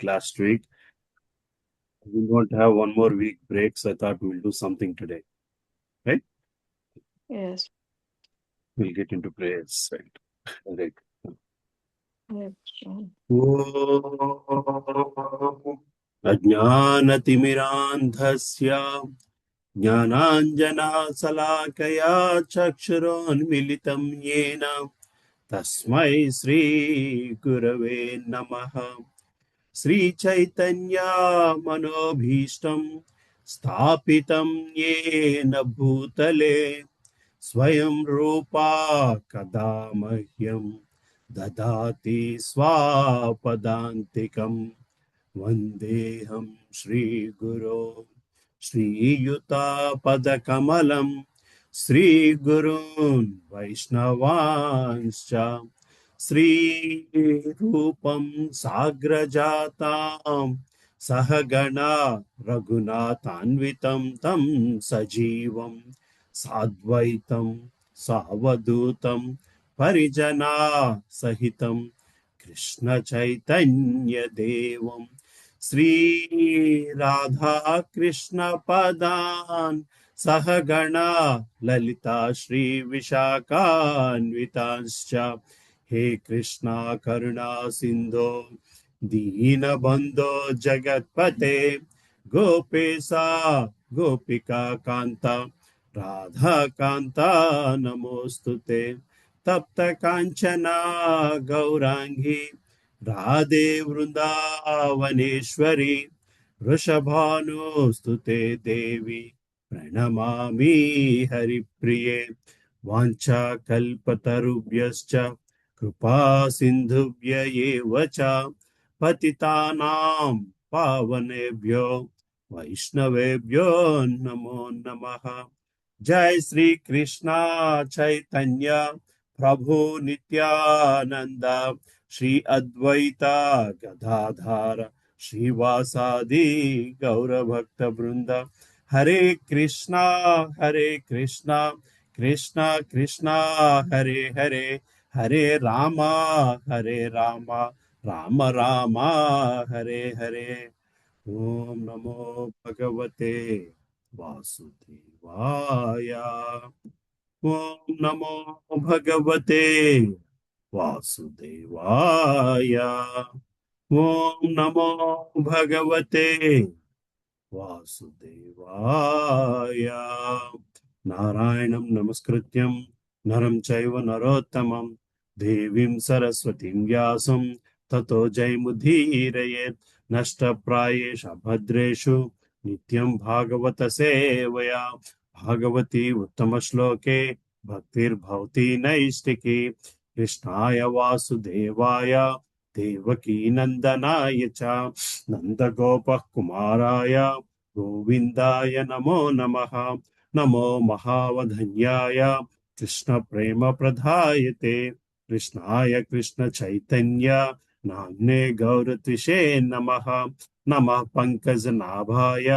last week. We won't have one more week break, so I thought we'll do something today, right? Yes. We'll get into prayers, right? Right. Yes. Sure. ॐ अज्ञानतिमिरान्धस्य ज्ञानाञ्जनशलाकया चक्षुरोन्मिलितं येन तस्मै श्रीगुरवे नमः। श्रीचैतन्या मनोभीष्टं स्थापितं येन भूतले स्वयं रूपा कदा मह्यं ददाति स्वापदान्तिकम्। वन्देऽहं श्रीगुरो श्रीयुतापदकमलं श्रीगुरून् वैष्णवांश्च श्रीरूपं साग्रजातां सहगणा रघुनाथान्वितं तं सजीवं साद्वैतं सावधूतं परिजना सहितं कृष्ण चैतन्य देवं श्री राधा कृष्ण पदान् सहगणा ललिता श्री विशाखान्वितांश्च हे कृष्णा करुणा सिंधो दीनबंधो जगत्पते गोपेशा गोपिका कांता राधा कांता नमोस्तुते तप्त कांचना गौरांगी राधे वृंदावनेश्वरी वृषभानुस्तुते देवी प्रणमामि हरिप्रिये वाञ्छाकल्पतरुभ्यश्च कृपा सिन्धुभ्य एव च पतितानां पावनेभ्यो वैष्णवेभ्यो नमो नमः। जय श्री कृष्णा चैतन्य प्रभु नित्यानंद श्री अद्वैता गदाधार श्रीवासादि गौरभक्त वृंद हरे कृष्णा कृष्णा कृष्णा हरे हरे हरे रामा राम राम हरे हरे। ओम नमो भगवते वासुदेवाय। ओम नमो भगवते वासुदेवाय। ओम नमो भगवते वासुदेवाय। नारायणं नमस्कृत्यं नरं चैव नरोत्तमं देवीं सरस्वतीं व्यासं ततो जयमुदीरयेत्। नष्टप्रायेषु भद्रेषु नित्यं भागवत सेवया भागवती उत्तमश्लोके भक्तिर्भवति नैष्टिकी। कृष्णाय वासुदेवाय देवकी नंदनाय च नंदगोपः कुमाराय गोविंदाय नमो नमः। नमो महावधन्याय कृष्ण प्रेम प्रदायते कृष्णाय कृष्ण चैतन्य नाम्ने गौरत्विषे नमः। नमः पंकजनाभाय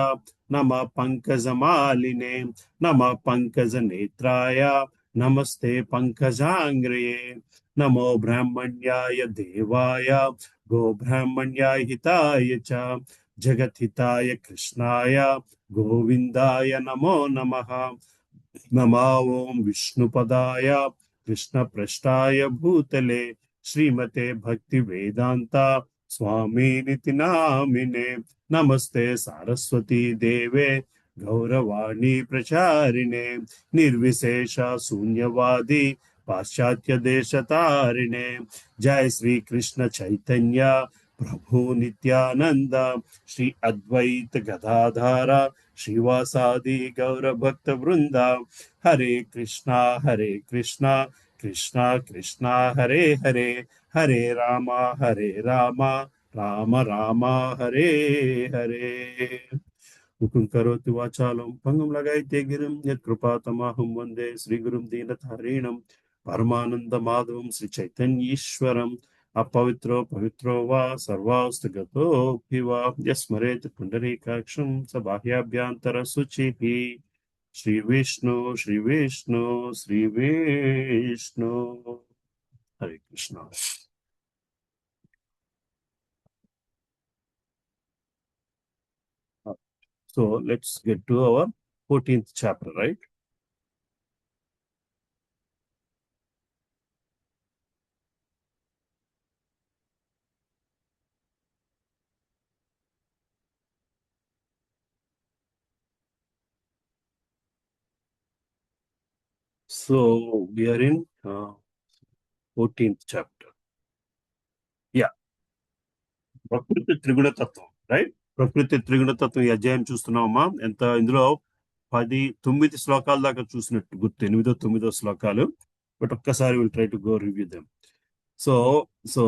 नमः पंकजमालिने नमः पंकजनेत्राय नमस्ते पंकजांग्रये। नमो ब्राह्मण्याय देवाय गो ब्राह्मण्याय हिताय च जगद्हिताय कृष्णाय गोविंदाय नमो नमः। नमा ओम विष्णुपदाय कृष्णपृष्ठाय भूतले श्रीमते भक्ति वेदांता स्वामी निति नामिने नमस्ते सारस्वती देवे गौरवाणी प्रचारिणे निर्विशेष शून्यवादी पाश्चात्य देश तारिणे। जय श्री कृष्ण चैतन्य प्रभु नित्यानंद श्री अद्वैत गदाधारा श्रीवासादि गौर भक्त वृंदा हरे कृष्णा कृष्णा कृष्णा हरे हरे हरे रामा राम राम हरे हरे। मुकुं करोति वाचालं पंगुं लगायते गिरिं यत्कृपातमहं वन्दे श्रीगुरुं दीनतारिणं परमानन्दमाधवं श्रीचैतन्यीश्वरम्। अपवित्रो पवित्रो वा सर्वास्तगतोऽपि वा यस्मरेत् पुण्डरीकाक्षं स बाह्याभ्यन्तरशुचिः। श्री विष्णु हरे Krishna. So let's get to our 14th chapter, right? So we are in 14th chapter. Yeah, ప్రకృతి త్రిగుణ తత్వం, రైట్? ప్రకృతి త్రిగుణ తత్వం ఈ అధ్యాయం చూస్తున్నామా? ఎంత ఇందులో 9 శ్లోకాల దాకా చూసినట్టు గుర్తు, 8, 9 శ్లోకాలు. బట్ ఒక్కసారి will try to go review them. So so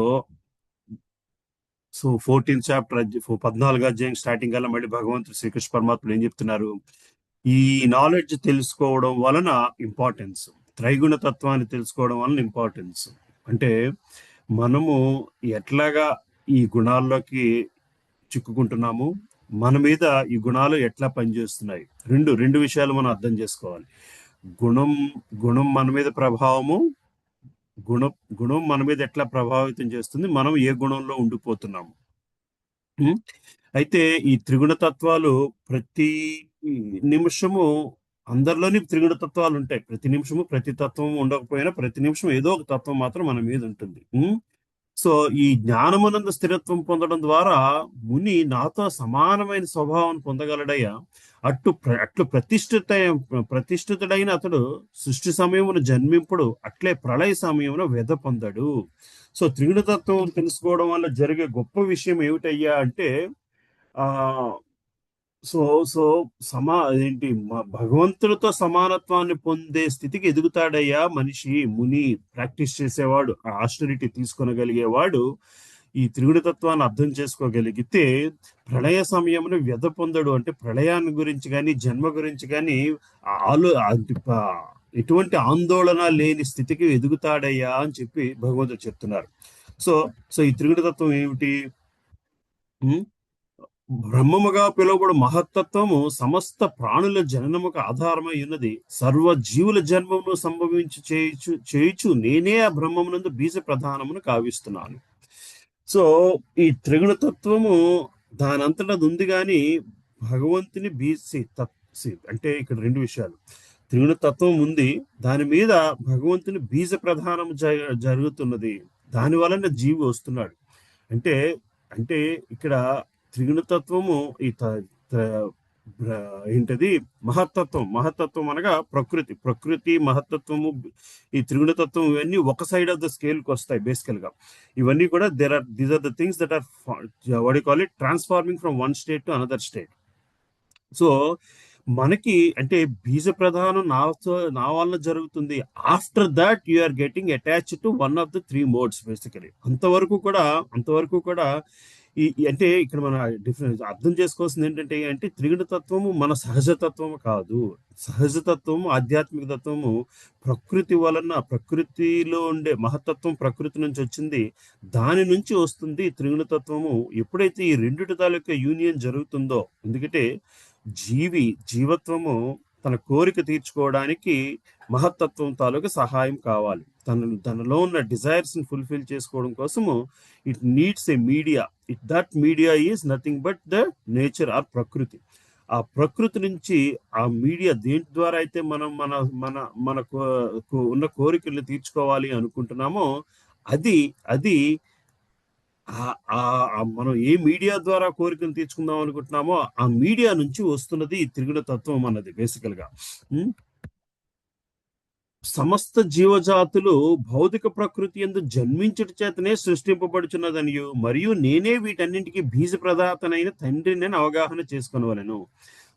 so 14th chapter 14వ అధ్యాయం స్టార్టింగ్ కల్లా మళ్ళీ భగవంతుడు శ్రీకృష్ణ పరమాత్ముడు ఏం చెప్తున్నారు? ఈ నాలెడ్జ్ తెలుసుకోవడం వలన ఇంపార్టెన్స్, త్రైగుణ తత్వాన్ని తెలుసుకోవడం వలన ఇంపార్టెన్స్ అంటే మనము ఎట్లాగా ఈ గుణాల్లోకి చిక్కుకుంటున్నాము, మన మీద ఈ గుణాలు ఎట్లా పనిచేస్తున్నాయి, రెండు విషయాలు మనం అర్థం చేసుకోవాలి. గుణం మన మీద ప్రభావము, గుణం మన మీద ఎట్లా ప్రభావితం చేస్తుంది, మనం ఏ గుణంలో ఉండిపోతున్నాము. అయితే ఈ త్రిగుణ తత్వాలు ప్రతి నిమిషము అందరిలోని త్రిగుణ తత్వాలు ఉంటాయి. ప్రతి నిమిషము ప్రతి తత్వం ఉండకపోయినా ప్రతి నిమిషం ఏదో ఒక తత్వం మాత్రం మన మీద ఉంటుంది. సో ఈ జ్ఞానమునంద స్థిరత్వం పొందడం ద్వారా ముని నాతో సమానమైన స్వభావం పొందగలడయ్యా. అట్లు ప్రతిష్ఠితుడైన అతడు సృష్టి సమయమున జన్మింపుడు, అట్లే ప్రళయ సమయమున వెద పొందడు. సో త్రిగుణతత్వం తెలుసుకోవడం వల్ల జరిగే గొప్ప విషయం ఏమిటయ్యా అంటే భగవంతుడితో సమానత్వాన్ని పొందే స్థితికి ఎదుగుతాడయ్యా మనిషి, ముని, ప్రాక్టీస్ చేసేవాడు, ఆస్టరిటీ తీసుకొనగలిగేవాడు. ఈ త్రిగుణతత్వాన్ని అర్థం చేసుకోగలిగితే ప్రళయ సమయంలో వ్యధ పొందడు, అంటే ప్రళయాన్ని గురించి కానీ జన్మ గురించి కానీ ఎటువంటి ఆందోళన లేని స్థితికి ఎదుగుతాడయ్యా అని చెప్పి భగవంతుడు చెప్తున్నారు. సో ఈ త్రిగుణతత్వం ఏమిటి? బ్రహ్మముగా పిలువబడు మహత్తత్వము సమస్త ప్రాణుల జననముకు ఆధారమై ఉన్నది. సర్వ జీవుల జన్మమును సంభవించి చేయుచు నేనే ఆ బ్రహ్మమునందు బీజ ప్రధానమును కావిస్తున్నాను. సో ఈ త్రిగుణతత్వము దానంతటా ఉంది, కానీ భగవంతుని అంటే ఇక్కడ రెండు విషయాలు. త్రిగుణతత్వం ఉంది, దాని మీద భగవంతుని బీజ ప్రధానం జరుగుతున్నది, దాని వలన జీవి వస్తున్నాడు. అంటే ఇక్కడ త్రిగుణతత్వము ఏంటది? మహత్తత్వం అనగా ప్రకృతి మహత్తత్వము, ఈ త్రిగుణతత్వం, ఇవన్నీ ఒక సైడ్ ఆఫ్ ద స్కేల్ కి వస్తాయి. బేసికల్ గా ఇవన్నీ కూడా these are the things that are what you call it transforming from one state to another state. So మనకి అంటే బీజ ప్రధానం నా వల్ల జరుగుతుంది. After that you are getting attached to one of the 3 modes basically. అంతవరకు కూడా అంటే ఇక్కడ మన డిఫరెన్స్ అర్థం చేసుకోవాల్సింది ఏంటంటే త్రిగుణతత్వము మన సహజతత్వము కాదు. సహజతత్వము, ఆధ్యాత్మిక తత్వము ప్రకృతి వలన, ప్రకృతిలో ఉండే మహత్తత్వం ప్రకృతి నుంచి వచ్చింది, దాని నుంచి వస్తుంది త్రిగుణతత్వము. ఎప్పుడైతే ఈ రెండిటి తాలూకా యూనియన్ జరుగుతుందో, ఎందుకంటే జీవత్వము తన కోరిక తీర్చుకోవడానికి మహత్తత్వం తాలూకా సహాయం కావాలి. తనలో ఉన్న డిజైర్స్ ని ఫుల్ఫిల్ చేసుకోవడం కోసము it needs a media. That media is nothing but the nature or ప్రకృతి. ఆ ప్రకృతి నుంచి ఆ మీడియా దేని ద్వారా అయితే మనం మనకు ఉన్న కోరికలు తీర్చుకోవాలి అనుకుంటున్నామో అది మనం ఏ మీడియా ద్వారా కోరికలు తీర్చుకుందాం అనుకుంటున్నామో ఆ మీడియా నుంచి వస్తున్నది ఈ త్రిగుణతత్వం అన్నది బేసికల్ గా. సమస్త జీవజాతులు భౌతిక ప్రకృతి యందు జన్మించుట చేతనే సృష్టింపబడుచున్నదనియు, మరియు నేనే వీటన్నింటికి బీజ ప్రదాతనైన తండ్రిని అవగాహన చేసుకొనవలెను.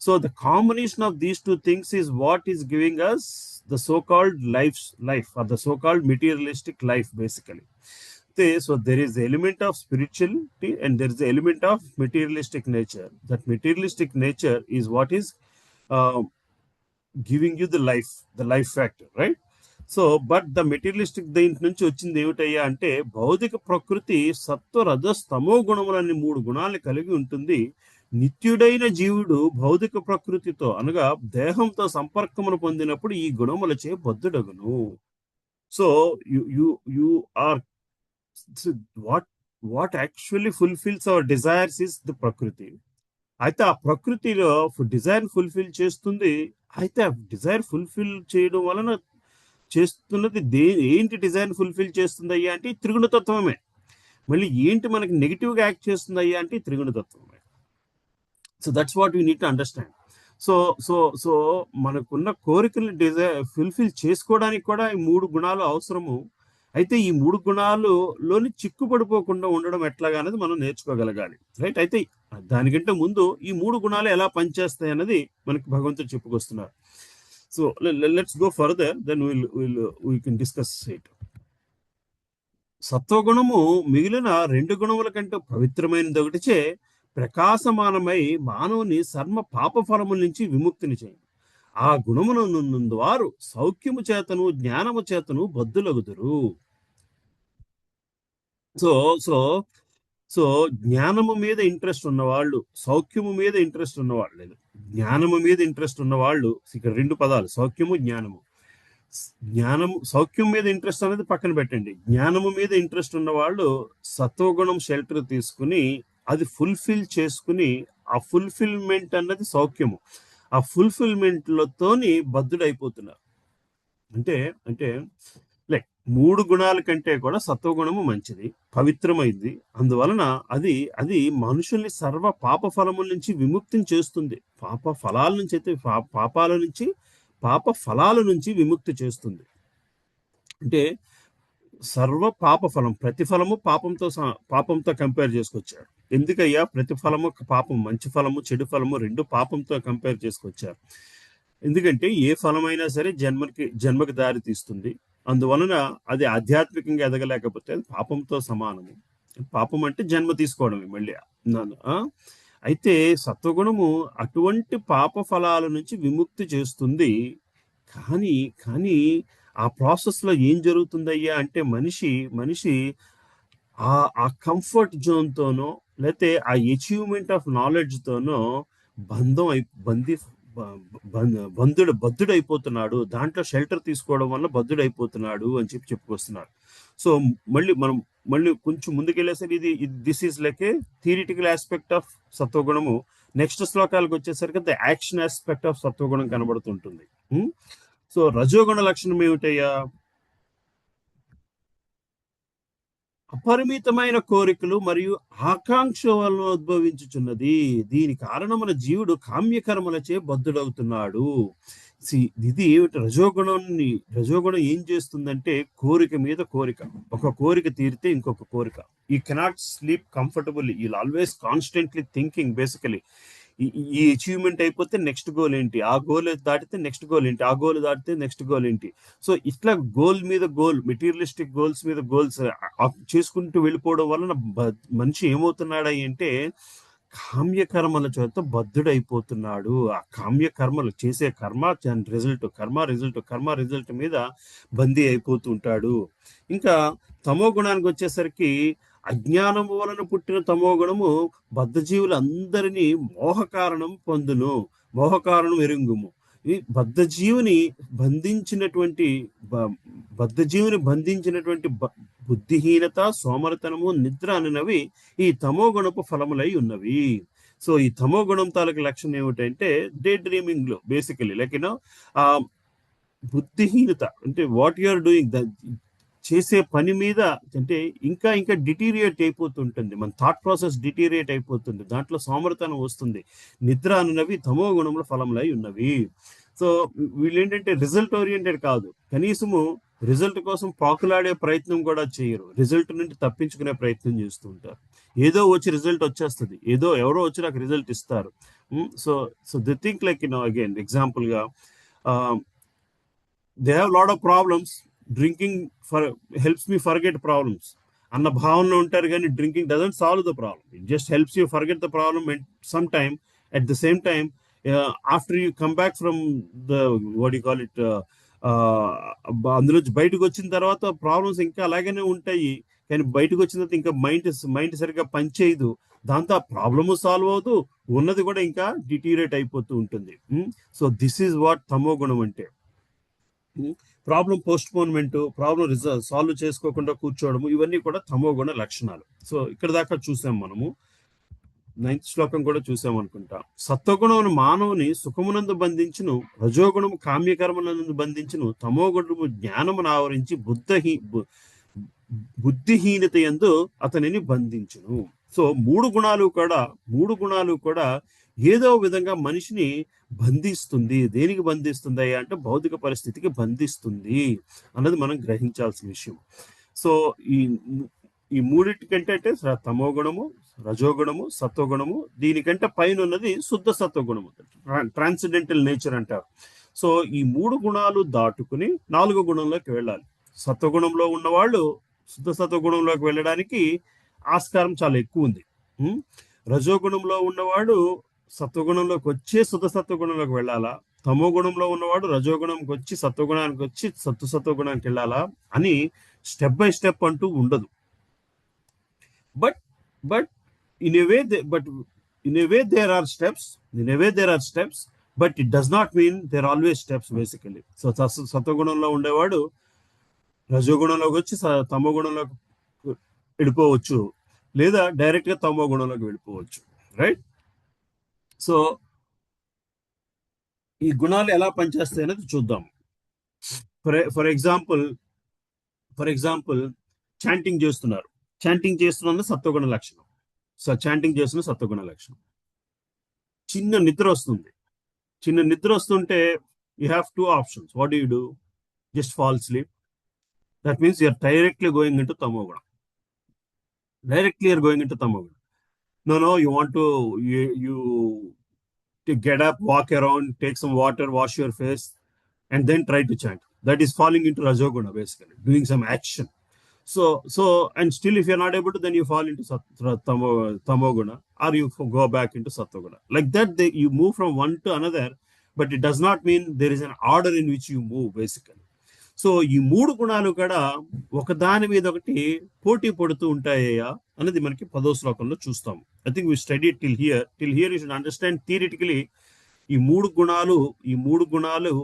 So the combination of these 2 things is what is giving us the so-called life or the so-called materialistic life basically. So there is the element of spirituality and there is the element of materialistic nature. That materialistic nature is what is giving you the life factor, right? So but the materialistic didn't నుంచి వచ్చింది ఏమిటయ్యా అంటే భౌతిక ప్రకృతి సత్వ రజస్ తమో గుణములన్నీ 3 గుణాలు కలిగి ఉంటుంది. నిత్యుడైన జీవుడు భౌతిక ప్రకృతితో అనగా దేహంతో సంపర్కమును పొందినప్పుడు ఈ గుణములచే బద్ధుడగును. So you are what actually fulfills our desires is the prakriti. అయితే ఆ ప్రకృతిలో డిజైర్ ఫుల్ఫిల్ చేస్తుంది. అయితే ఆ డిజైర్ ఫుల్ఫిల్ చేయడం వలన చేస్తున్నది ఏంటి డిజైర్ ఫుల్ఫిల్ చేస్తుంది అయ్యా అంటే ఈ త్రిగుణ తత్వమే. మళ్ళీ ఏంటి మనకి నెగిటివ్ గా యాక్ట్ చేస్తుంది అయ్యా అంటే ఈ త్రిగుణ తత్వమే. So that's what you need to understand. So so so మనకున్న కోరికలు ఫుల్ఫిల్ చేసుకోవడానికి కూడా ఈ 3 గుణాలు అవసరము. అయితే ఈ 3 గుణాలులోని చిక్కుపడిపోకుండా ఉండడం ఎట్లాగా అనేది మనం నేర్చుకోగలగాలి, రైట్? అయితే దానికంటే ముందు ఈ 3 గుణాలు ఎలా పనిచేస్తాయి అన్నది మనకి భగవంతుడు చెప్పుకొస్తున్నారు. So let's go further, then we can discuss it. సత్వగుణము మిగిలిన 2 గుణముల కంటే పవిత్రమైనది ఒకటిచే ప్రకాశమానమై మానవుని సర్మ పాప ఫలముల నుంచి విముక్తిని చేయి. ఆ గుణమునందు వారు సౌఖ్యము చేతను జ్ఞానము చేతను బద్దులగుదురు. సో సో సో జ్ఞానము మీద ఇంట్రెస్ట్ ఉన్నవాళ్ళు, సౌఖ్యము మీద ఇంట్రెస్ట్ ఉన్నవాళ్ళు, లేదు జ్ఞానము మీద ఇంట్రెస్ట్ ఉన్నవాళ్ళు, ఇక్కడ 2 పదాలు సౌఖ్యము జ్ఞానము. జ్ఞానము సౌఖ్యం మీద ఇంట్రెస్ట్ అనేది పక్కన పెట్టండి. జ్ఞానము మీద ఇంట్రెస్ట్ ఉన్న వాళ్ళు సత్వగుణం షెల్టర్ తీసుకుని అది ఫుల్ఫిల్ చేసుకుని ఆ ఫుల్ఫిల్మెంట్ అన్నది సౌఖ్యము, ఆ ఫుల్ఫిల్మెంట్ లతోని బద్ధుడైపోతున్నారు. అంటే అంటే లైక్ 3 గుణాల కంటే కూడా సత్వగుణము మంచిది, పవిత్రమైంది. అందువలన అది అది మనుషుల్ని సర్వ పాప ఫలముల నుంచి విముక్తిని చేస్తుంది. పాప ఫలాల నుంచి అయితే పాపాల నుంచి పాప ఫలాల నుంచి విముక్తి చేస్తుంది. అంటే సర్వ పాప ఫలం, ప్రతిఫలము పాపంతో కంపేర్ చేసుకొచ్చారు. ఎందుకయ్యా ప్రతిఫలము పాపం, మంచి ఫలము చెడు ఫలము 2 పాపంతో కంపేర్ చేసుకొచ్చారు? ఎందుకంటే ఏ ఫలమైనా సరే జన్మకి దారి తీస్తుంది. అందువలన అది ఆధ్యాత్మికంగా ఎదగలేకపోతే అది పాపంతో సమానము. పాపం అంటే జన్మ తీసుకోవడమే మళ్ళీ. అయితే సత్వగుణము అటువంటి పాప ఫలాల నుంచి విముక్తి చేస్తుంది. కానీ కానీ ఆ ప్రాసెస్ లో ఏం జరుగుతుందయ్యా అంటే మనిషి ఆ కంఫర్ట్ జోన్ తోనో లేకపోతే ఆ అచీవ్మెంట్ ఆఫ్ నాలెడ్జ్ తోనో బద్ధుడైపోతున్నాడు. దాంట్లో షెల్టర్ తీసుకోవడం వల్ల బద్ధుడైపోతున్నాడు అని చెప్పుకొస్తున్నారు. సో మళ్ళీ కొంచెం ముందుకెళ్ళేసరికి this is like a theoretical aspect of సత్వగుణము. నెక్స్ట్ శ్లోకాలకు వచ్చేసరికి ద యాక్షన్ ఆస్పెక్ట్ ఆఫ్ సత్వగుణం కనబడుతుంటుంది. సో రజోగుణ లక్షణం ఏమిటయ్యా? అపరిమితమైన కోరికలు మరియు ఆకాంక్ష వలన ఉద్భవించుచున్నది. దీని కారణమున జీవుడు కామ్యకర్మలచే బద్ధుడవుతున్నాడు. ఇది ఏమిటి? రజోగుణం ఏం చేస్తుందంటే కోరిక మీద కోరిక, ఒక కోరిక తీరితే ఇంకొక కోరిక. You cannot sleep comfortably, you always constantly thinking. Basically ఈ అచీవ్మెంట్ అయిపోతే నెక్స్ట్ గోల్ ఏంటి, ఆ గోల్ దాటితే నెక్స్ట్ గోల్ ఏంటి, ఆ గోల్ దాటితే నెక్స్ట్ గోల్ ఏంటి. సో ఇట్లా గోల్ మీద గోల్, మెటీరియలిస్టిక్ గోల్స్ మీద గోల్స్ చేసుకుంటూ వెళ్ళిపోవడం వలన మనిషి ఏమవుతున్నాడు అంటే కామ్యకర్మల చేత బద్ధుడైపోతున్నాడు. ఆ కామ్యకర్మలు చేసే కర్మ రిజల్ట్ మీద బందీ అయిపోతూ ఉంటాడు. ఇంకా తమో గుణానికి వచ్చేసరికి అజ్ఞానము వలన పుట్టిన తమో గుణము బద్ధజీవులందరినీ మోహకారణం ఎరుంగుము. ఈ బద్ధజీవిని బంధించినటువంటి బుద్ధిహీనత, సోమరతనము, నిద్ర అనేవి ఈ తమో గుణపు ఫలములై ఉన్నవి. సో ఈ తమో గుణం తాలూకు లక్షణం ఏమిటంటే డే డ్రీమింగ్ లో బేసికలీ లైక్ బుద్ధిహీనత అంటే వాట్ యు ఆర్ డూయింగ్, చేసే పని మీద అంటే ఇంకా డిటీరియేట్ అయిపోతుంటుంది. మన థాట్ ప్రాసెస్ డిటీరియేట్ అయిపోతుంది, దాంట్లో సోమరతనం వస్తుంది. నిద్ర అనేవి తమో గుణముల ఫలములై ఉన్నవి. సో వీళ్ళు ఏంటంటే రిజల్ట్ ఓరియంటెడ్ కాదు, కనీసము రిజల్ట్ కోసం పాకులాడే ప్రయత్నం కూడా చేయరు, రిజల్ట్ నుండి తప్పించుకునే ప్రయత్నం చేస్తూ ఉంటారు. ఏదో వచ్చి రిజల్ట్ వచ్చేస్తుంది, ఎవరో వచ్చి నాకు రిజల్ట్ ఇస్తారు. So they think like again example గా they have lot of problems, drinking helps me forget problems అన్న భావనలో ఉంటారు. కానీ drinking doesn't solve the problem, it just helps you forget the problem and some time. At the same time after you come back from the what you call it, అందులో బయటకు వచ్చిన తర్వాత problems ఇంకా అలాగనే ఉంటాయి. కానీ బయటకు వచ్చిన తర్వాత ఇంకా మైండ్ సరిగ్గా పనిచేయదు, దాంతో ఆ ప్రాబ్లము సాల్వ్ అవ్వదు, ఉన్నది కూడా ఇంకా డిటీరియేట్ అయిపోతూ ఉంటుంది. సో దిస్ ఈజ్ వాట్ తమో గుణం అంటే. ప్రాబ్లం పోస్ట్పోన్మెంట్, ప్రాబ్లం సాల్వ్ చేసుకోకుండా కూర్చోవడము, ఇవన్నీ కూడా తమో గుణ లక్షణాలు. సో ఇక్కడ దాకా చూసాం మనము. 9th శ్లోకం కూడా చూసాం అనుకుంటా. సత్వగుణమును మానవుని సుఖమునందు బంధించును, రజోగుణము కామ్యకర్మలందు బంధించును, తమో గుణము జ్ఞానమును ఆవరించి బుద్ధిహీనత యందు అతనిని బంధించును. సో మూడు గుణాలు కూడా ఏదో విధంగా మనిషిని బంధిస్తుంది. దేనికి బంధిస్తుంది అంటే భౌతిక పరిస్థితికి బంధిస్తుంది అన్నది మనం గ్రహించాల్సిన విషయం. సో ఈ మూడింటికంటే అంటే తమో గుణము, రజోగుణము, సత్వగుణము, దీనికంటే పైన ఉన్నది శుద్ధ సత్వగుణము, ట్రాన్సెండెంటల్ నేచర్ అంటారు. సో ఈ 3 గుణాలు దాటుకుని 4వ గుణంలోకి వెళ్ళాలి. సత్వగుణంలో ఉన్నవాళ్ళు శుద్ధ సత్వగుణంలోకి వెళ్ళడానికి ఆస్కారం చాలా ఎక్కువ ఉంది. రజోగుణంలో ఉన్నవాడు సత్వగుణంలోకి వచ్చే శుద్ధ సత్వగుణంలోకి వెళ్ళాలా, తమో గుణంలో ఉన్నవాడు రజోగుణంకి వచ్చి సత్వగుణానికి వచ్చి సత్వగుణానికి వెళ్ళాలా అని స్టెప్ బై స్టెప్ అంటూ ఉండదు. But in a way there are steps. But it does not mean there are always steps basically. So సత్వగుణంలో ఉండేవాడు రజోగుణంలోకి వచ్చి తమో గుణంలోకి వెళ్ళిపోవచ్చు, లేదా డైరెక్ట్ గా తమో గుణంలోకి వెళ్ళిపోవచ్చు, రైట్? సో ఈ గుణాలు ఎలా పనిచేస్తాయి అనేది చూద్దాం. ఫర్ ఎగ్జాంపుల్ చాంటింగ్ చేస్తున్నారు. చాంటింగ్ చేస్తున్న సత్వగుణ లక్షణం. సో చాంటింగ్ చేస్తున్న సత్వగుణ లక్షణం. చిన్న నిద్ర వస్తుంటే you have 2 options. What do you do? Just fall sleep. That means you're directly going in to తమోగుణ. No, you want to get up, walk around, take some water, wash your face, and then try to chant. That is falling into rajoguna, basically doing some action. So and still if you're not able to, then you fall into tamoguna, or you go back into sattoguna. Like that you move from one to another, but it does not mean there is an order in which you move basically. So ఈ 3 గుణాలు కూడా ఒకదాని మీద ఒకటి పోటీ పడుతూ ఉంటాయా అనేది మనకి 10వ శ్లోకంలో చూస్తాము. I think we study till here you should understand theoretically ఈ మూడు గుణాలు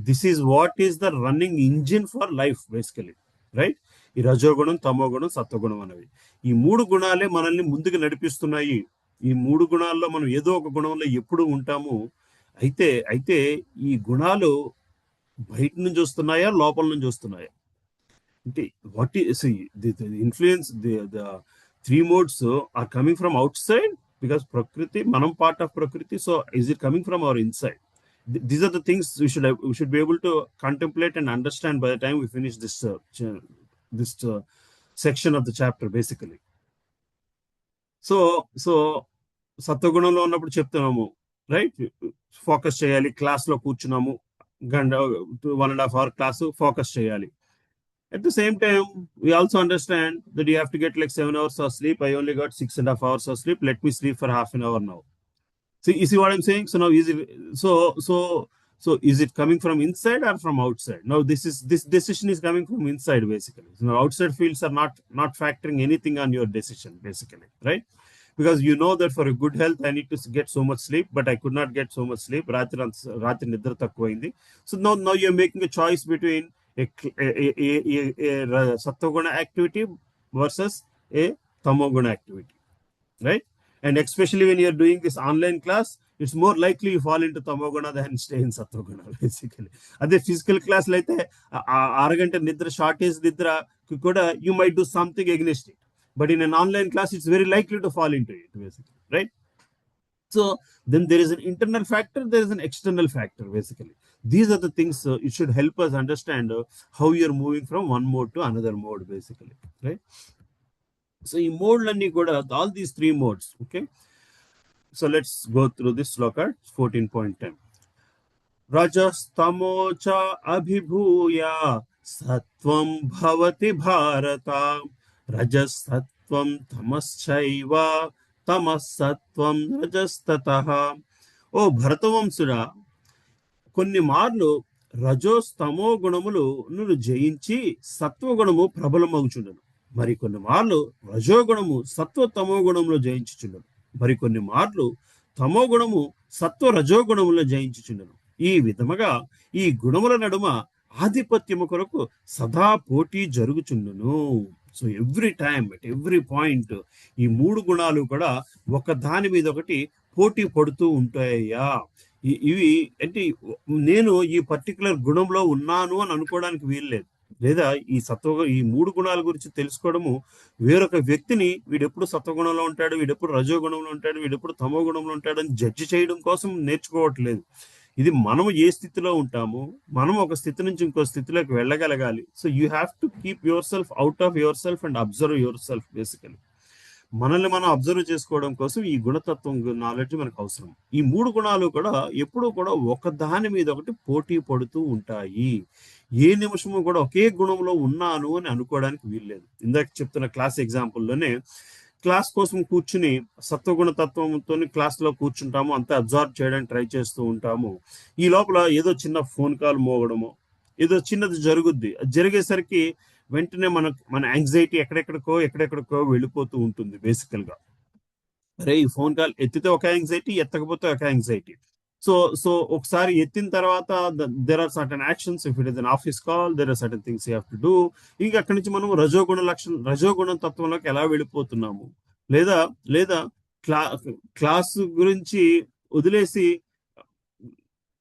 this is what is the running engine for life basically, right? ఈ రజోగుణం, తమోగుణం, సత్వగుణం అనేవి ఈ 3 గుణాలే మనల్ని ముందుకు నడిపిస్తున్నాయి. ఈ 3 గుణాల్లో మనం ఏదో ఒక గుణంలో ఎప్పుడు ఉంటాము. అయితే ఈ గుణాలు బయట నుంచి వస్తున్నాయా, లోపల నుంచి వస్తున్నాయా అంటే what is the influence? The 3 modes are coming from outside because prakriti, manam part of prakriti. So is it coming from our inside? These are the things we should be able to contemplate and understand by the time we finish this section of the chapter basically. So సత్వగుణంలో ఉన్నప్పుడు చెప్తున్నాము, right? Focus చేయాలి. క్లాస్లో కూర్చున్నాము, 1.5 hour class focus చేయాలి. At the same time, we also understand that you have to get like 7 hours of sleep. I only got 6.5 hours of sleep. Let me sleep for half an hour now. You see what I'm saying? So now is it coming from inside or from outside? Now this decision is coming from inside basically. So now outside fields are not factoring anything on your decision basically, right? Because you know that for a good health I need to get so much sleep, but I could not get so much sleep. Ratri nidra takkuvaindi. So now you're making a choice between a sattoguna activity versus a tamoguna activity, right? And especially when you're doing this online class, it's more likely you fall into tamoguna than stay in sattoguna basically. Ade physical class laithe 6 ganta nidra, shortage nidra kuda you might do something against it, but in an online class it's very likely to fall into it basically, right? So then there is an internal factor, there is an external factor basically. These are the things it should help us understand how you're moving from one mode to another mode basically, right? So in mode lani kuda all these 3 modes, okay? So let's go through this sloka 14.10. Rajastamo cha abhibhuya sattvam bhavati bharata, rajasthatvam tamaschaiva తమస్సత్వం రజస్తతః. ఓ భరతవంశుడా, కొన్ని మార్లు రజోస్తమో గుణములను జయించి సత్వగుణము ప్రబలమగుచుండును. మరికొన్ని మార్లు రజోగుణము సత్వతమో గుణములు జయించుచుండును. మరికొన్ని మార్లు తమో గుణము సత్వ రజోగుణములను జయించుచుండును. ఈ విధముగా ఈ గుణముల నడుమ ఆధిపత్యము కొరకు సదా పోటీ జరుగుచుండును. So every time at every point ఈ మూడు గుణాలు కూడా ఒక దాని మీద ఒకటి పోటీ పడుతూ ఉంటాయ్యా. ఇవి అంటే నేను ఈ పర్టికులర్ గుణంలో ఉన్నాను అని అనుకోవడానికి వీల్లేదు. లేదా ఈ మూడు గుణాల గురించి తెలుసుకోవడము వేరొక వ్యక్తిని వీడెప్పుడు సత్వగుణంలో ఉంటాడు, వీడెప్పుడు రజో గుణంలో ఉంటాడు, వీడెప్పుడు తమో గుణంలో ఉంటాడు అని జడ్జి చేయడం కోసం నేర్చుకోవట్లేదు. ఇది మనం ఏ స్థితిలో ఉంటామో మనం ఒక స్థితి నుంచి ఇంకో స్థితిలోకి వెళ్ళగలగాలి. So you have to keep yourself out of yourself and observe yourself. Basically మనల్ని మనం అబ్జర్వ్ చేసుకోవడం కోసం ఈ గుణతత్వం నాలెడ్జ్ మనకు అవసరం. ఈ మూడు గుణాలు కూడా ఎప్పుడూ కూడా ఒక దాని మీద ఒకటి పోటీ పడుతూ ఉంటాయి. ఏ నిమిషము కూడా ఒకే గుణంలో ఉన్నాను అని అనుకోవడానికి వీల్లేదు. ఇందాక చెప్తున్న క్లాస్ ఎగ్జాంపుల్లోనే క్లాస్ కోసం కూర్చుని సత్వగుణ తత్వంతో క్లాస్ లో కూర్చుంటాము, అంతా అబ్జర్వ్ చేయడానికి ట్రై చేస్తూ ఉంటాము. ఈ లోపల ఏదో చిన్న ఫోన్ కాల్ మోగడము, ఏదో చిన్నది జరుగుద్ది. జరిగేసరికి వెంటనే మన యాంగ్జైటీ ఎక్కడెక్కడికో వెళ్ళిపోతూ ఉంటుంది. బేసికల్ గా అరే ఈ ఫోన్ కాల్ ఎత్తితే ఒక యాంగ్జైటీ, ఎత్తకపోతే ఒక యాంగ్జైటీ. సో ఒకసారి ఎత్తిన తర్వాత there are certain actions. If it is an office call, there are certain things you have to do. ఇంకా అక్కడి నుంచి మనం రజోగుణ తత్వంలోకి ఎలా వెళ్ళిపోతున్నాము, లేదా లేదా క్లాస్ గురించి వదిలేసి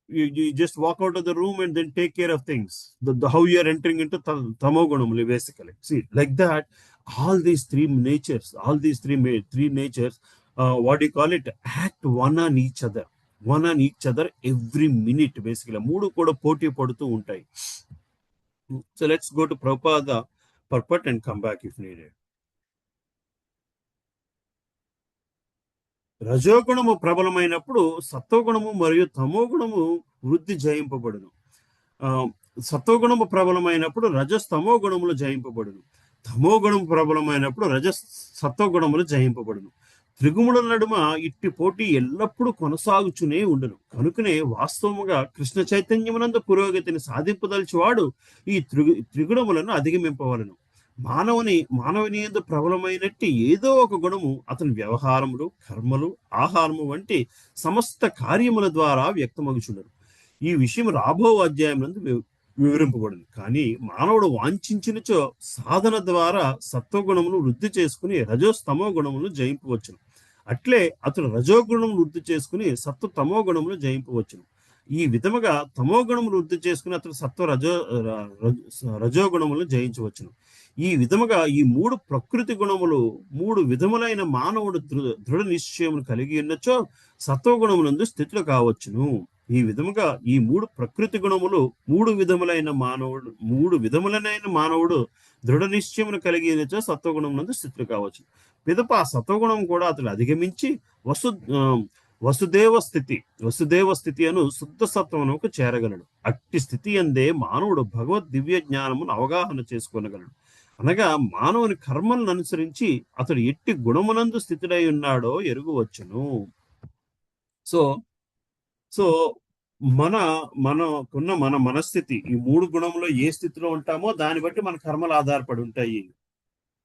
you just walk out of the room and then take care of things. How you are entering into tamogunamuli, basically. See, like that, all these three natures, what do you call it? Act one on each other every minute, basically. Moodu kuda poti padutu untai. So let's go to Prabhupada purport and come back if needed. రజోగుణము ప్రబలమైనప్పుడు సత్వగుణము మరియు తమోగుణము వృద్ధి జయింపబడును. సత్వగుణము ప్రబలమైనప్పుడు రజస్తమో గుణములు జయింపబడును. తమోగుణము ప్రబలమైనప్పుడు సత్వగుణములు జయింపబడును. త్రిగుణముల నడుమ ఇట్టి పోటీ ఎల్లప్పుడూ కొనసాగుచునే ఉండును. కనుకనే వాస్తవముగా కృష్ణ చైతన్యమునందు పురోగతిని సాధింపదలిచివాడు ఈ త్రిగుణములను అధిగమింపవలను. మానవుని యందు ప్రబలమైనట్టి ఏదో ఒక గుణము అతని వ్యవహారములు, కర్మలు, ఆహారము వంటి సమస్త కార్యముల ద్వారా వ్యక్తమగుచుండరు. ఈ విషయం రాబో అధ్యాయం నందు వివరింపబడింది. కానీ మానవుడు వాంఛించినచో సాధన ద్వారా సత్వగుణమును వృద్ధి చేసుకుని రజోస్తమో గుణమును జయింపవచ్చును. అట్లే అతడు రజోగుణమును వృద్ధి చేసుకుని సత్వ తమో గుణమును జయింపవచ్చును. ఈ విధముగా తమో గుణములు వృద్ధి చేసుకుని అతడు రజోగుణములను జయించవచ్చును. ఈ విధముగా ఈ మూడు ప్రకృతి గుణములు మూడు విధములైన మానవుడు దృఢ నిశ్చయమును కలిగి ఉన్నచో సత్వగుణమునందు స్థితులు కావచ్చును. ఈ విధముగా ఈ మూడు ప్రకృతి గుణములు మూడు విధములైన మానవుడు దృఢ నిశ్చయమును కలిగి ఉన్నచో సత్వగుణమునందు స్థితులు కావచ్చు. పిదప ఆ సత్వగుణం కూడా అతడు అధిగమించి వసుదేవ స్థితి అను శుద్ధ సత్వమునకు చేరగలడు. అట్టి స్థితి అందే మానవుడు భగవద్ దివ్య జ్ఞానమును అవగాహన చేసుకొనగలడు. అనగా మానవుని కర్మలను అనుసరించి అతడు ఎట్టి గుణమునందు స్థితుడై ఉన్నాడో ఎరుగవచ్చును. సో మనకున్న మన మనస్థితి ఈ మూడు గుణంలో ఏ స్థితిలో ఉంటామో దాన్ని బట్టి మన కర్మలు ఆధారపడి ఉంటాయి.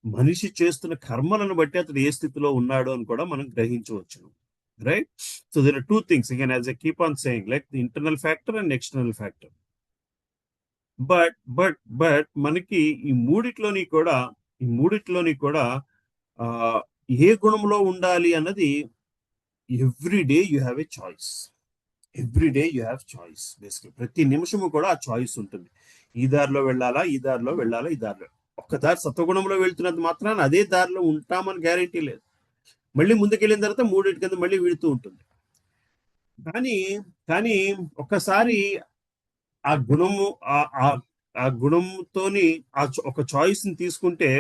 మనిషి చేస్తున్న కర్మలను బట్టి అతడు ఏ స్థితిలో ఉన్నాడో అని కూడా మనం గ్రహించవచ్చును. Right? So there are two things, again, as I keep on saying, like the internal factor and external factor. But మనకి ఈ మూడిట్లోని కూడా ఏ గుణంలో ఉండాలి అన్నది every day you have a choice. Basically ప్రతి నిమిషము కూడా ఆ చాయిస్ ఉంటుంది. ఈ దారిలో వెళ్ళాలా, ఈ దారిలో ఒక్క దారి సత్వగుణంలో వెళ్తున్నది మాత్రాన అదే దారిలో ఉంటామని గ్యారెంటీ లేదు. మళ్ళీ ముందుకెళ్ళిన తర్వాత మూడింటి కింద మళ్ళీ వీడుతూ ఉంటుంది. కానీ ఒక్కసారి ఆ గుణంతోని ఒక చాయిస్ ని తీసుకుంటే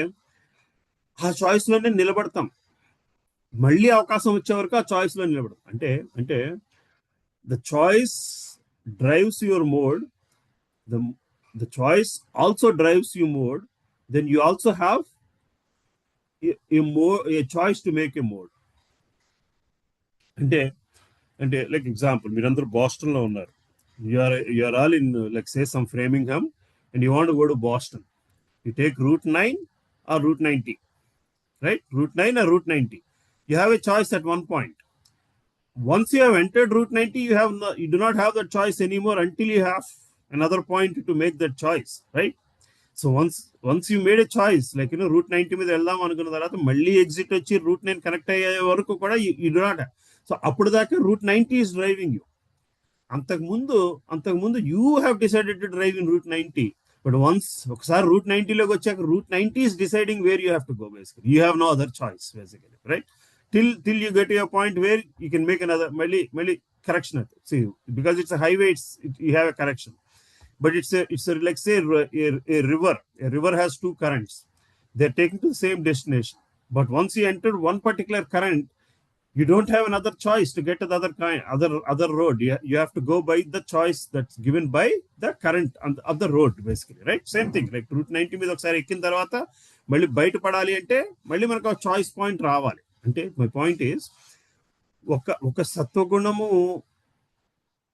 ఆ చాయిస్ లోనే నిలబడతాం. మళ్ళీ అవకాశం వచ్చే వరకు ఆ చాయిస్ లో నిలబడతాం. అంటే the choice drives your mode, the choice also drives you mode, then you also have a choice to make a mode. అంటే లైక్ ఎగ్జాంపుల్, మీరందరూ బోస్టన్ లో ఉన్నారు. You are all in like say some Framingham and you want to go to Boston. You take route 9 or route 90, right? Route 9 or route 90. You have a choice at one point. Once you have entered route 90, you do not have that choice anymore until you have another point to make that choice, right? So once you made a choice like route 90 మీద వెళ్దాం అనుకున్న తర్వాత మళ్ళీ exit వచ్చి route 9 connect అయ్యే వరకు కూడా you do not. So అప్పుడు దాకా రూట్ 90 ఈస్ డ్రైవింగ్ యూ. అంతకుముందు you have decided to drive in route 90. But once ఒకసారి రూట్ 90లోకి వచ్చాక route 90 is deciding where you have to go. Basically you have no other choice basically, right? till you get to a point where you can make another many correction. See, because it's a highway, you have a correction. But it's a like say a river. A river has two currents. They're taken to the same destination. But once you enter one particular current, you don't have another choice to get to the other road. You have to go by the choice that's given by the current of the road, basically, right? Same thing. Like route 90 మీద ఒకసారి ఎక్కిన తర్వాత మళ్ళీ బయట పడాలి అంటే మళ్ళీ మనకు ఒక చాయిస్ పాయింట్ రావాలి. అంటే మై పాయింట్ ఈస్ ఒక సత్వగుణము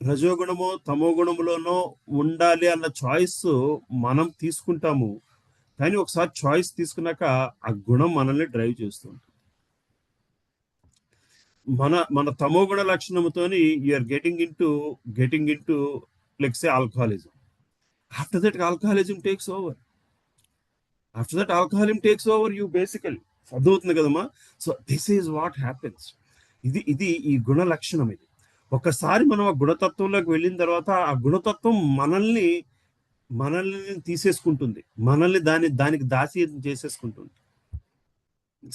రజోగుణమో తమో గుణములోనో ఉండాలి అన్న చాయిస్ మనం తీసుకుంటాము. కానీ ఒకసారి చాయిస్ తీసుకున్నాక ఆ గుణం మనల్ని డ్రైవ్ చేస్తూ ఉంటుంది. మన తమో గుణ లక్షణముతోని you're getting in to like say alcoholism. After that alcoholism takes over you basically. అర్థమవుతుంది కదమ్మా? So this is what happens. ఇది ఈ గుణ లక్షణం. ఇది ఒకసారి మనం ఆ గుణతత్వంలోకి వెళ్ళిన తర్వాత ఆ గుణతత్వం మనల్ని తీసేసుకుంటుంది, మనల్ని దానికి దాసీయం చేసేసుకుంటుంది.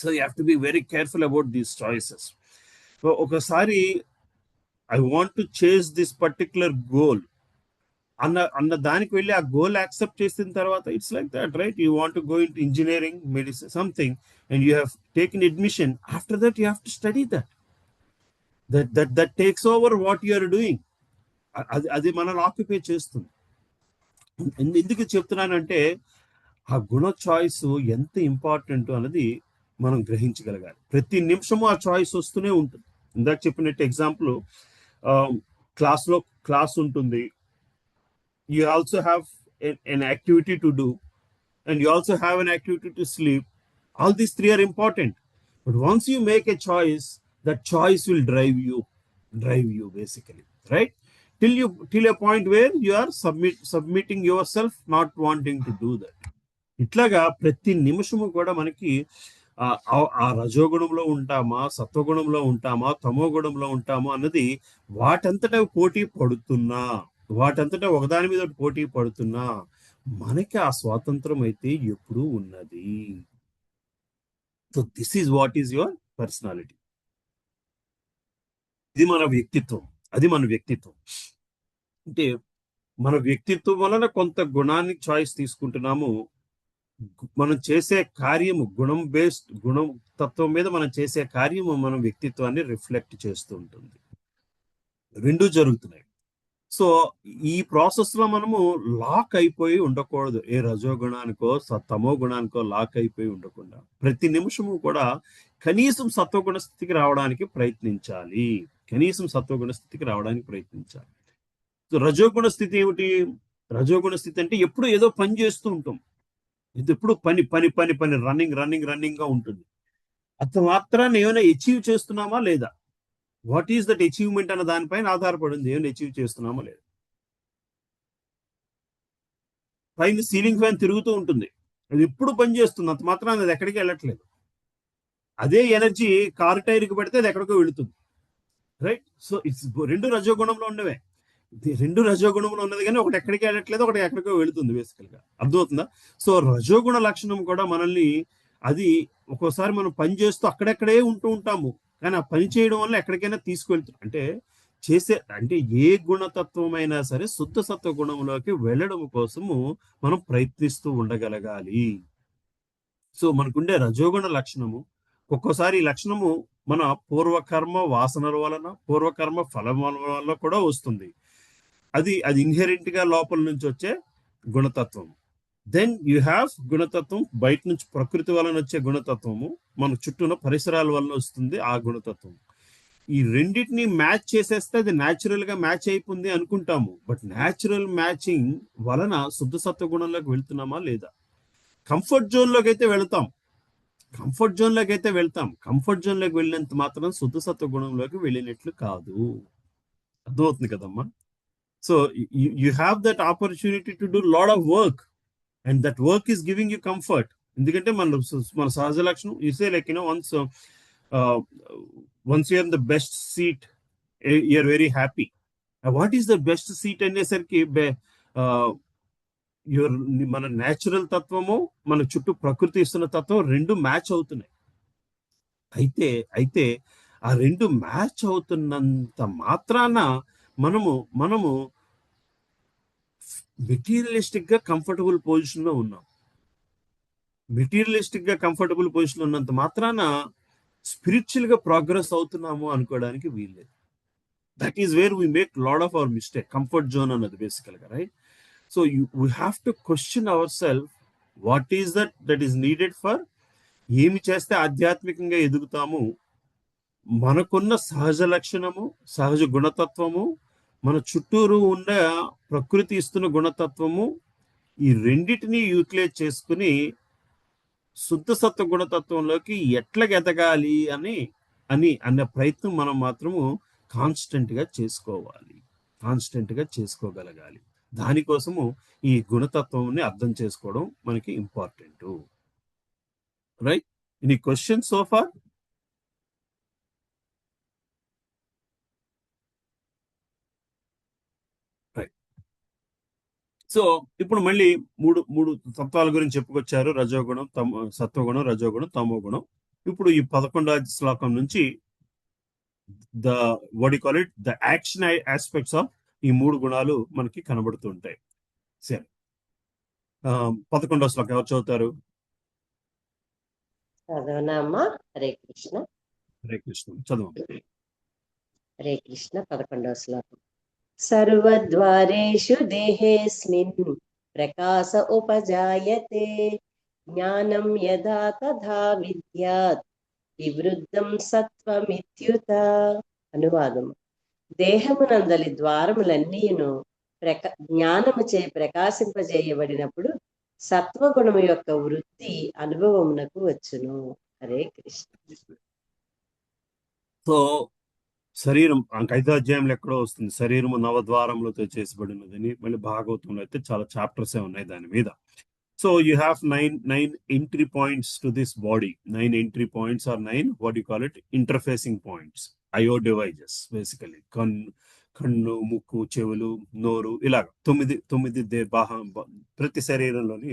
So you have to be very careful about these choices. So ఒకసారి I want to chase this particular goal అన్న దానికి వెళ్ళి ఆ గోల్ యాక్సెప్ట్ చేసిన తర్వాత it's like that, right? You want to go in engineering, medicine, something, and you have taken admission. After that you have to study that takes over what you are doing. అది మనల్ని occupy చేస్తుంది. ఎందుకు చెప్తున్నానంటే ఆ గుణ choice ఎంత important అన్నది మనం గ్రహించగలగాలి. ప్రతి నిమిషము ఆ చాయిస్ వస్తూనే ఉంటుంది. ఇందాక చెప్పినట్టు ఎగ్జాంపుల్, క్లాస్ ఉంటుంది, you also have an activity to do, and you also have an activity to sleep. All these three are important. But once you make a choice, that choice will drive you basically, right? Till a point where you are submitting yourself, not wanting to do that. ఇట్లాగా ప్రతి నిమిషము కూడా మనకి ఆ రజోగుణంలో ఉంటామా, సత్వగుణంలో ఉంటామా, తమో గుణంలో ఉంటామా అన్నది వాటంతటా ఒకదాని మీద పోటీ పడుతున్నా మనకి ఆ స్వాతంత్రం అయితే ఎప్పుడూ ఉన్నది. So this is what is your personality. అది మన వ్యక్తిత్వం. అంటే మన వ్యక్తిత్వం వలన కొంత గుణాన్ని చాయిస్ తీసుకుంటున్నాము. మనం చేసే కార్యము గుణం తత్వం మీద మనం చేసే కార్యము మన వ్యక్తిత్వాన్ని రిఫ్లెక్ట్ చేస్తూ ఉంటుంది. రెండూ జరుగుతున్నాయి. సో ఈ ప్రాసెస్ లో మనము లాక్ అయిపోయి ఉండకూడదు. ఏ రజోగుణానికో తమో గుణానికో లాక్ అయిపోయి ఉండకుండా ప్రతి నిమిషము కూడా కనీసం సత్వగుణ స్థితికి రావడానికి ప్రయత్నించాలి. సో రజోగుణ స్థితి ఏమిటి? రజోగుణ స్థితి అంటే ఎప్పుడు ఏదో పని చేస్తూ ఉంటాం. ఇది ఎప్పుడు పని రన్నింగ్ గా ఉంటుంది. అంత మాత్రాన్ని ఏమైనా అచీవ్ చేస్తున్నామా లేదా? వాట్ ఈస్ దట్ అచీవ్మెంట్ అన్న దానిపైన ఆధారపడింది. ఏమైనా అచీవ్ చేస్తున్నామా లేదా? పైన సీలింగ్ ఫ్యాన్ తిరుగుతూ ఉంటుంది, అది ఎప్పుడు పని చేస్తుంది, అంత మాత్రాన్ని అది ఎక్కడికి వెళ్ళట్లేదు. అదే ఎనర్జీ కారు టైర్కి పెడితే అది ఎక్కడికో వెళుతుంది, రైట్? సో ఇట్స్ రెండు రజోగుణంలో ఉన్నది కానీ ఒకటి ఎక్కడికి వెళ్ళట్లేదు, ఒకటి ఎక్కడికో వెళుతుంది బేసికల్గా. అర్థమవుతుందా? సో రజోగుణ లక్షణం కూడా మనల్ని, అది ఒక్కోసారి మనం పని చేస్తూ అక్కడెక్కడే ఉంటూ ఉంటాము, కానీ ఆ పని చేయడం వల్ల ఎక్కడికైనా తీసుకువెళ్తాం. అంటే ఏ గుణతత్వం అయినా సరే శుద్ధ సత్వ గుణంలోకి వెళ్ళడం కోసము మనం ప్రయత్నిస్తూ ఉండగలగాలి. సో మనకుండే రజోగుణ లక్షణము, ఒక్కోసారి ఈ లక్షణము మన పూర్వకర్మ వాసనల వలన, పూర్వకర్మ ఫలం వల్ల కూడా వస్తుంది. అది ఇన్హెరెంట్ గా లోపల నుంచి వచ్చే గుణతత్వం. దెన్ యూ హ్యావ్ గుణతత్వం బయట నుంచి, ప్రకృతి వలన వచ్చే గుణతత్వము, మన చుట్టూన పరిసరాల వలన వస్తుంది ఆ గుణతత్వం. ఈ రెండింటిని మ్యాచ్ చేసేస్తే అది న్యాచురల్ గా మ్యాచ్ అయిపోయింది అనుకుంటాము. బట్ న్యాచురల్ మ్యాచింగ్ వలన శుద్ధ సత్వ గుణంలోకి వెళ్తున్నామా లేదా? కంఫర్ట్ జోన్ లోకి అయితే వెళ్తాం. కంఫర్ట్ జోన్ లోకి వెళ్ళినంత మాత్రం శుద్ధ సత్వ గుణంలోకి వెళ్ళినట్లు కాదు. అర్థమవుతుంది కదమ్మా? So you have that opportunity to do a lot of work, and that work is giving you comfort. ఎందుకంటే మన సహజ లక్షణం you say like once you're in the best seat, you're very happy. What is the best seat అనేసరికి మన natural తత్వము మన చుట్టూ ప్రకృతి ఇస్తున్న తత్వం రెండు మ్యాచ్ అవుతున్నాయి. అయితే అయితే ఆ రెండు మ్యాచ్ అవుతున్నంత మాత్రాన మనము మెటీరియలిస్టిక్ గా కంఫర్టబుల్ పొజిషన్ లో ఉన్నాం. మెటీరియలిస్టిక్ గా కంఫర్టబుల్ పొజిషన్ ఉన్నంత మాత్రాన స్పిరిచువల్ గా ప్రోగ్రెస్ అవుతున్నాము అనుకోవడానికి వీల్లేదు. That is where we make lot of our mistake. Comfort zone అన్నది బేసికల్ గా, right? So we have to question our self, what is that is needed for, ఏమి చేస్తే ఆధ్యాత్మికంగా ఎదుగుతాము, మనకున్న సహజ లక్షణము, సహజ గుణతత్వము, మన చుట్టూరు ఉన్న ప్రకృతి ఇస్తున్న గుణతత్వము, ఈ రెండిటిని యూటిలైజ్ చేసుకుని శుద్ధ సత్వ గుణతత్వంలోకి ఎట్లా ఎదగాలి అన్న ప్రయత్నం మనం మాత్రము కాన్స్టెంట్ గా చేసుకోగలగాలి. దానికోసము ఈ గుణతత్వంని అర్థం చేసుకోవడం మనకి important, right? Any question so far? So ఇప్పుడు మళ్ళీ మూడు తత్వాల గురించి చెప్పుకొచ్చారు. రజోగుణం, సత్వగుణం, రజోగుణం, తమో గుణం. ఇప్పుడు ఈ 11వ శ్లోకం నుంచి ద యాక్షన్ ఆస్పెక్ట్స్ ఆఫ్ ఈ మూడు గుణాలు మనకి కనబడుతుంటాయి. సరే, 11వ శ్లోకం ఎవరు చదువుతారు? చదవనామా? హరే కృష్ణ. హరే కృష్ణ, చదువు. హరే కృష్ణ. 11వ శ్లోకం. సర్వద్వారేషు దేహేస్మిన్ ప్రకాశ ఉపజాయతే జ్ఞానం యదా తథా విద్యాత్ వివృద్ధం సత్వమిత్యుత. అనువాదము. దేహమునందలి ద్వారములన్నీయును జ్ఞానముచే ప్రకాశింపజేయబడినప్పుడు సత్వగుణము యొక్క వృద్ధి అనుభవమునకు వచ్చును. హరే కృష్ణ. సో శరీరం 5వ అధ్యాయంలో ఎక్కడో వస్తుంది, శరీరము నవద్వారములతో చేసిబడినదని. మళ్ళీ భాగవతంలో అయితే చాలా చాప్టర్స్ ఉన్నాయి దాని మీద. So you have nine entry points to this body. 9 entry points or 9 what you call it interfacing points, IO devices basically. కన్ను, ముక్కు, చెవులు, నోరు, ఇలాగ 9 ప్రతి శరీరంలోని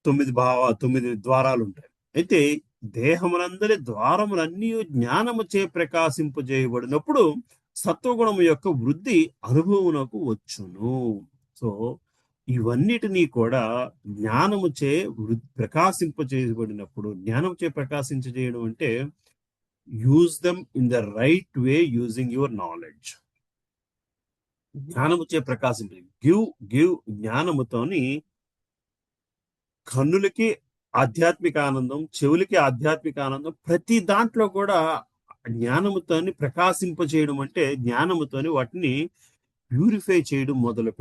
9 ద్వారాలు ఉంటాయి. అయితే దేహమునందరి ద్వారములన్నీ జ్ఞానముచే ప్రకాశింపజేయబడినప్పుడు సత్వగుణము యొక్క వృద్ధి అనుభవమునకు వచ్చును. సో ఇవన్నిటినీ కూడా జ్ఞానముచే ప్రకాశింపజేయబడినప్పుడు, జ్ఞానముచే ప్రకాశించజేయడం అంటే use them in the right way using your knowledge. జ్ఞానముచే ప్రకాశింప గివ్ జ్ఞానముతోని కన్నులకి ఆధ్యాత్మిక ఆనందం, చెవులకి ఆధ్యాత్మిక ఆనందం, ప్రతి దాంట్లో కూడా జ్ఞానముతోని ప్రకాశింపచేయడం అంటే జ్ఞానముతోని వాటిని ప్యూరిఫై చేయడం మొదలు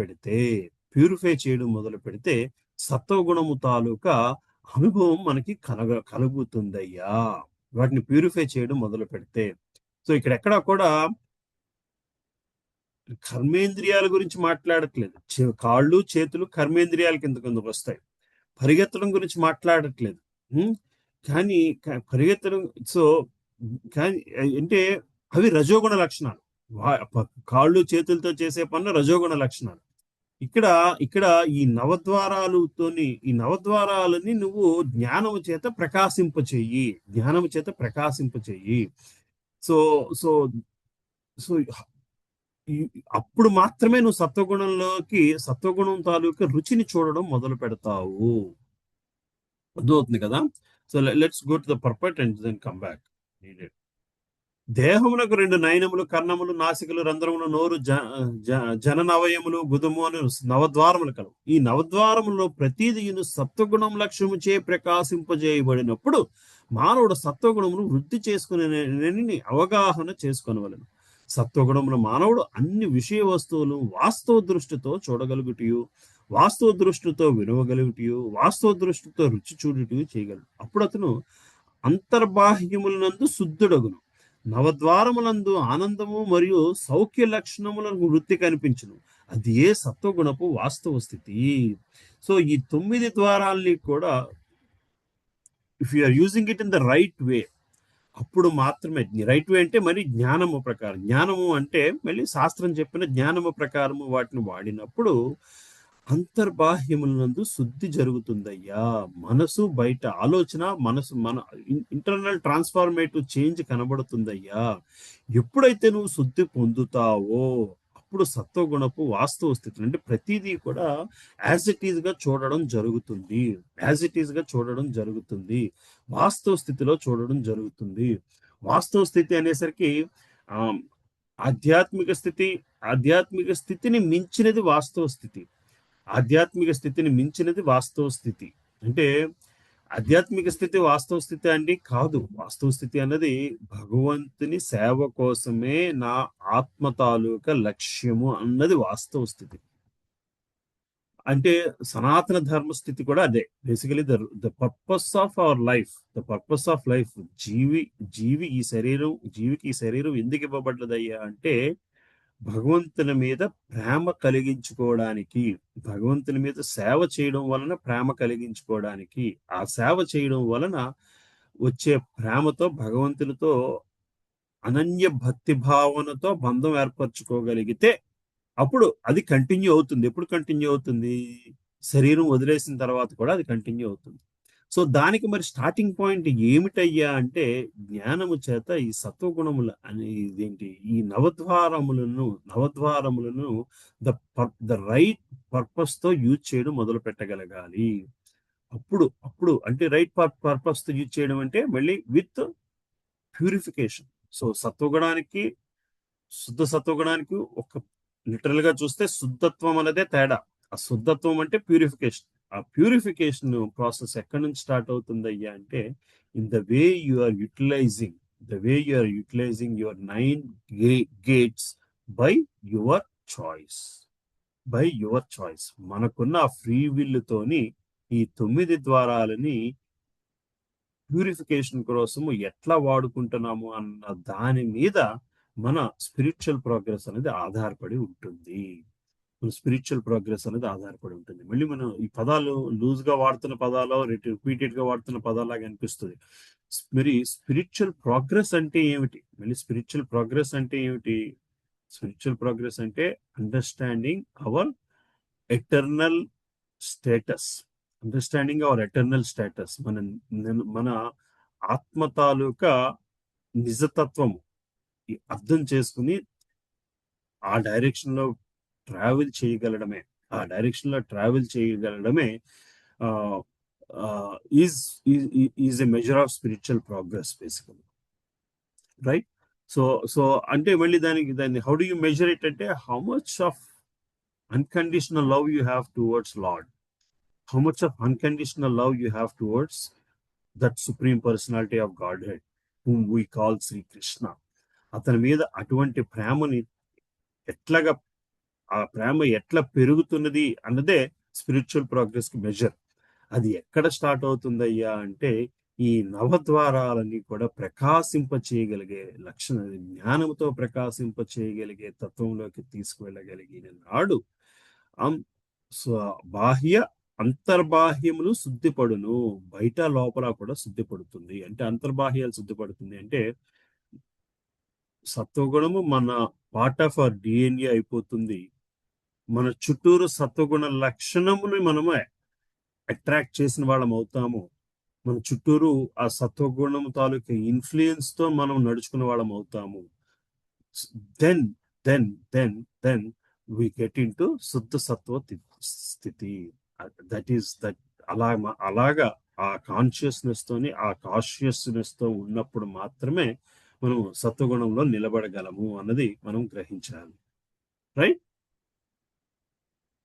పెడితే సత్వగుణము తాలూకా అనుభవం మనకి కలుగుతుందయ్యా, వాటిని ప్యూరిఫై చేయడం మొదలు పెడితే. సో ఇక్కడెక్కడా కూడా కర్మేంద్రియాల గురించి మాట్లాడట్లేదు. కాళ్ళు, చేతులు కర్మేంద్రియాల కిందకు వస్తాయి. పరిగెత్తడం గురించి మాట్లాడట్లేదు. కానీ పరిగెత్తడం కానీ అంటే అవి రజోగుణ లక్షణాలు. కాళ్ళు చేతులతో చేసే పనులు రజోగుణ లక్షణాలు. ఇక్కడ ఈ నవద్వారాలని నువ్వు జ్ఞానము చేత ప్రకాశింపచేయి. సో సో సో అప్పుడు మాత్రమే నువ్వు సత్వగుణం తాలూకా రుచిని చూడడం మొదలు పెడతావు. అర్థమవుతుంది కదా? So let's go to the purport and then come back. దేహమునకు 2 నయనములు, కర్ణములు, నాసికలు, రంధ్రములు, నోరు, జననవయములు, గుదము అని నవద్వారములు కలవు. ఈ నవద్వారములలో ప్రతిదియును సత్వగుణం లక్ష్యముచే ప్రకాశింపజేయబడినప్పుడు మానవుడు సత్వగుణమును వృద్ధి చేసుకునే అవగాహన చేసుకొనవలెను. సత్వగుణమున మానవుడు అన్ని విషయ వస్తువులు వాస్తవ దృష్టితో చూడగలుగుటయు, వాస్తవ దృష్టితో వినవగలుగుటయు, వాస్తవ దృష్టితో రుచి చూడుటయు చేయగలడు. అప్పుడు అతను అంతర్బాహ్యములనందు శుద్ధుడగును, నవద్వారములందు ఆనందము మరియు సౌఖ్య లక్షణములను వృత్తి కనిపించును. అది ఏ సత్వగుణపు వాస్తవ స్థితి. సో ఈ 9 ద్వారాల్ని కూడా if you are using it in the right way, అప్పుడు మాత్రమే రైట్ వే అంటే మరి జ్ఞానము ప్రకారం, జ్ఞానము అంటే మళ్ళీ శాస్త్రం చెప్పిన జ్ఞానము ప్రకారము వాటిని వాడినప్పుడు అంతర్బాహ్యములందు శుద్ధి జరుగుతుందయ్యా. మనసు బయట ఆలోచన, మనసు మన ఇంటర్నల్ ట్రాన్స్ఫార్మేటివ్ చేంజ్ కనబడుతుందయ్యా. ఎప్పుడైతే నువ్వు శుద్ధి పొందుతావో అప్పుడు సత్వగుణపు వాస్తవ స్థితి అంటే ప్రతిదీ కూడా యాజ్ ఇట్ ఈజ్ గా చూడడం జరుగుతుంది. యాజ్ ఇట్ ఈజ్ గా చూడడం జరుగుతుంది, వాస్తవ స్థితిలో చూడడం జరుగుతుంది. వాస్తవ స్థితి అనేసరికి ఆ ఆధ్యాత్మిక స్థితిని మించినది వాస్తవ స్థితి. ఆధ్యాత్మిక స్థితిని మించినది వాస్తవ స్థితి. అంటే ఆధ్యాత్మిక స్థితి వాస్తవ స్థితి అండి కాదు. వాస్తవ స్థితి అన్నది భగవంతుని సేవ కోసమే నా ఆత్మ తాలూకా లక్ష్యము అన్నది వాస్తవ స్థితి. అంటే సనాతన ధర్మ స్థితి కూడా అదే. Basically the purpose of our life, the purpose of life, జీవికి ఈ శరీరం ఎందుకు ఇవ్వబడ్డదయ్యా అంటే భగవంతుని మీద ప్రేమ కలిగించుకోవడానికి, భగవంతుని మీద సేవ చేయడం వలన ప్రేమ కలిగించుకోవడానికి, ఆ సేవ చేయడం వలన వచ్చే ప్రేమతో భగవంతునితో అనన్య భక్తి భావనతో బంధం ఏర్పరచుకోగలిగితే అప్పుడు అది కంటిన్యూ అవుతుంది. ఎప్పుడు కంటిన్యూ అవుతుంది? శరీరం వదిలేసిన తర్వాత కూడా అది కంటిన్యూ అవుతుంది. సో దానికి మరి స్టార్టింగ్ పాయింట్ ఏమిటయ్యా అంటే జ్ఞానము చేత ఈ సత్వగుణములు అనే ఇదేంటి ఈ నవద్వారములను ద రైట్ పర్పస్ తో యూజ్ చేయడం మొదలు పెట్టగలగాలి. అప్పుడు అంటే రైట్ పర్పస్ తో యూజ్ చేయడం అంటే మళ్ళీ విత్ ప్యూరిఫికేషన్. సో శుద్ధ సత్వగుణానికి ఒక లిటరల్ గా చూస్తే శుద్ధత్వం అనేదే తేడా. ఆ శుద్ధత్వం అంటే ప్యూరిఫికేషన్. ఆ ప్యూరిఫికేషన్ ప్రాసెస్ ఎక్కడి నుంచి స్టార్ట్ అవుతుంది అయ్యా అంటే in the way you are utilizing your 9 gates by your choice. మనకున్న ఆ ఫ్రీ విల్ తోని ఈ 9 ద్వారాలని ప్యూరిఫికేషన్ కోసము ఎట్లా వాడుకుంటున్నాము అన్న దాని మీద మన స్పిరిచువల్ ప్రోగ్రెస్ అనేది ఆధారపడి ఉంటుంది. మళ్ళీ మనం ఈ పదాలు లూజ్ గా వాడుతున్న పదాలు రిపీటెడ్ గా వాడుతున్న పదాలాగా అనిపిస్తుంది. మరి స్పిరిచువల్ ప్రోగ్రెస్ అంటే ఏమిటి? స్పిరిచువల్ ప్రోగ్రెస్ అంటే అండర్స్టాండింగ్ అవర్ ఎటర్నల్ స్టేటస్. మన ఆత్మ తాలూకా నిజతత్వము అర్థం చేసుకుని ఆ డైరెక్షన్ లో ట్రావెల్ చేయగలడమే is a measure of spiritual progress basically, right? So అంటే మళ్ళీ దాన్ని how do you measure it అంటే how much of unconditional love you have towards Lord, how much of unconditional love you have towards that supreme personality of Godhead whom we call Sri Krishna. అతని మీద అటువంటి ప్రేమని ఆ ప్రేమ ఎట్లా పెరుగుతున్నది అన్నదే spiritual progress కి మెజర్. అది ఎక్కడ స్టార్ట్ అవుతుందయ్యా అంటే ఈ నవద్వారాలన్నీ కూడా ప్రకాశింప చేయగలిగే లక్షణ, జ్ఞానంతో ప్రకాశింప చేయగలిగే తత్వంలోకి తీసుకువెళ్ళగలిగిన నాడు అంతర్బాహ్యములు శుద్ధిపడును, బయట లోపల కూడా శుద్ధిపడుతుంది. అంటే అంతర్బాహ్యాలు శుద్ధిపడుతుంది అంటే సత్వగుణము మన పార్ట్ ఆఫ్ అవర్ డిఎన్ఏ అయిపోతుంది. మన చుట్టూరు సత్వగుణ లక్షణముని మనము అట్రాక్ట్ చేసిన వాళ్ళం అవుతాము. మన చుట్టూరు ఆ సత్వగుణము తాలూకా ఇన్ఫ్లుయెన్స్ తో మనం నడుచుకున్న వాళ్ళం అవుతాము. దెన్ we get into శుద్ధ సత్వ స్థితి. అలాగా ఆ కాన్షియస్నెస్ తోని ఆ కాన్షియస్నెస్ తో ఉన్నప్పుడు మాత్రమే మనం సత్వగుణంలో నిలబడగలము అన్నది మనం గ్రహించాలి, రైట్?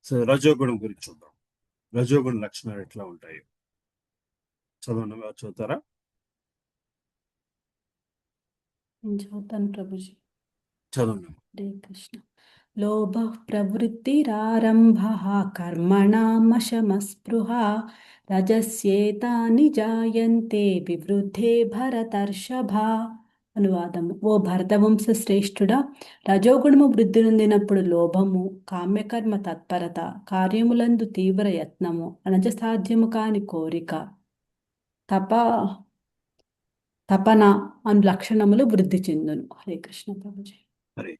సో రజోగుణం గురించి చూద్దాం. రజోగుణ లక్షణాలు ఎట్లా ఉంటాయి చదువుతారా? చదువుతాను ప్రభుజీ. చదవండి. హరే కృష్ణ. లోభ ప్రవృత్తిరారంభః కర్మణామశమస్పృహ రజస్యేతాని జాయంతే వివృద్ధే భరతర్షభ. అనువాదము. ఓ భరతవంశ శ్రేష్ఠుడా, రజోగుణము వృద్ధి నొందినప్పుడు లోభము, కామ్యకర్మ తత్పరత, కార్యములందు తీవ్ర యత్నము, అనజ సాధ్యము కాని కోరిక, తపన అను లక్షణములు వృద్ధి చెందును. హరే కృష్ణ ప్రభుజీ. హరే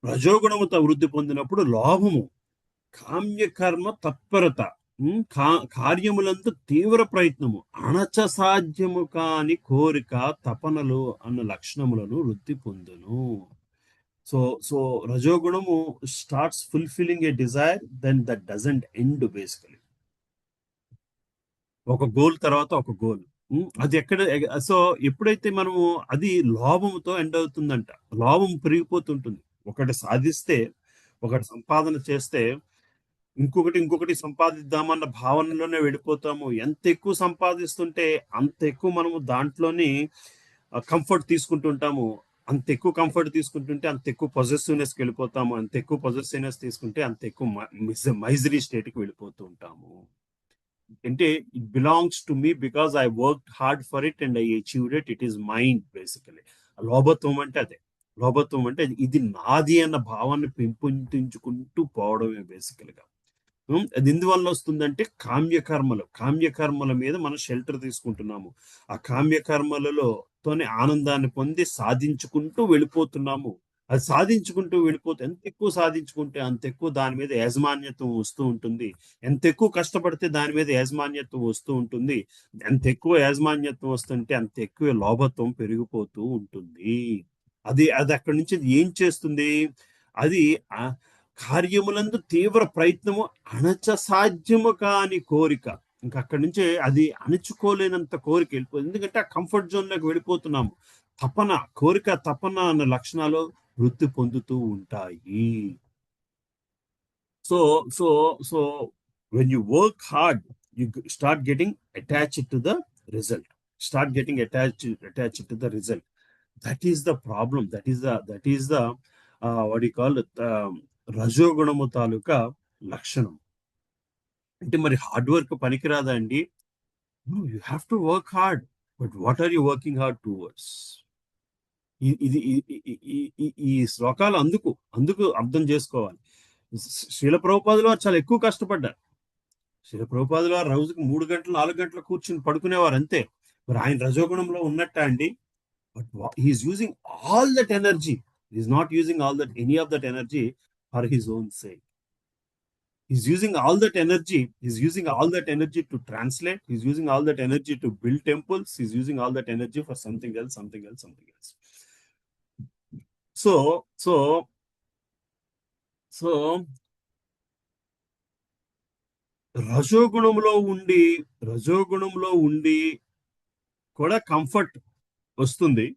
రజోగుణముతో వృద్ధి పొందినప్పుడు లోభము, కామ్యకర్మ తత్పరత, కార్యములందు తీవ్ర ప్రయత్నము, అణచ సాధ్యము కాని కోరిక, తపనలు అన్న లక్షణములను వృద్ధి పొందును. సో సో రజోగుణము starts fulfilling a desire, then that doesn't end basically. ఒక గోల్ తర్వాత ఒక గోల్, అది ఎక్కడ. సో ఎప్పుడైతే మనము అది లోభముతో ఎండ్ అవుతుందంట, లోభం పెరిగిపోతుంటుంది. ఒకటి సాధిస్తే, ఒకటి సంపాదన చేస్తే ఇంకొకటి సంపాదిద్దామన్న భావనలోనే వెళ్ళిపోతాము. ఎంత ఎక్కువ సంపాదిస్తుంటే అంత ఎక్కువ మనము దాంట్లోని కంఫర్ట్ తీసుకుంటుంటాము. అంత ఎక్కువ కంఫర్ట్ తీసుకుంటుంటే అంత ఎక్కువ పొజెసివ్నెస్కి వెళ్ళిపోతాము. అంత ఎక్కువ పొజెసివ్నెస్ తీసుకుంటే అంత ఎక్కువ మైజరీ స్టేట్కి వెళ్ళిపోతూ ఉంటాము. అంటే it belongs to me because I worked hard for it and I achieved it, it is mind basically. లోభత్వం అంటే అదే. లోభత్వం అంటే ఇది నాది అన్న భావాన్ని పెంపొందించుకుంటూ పోవడమే బేసికల్గా. అది ఎందువల్ల వస్తుందంటే కామ్యకర్మల మీద మనం షెల్టర్ తీసుకుంటున్నాము. ఆ కామ్యకర్మలతోనే ఆనందాన్ని పొంది సాధించుకుంటూ వెళ్ళిపోతున్నాము. అది సాధించుకుంటూ వెళ్ళిపోతే ఎంత ఎక్కువ సాధించుకుంటే అంత ఎక్కువ దాని మీద యాజమాన్యత్వం వస్తూ ఉంటుంది. ఎంత ఎక్కువ కష్టపడితే దాని మీద యాజమాన్యత్వం వస్తూ ఉంటుంది. ఎంత ఎక్కువ యాజమాన్యత్వం వస్తుంటే అంత ఎక్కువ లోభత్వం పెరిగిపోతూ ఉంటుంది. అది అక్కడి నుంచి ఏం చేస్తుంది, అది కార్యములందు తీవ్ర ప్రయత్నము, అణచ సాధ్యము కాని కోరిక. ఇంకా అక్కడి నుంచే అది అణుచుకోలేనంత కోరిక వెళ్ళిపోతుంది. ఎందుకంటే ఆ కంఫర్ట్ జోన్లోకి వెళ్ళిపోతున్నాము. తపన, కోరిక, తపన అన్న లక్షణాలు వృద్ధి పొందుతూ ఉంటాయి. So so so when you work hard, you start getting attached to the result. That is the problem. That is the what do you call it, రజోగుణము తాలూకా లక్షణం. అంటే మరి హార్డ్ వర్క్ పనికిరాదా అండి? You have to work hard, but what are you working hard towards? ఈ శ్లోకాలు అందుకు అర్థం చేసుకోవాలి. శ్రీల ప్రభుపాదులు వారు చాలా ఎక్కువ కష్టపడ్డారు. శ్రీల ప్రభుపాదులు వారు రోజుకి 3 గంటలు 4 గంటలు కూర్చుని పడుకునేవారు అంతే. మరి ఆయన రజోగుణంలో ఉన్నట్ట అండి? But he's using all that energy. He's not using any of that energy for his own sake. He's using all that energy. He's using all that energy to translate. He's using all that energy to build temples. He's using all that energy for something else. So రజోగుణంలో ఉండి కూడా comfort వస్తుంది.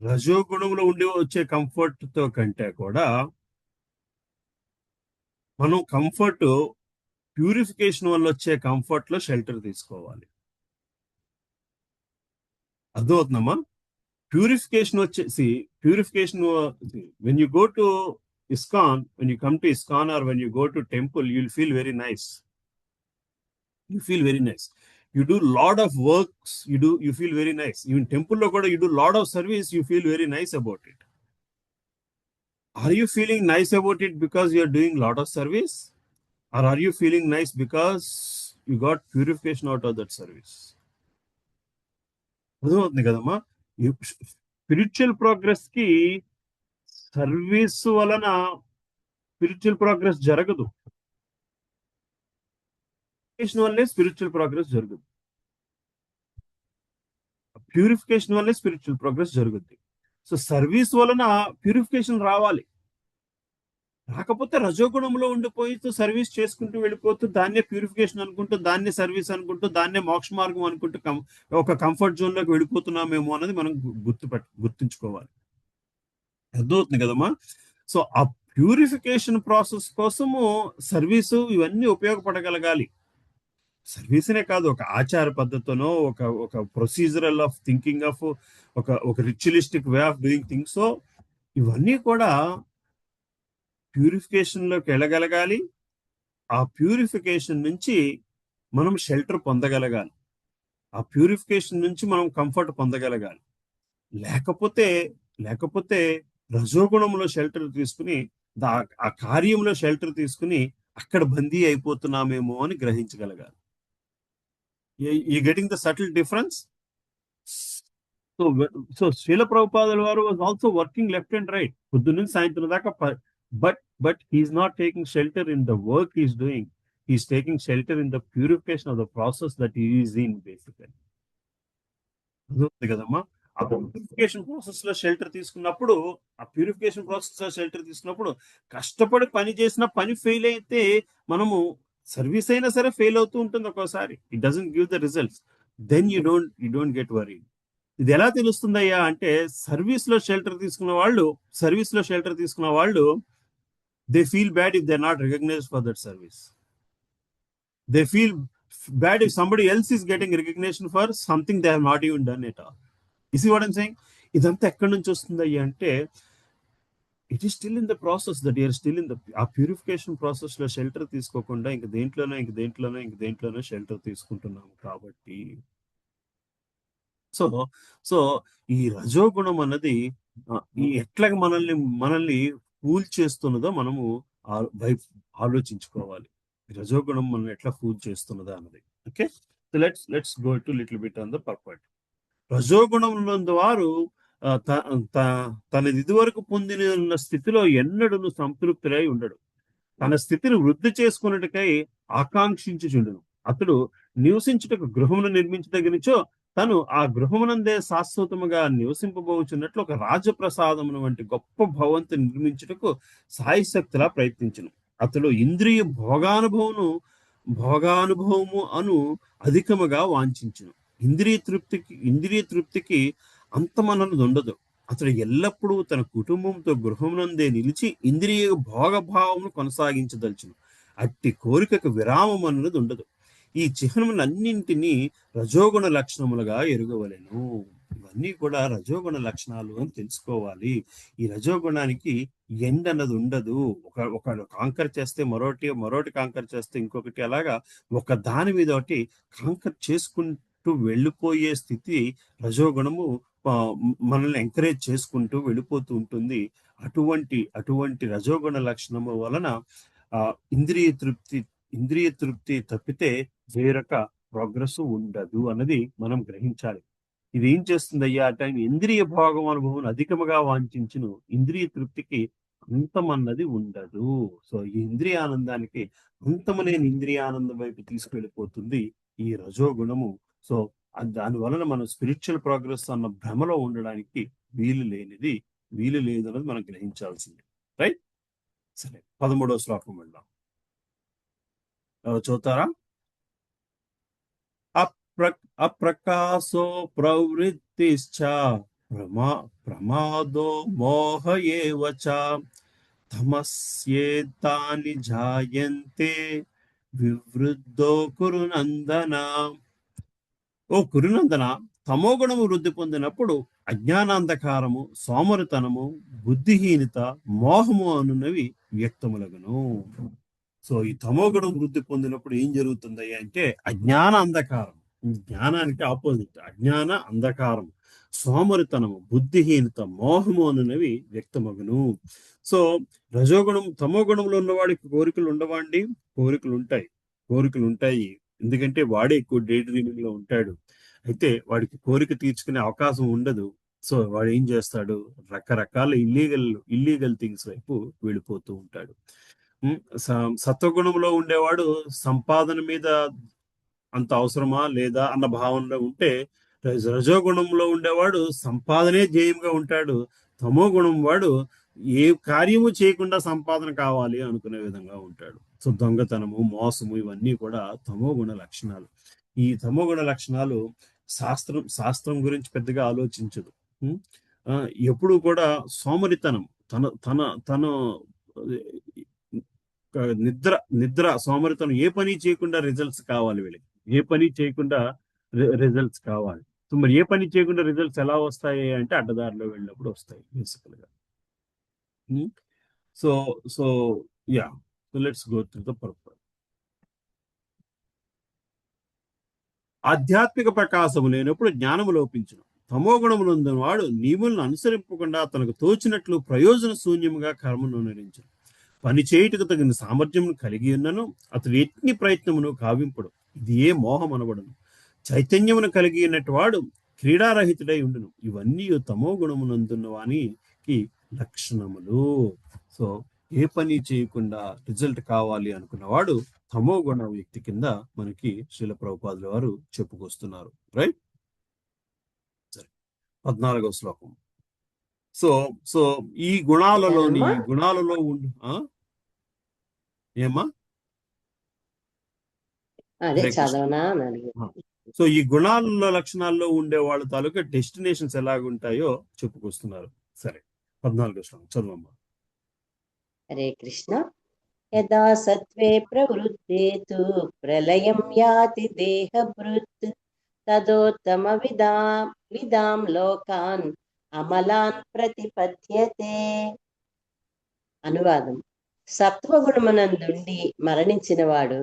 రజోగుణంలో ఉండి వచ్చే comfort తో కంటే కూడా మనం comfort, purification వల్ల వచ్చే కంఫర్ట్ లో షెల్టర్ తీసుకోవాలి. అర్థమవుతుందమ్మా? ప్యూరిఫికేషన్ వచ్చేసి when you go to ISKCON, when you come to ISKCON or when you go to temple, you'll feel very nice. You do lot of works, you feel very nice. Even temple lo kuda you do lot of service, you feel very nice about it. Are you feeling nice about it because you are doing lot of service, or are you feeling nice because you got purification out of that service? అర్థమవుతుంది కదమ్మా? Spiritual progress కి service వలన spiritual progress జరగదు. వల్లే spiritual progress జరుగుతుంది. Purification వల్లే spiritual progress జరుగుద్ది. So service వలన ప్యూరిఫికేషన్ రావాలి. రాకపోతే రజోగుణంలో ఉండిపోతూ సర్వీస్ చేసుకుంటూ వెళ్ళిపోతూ దాన్నే ప్యూరిఫికేషన్ అనుకుంటూ, దాన్నే సర్వీస్ అనుకుంటూ, దాన్నే మోక్ష మార్గం అనుకుంటూ ఒక కంఫర్ట్ జోన్ లోకి వెళ్ళిపోతున్నామేమో అనేది మనం గుర్తుంచుకోవాలి. అర్థమవుతుంది కదమ్మా? సో ఆ ప్యూరిఫికేషన్ ప్రాసెస్ కోసము సర్వీసు ఇవన్నీ ఉపయోగపడగలగాలి. సర్వీస్నే కాదు, ఒక ఆచార పద్ధతినో, ఒక ప్రొసీజరల్ ఆఫ్ థింకింగ్ ఆఫ్ ఒక ritualistic way of doing things. So ఇవన్నీ కూడా ప్యూరిఫికేషన్ లోకి వెళ్ళగలగాలి. ఆ ప్యూరిఫికేషన్ నుంచి మనం షెల్టర్ పొందగలగాలి. ఆ ప్యూరిఫికేషన్ నుంచి మనం కంఫర్ట్ పొందగలగాలి. లేకపోతే లేకపోతే రజోగుణంలో షెల్టర్ తీసుకుని ఆ కార్యంలో షెల్టర్ తీసుకుని అక్కడ బందీ అయిపోతున్నామేమో అని గ్రహించగలగాలి. ఈ getting the subtle difference. So so Srila ప్రభుపాదుల వారు was also working left and right పొద్దు నుంచి సాయంత్రం దాకా. But he's not taking shelter in the work he's doing. He's taking shelter in the purification of the process that is in basically. అర్థమవుతుంది కదమ్మా. ఆ purification process లో shelter తీసుకున్నప్పుడు కష్టపడి పని చేసిన పని ఫెయిల్ అయితే మనము సర్వీస్ అయినా సరే ఫెయిల్ అవుతూ ఉంటుంది ఒక్కోసారి. It doesn't give the results. Then you don't get worry. ఇది ఎలా తెలుస్తుందయ్యా అంటే సర్వీస్ లో షెల్టర్ తీసుకున్న వాళ్ళు they feel bad if they are not recognized for that service. They feel bad if somebody else is getting recognition for something they have not even done at all. You see what I'm saying? ఇదంతా ఎక్కడి నుంచి వస్తుంది అంటే it is still in the process that you're still in the ఆ purification process లో shelter తీసుకోకుండా ఇంక దేంట్లోనో shelter తీసుకుంటున్నాము కాబట్టి. సో సో ఈ రజోగుణం అన్నది ఈ ఎట్లా మనల్ని ఫూల్ చేస్తున్నదో మనము ఆలోచించుకోవాలి. రజోగుణం మనం ఎట్లా ఫూల్ చేస్తున్నదా అన్నది. Okay, so let's go to little bit on the purport. రజోగుణంలో వారు తన ఇదివరకు పొందిన స్థితిలో ఎన్నడూ సంతృప్తులై ఉండడు. తన స్థితిని వృద్ధి చేసుకున్నట్టుకై ఆకాంక్షించుచుండును. అతడు నివసించుటకు గృహమును నిర్మించదగినచో తను ఆ గృహమునందే శాశ్వతముగా నివసింపబోచున్నట్లు ఒక రాజప్రసాదమును వంటి గొప్ప భవంతు నిర్మించుటకు సాయశక్తిలా ప్రయత్నించును. అతడు ఇంద్రియ భోగానుభవము అను అధికముగా వాంఛించును. ఇంద్రియ తృప్తికి అంతమన్నది ఉండదు. అతడు ఎల్లప్పుడూ తన కుటుంబంతో గృహమునందే నిలిచి ఇంద్రియ భోగభావమును కొనసాగించదలుచును. అట్టి కోరికకు విరామం అన్నది ఉండదు. ఈ చిహ్నములన్నింటినీ రజోగుణ లక్షణములుగా ఎరుగవలెను. ఇవన్నీ కూడా రజోగుణ లక్షణాలు అని తెలుసుకోవాలి. ఈ రజోగుణానికి ఎండ్ అన్నది ఉండదు. ఒక కాంకర్ చేస్తే మరోటి కాంకర్ చేస్తే ఇంకొకటి, అలాగా ఒక దాని మీద ఒకటి కాంకర్ చేసుకుంటూ వెళ్ళిపోయే స్థితి రజోగుణము మనల్ని ఎంకరేజ్ చేసుకుంటూ వెళ్ళిపోతూ ఉంటుంది. అటువంటి రజోగుణ లక్షణము వలన ఇంద్రియ తృప్తి తప్పితే వేరొక ప్రోగ్రెస్ ఉండదు అన్నది మనం గ్రహించాలి. ఇది ఏం చేస్తుందయ్యా అంటే ఇంద్రియ భోగం అనుభవం అధికముగా వాంఛించును. ఇంద్రియ తృప్తికి అంతమన్నది ఉండదు. సో ఈ ఇంద్రియానందానికి అంతము లేని ఇంద్రియానందం వైపు తీసుకెళ్ళిపోతుంది ఈ రజోగుణము. సో దాని వలన మనం స్పిరిచువల్ ప్రోగ్రెస్ అన్న భ్రమలో ఉండడానికి వీలు లేదు అన్నది మనం గ్రహించాల్సింది. రైట్, సరే 13వ శ్లోకం వెళ్దాం. చూతారా? అప్రకాశో ప్రవృత్తిశ్చ ప్రమాదో మోహ ఏవ చ తమస్యేతాని జాయంతే వివృద్ధో కురునందన. ఓ కురునందన, తమోగుణము వృద్ధి పొందినప్పుడు అజ్ఞానాంధకారము, సోమరితనము, బుద్ధిహీనత, మోహము అనున్నవి వ్యక్తములగును. సో ఈ తమోగుణం వృద్ధి పొందినప్పుడు ఏం జరుగుతుంది అంటే అజ్ఞాన అంధకారం, జ్ఞానానికి ఆపోజిట్ అజ్ఞాన అంధకారం, సోమరితనము, బుద్ధిహీనత, మోహము అనున్నవి వ్యక్తమగును. సో తమోగుణంలో ఉన్నవాడికి కోరికలు ఉండవండి? కోరికలు ఉంటాయి. ఎందుకంటే వాడే ఎక్కువ డే డ్రీమింగ్ లో ఉంటాడు. అయితే వాడికి కోరిక తీర్చుకునే అవకాశం ఉండదు. సో వాడు ఏం చేస్తాడు? రకరకాల ఇల్లీగల్ థింగ్స్ వైపు వెళ్ళిపోతూ ఉంటాడు. సత్వగుణంలో ఉండేవాడు సంపాదన మీద అంత అవసరమా లేదా అన్న భావనలో ఉంటే, రజోగుణంలో ఉండేవాడు సంపాదనే ధ్యేయంగా ఉంటాడు. తమో గుణం వాడు ఏ కార్యము చేయకుండా సంపాదన కావాలి అనుకునే విధంగా ఉంటాడు. సో దొంగతనము, మోసము ఇవన్నీ కూడా తమో గుణ లక్షణాలు. ఈ తమో గుణ లక్షణాలు శాస్త్రం గురించి పెద్దగా ఆలోచించదు. ఎప్పుడు కూడా సోమరితనం, తన నిద్ర సోమరితనం, ఏ పని చేయకుండా రిజల్ట్స్ కావాలి వీళ్ళకి, ఏ పని చేయకుండా రిజల్ట్స్ కావాలి. సో మరి ఏ పని చేయకుండా రిజల్ట్స్ ఎలా వస్తాయి అంటే అడ్డదారిలో వెళ్ళినప్పుడు వస్తాయి బేసికల్ గా. So let's go through the purpose. ఆధ్యాత్మిక ప్రకాశము లేనప్పుడు జ్ఞానము లోపించును. తమో గుణమునందున వాడు నియములను అనుసరింపకుండా తనకు తోచినట్లు ప్రయోజన శూన్యముగా కర్మను నిర్ణయించును. పని చేయుటకు తగిన సామర్థ్యమును కలిగి ఉన్నను అతడు ఎట్టి ప్రయత్నమును కావింపడు. ఇది ఏ మోహం అనబడును. చైతన్యమును కలిగి ఉన్నట్టు వాడు క్రీడారహితుడై ఉండును. ఇవన్నీ తమో గుణమునందున్న వానికి లక్షణములు. సో ఏ పని చేయకుండా రిజల్ట్ కావాలి అనుకున్నవాడు తమో గుణ వ్యక్తి కింద మనకి శ్రీల ప్రభుపాదుల వారు చెప్పుకొస్తున్నారు. రైట్, సరే 14వ శ్లోకం. సో సో ఈ గుణాలలో ఏమా అదే హరే కృష్ణ. చదవనా అని అడిగాను. సో ఈ గుణాలలో లక్షణాల్లో ఉండే వాళ్ళ తాలూకా డెస్టినేషన్స్ ఎలాగుంటాయో చెప్పుకొస్తున్నారు. సరే 14వ శ్లోకం చదవమ్మా. హరే కృష్ణ. యదా సత్వే ప్రవృద్ధే తు ప్రళయం యాతి దేహభృత్ తదోత్తమ విదాం లోకాన్ అమలాన్ ప్రతిపద్యతే. అనువాదం: సత్వగుణమునందుండి మరణించిన వాడు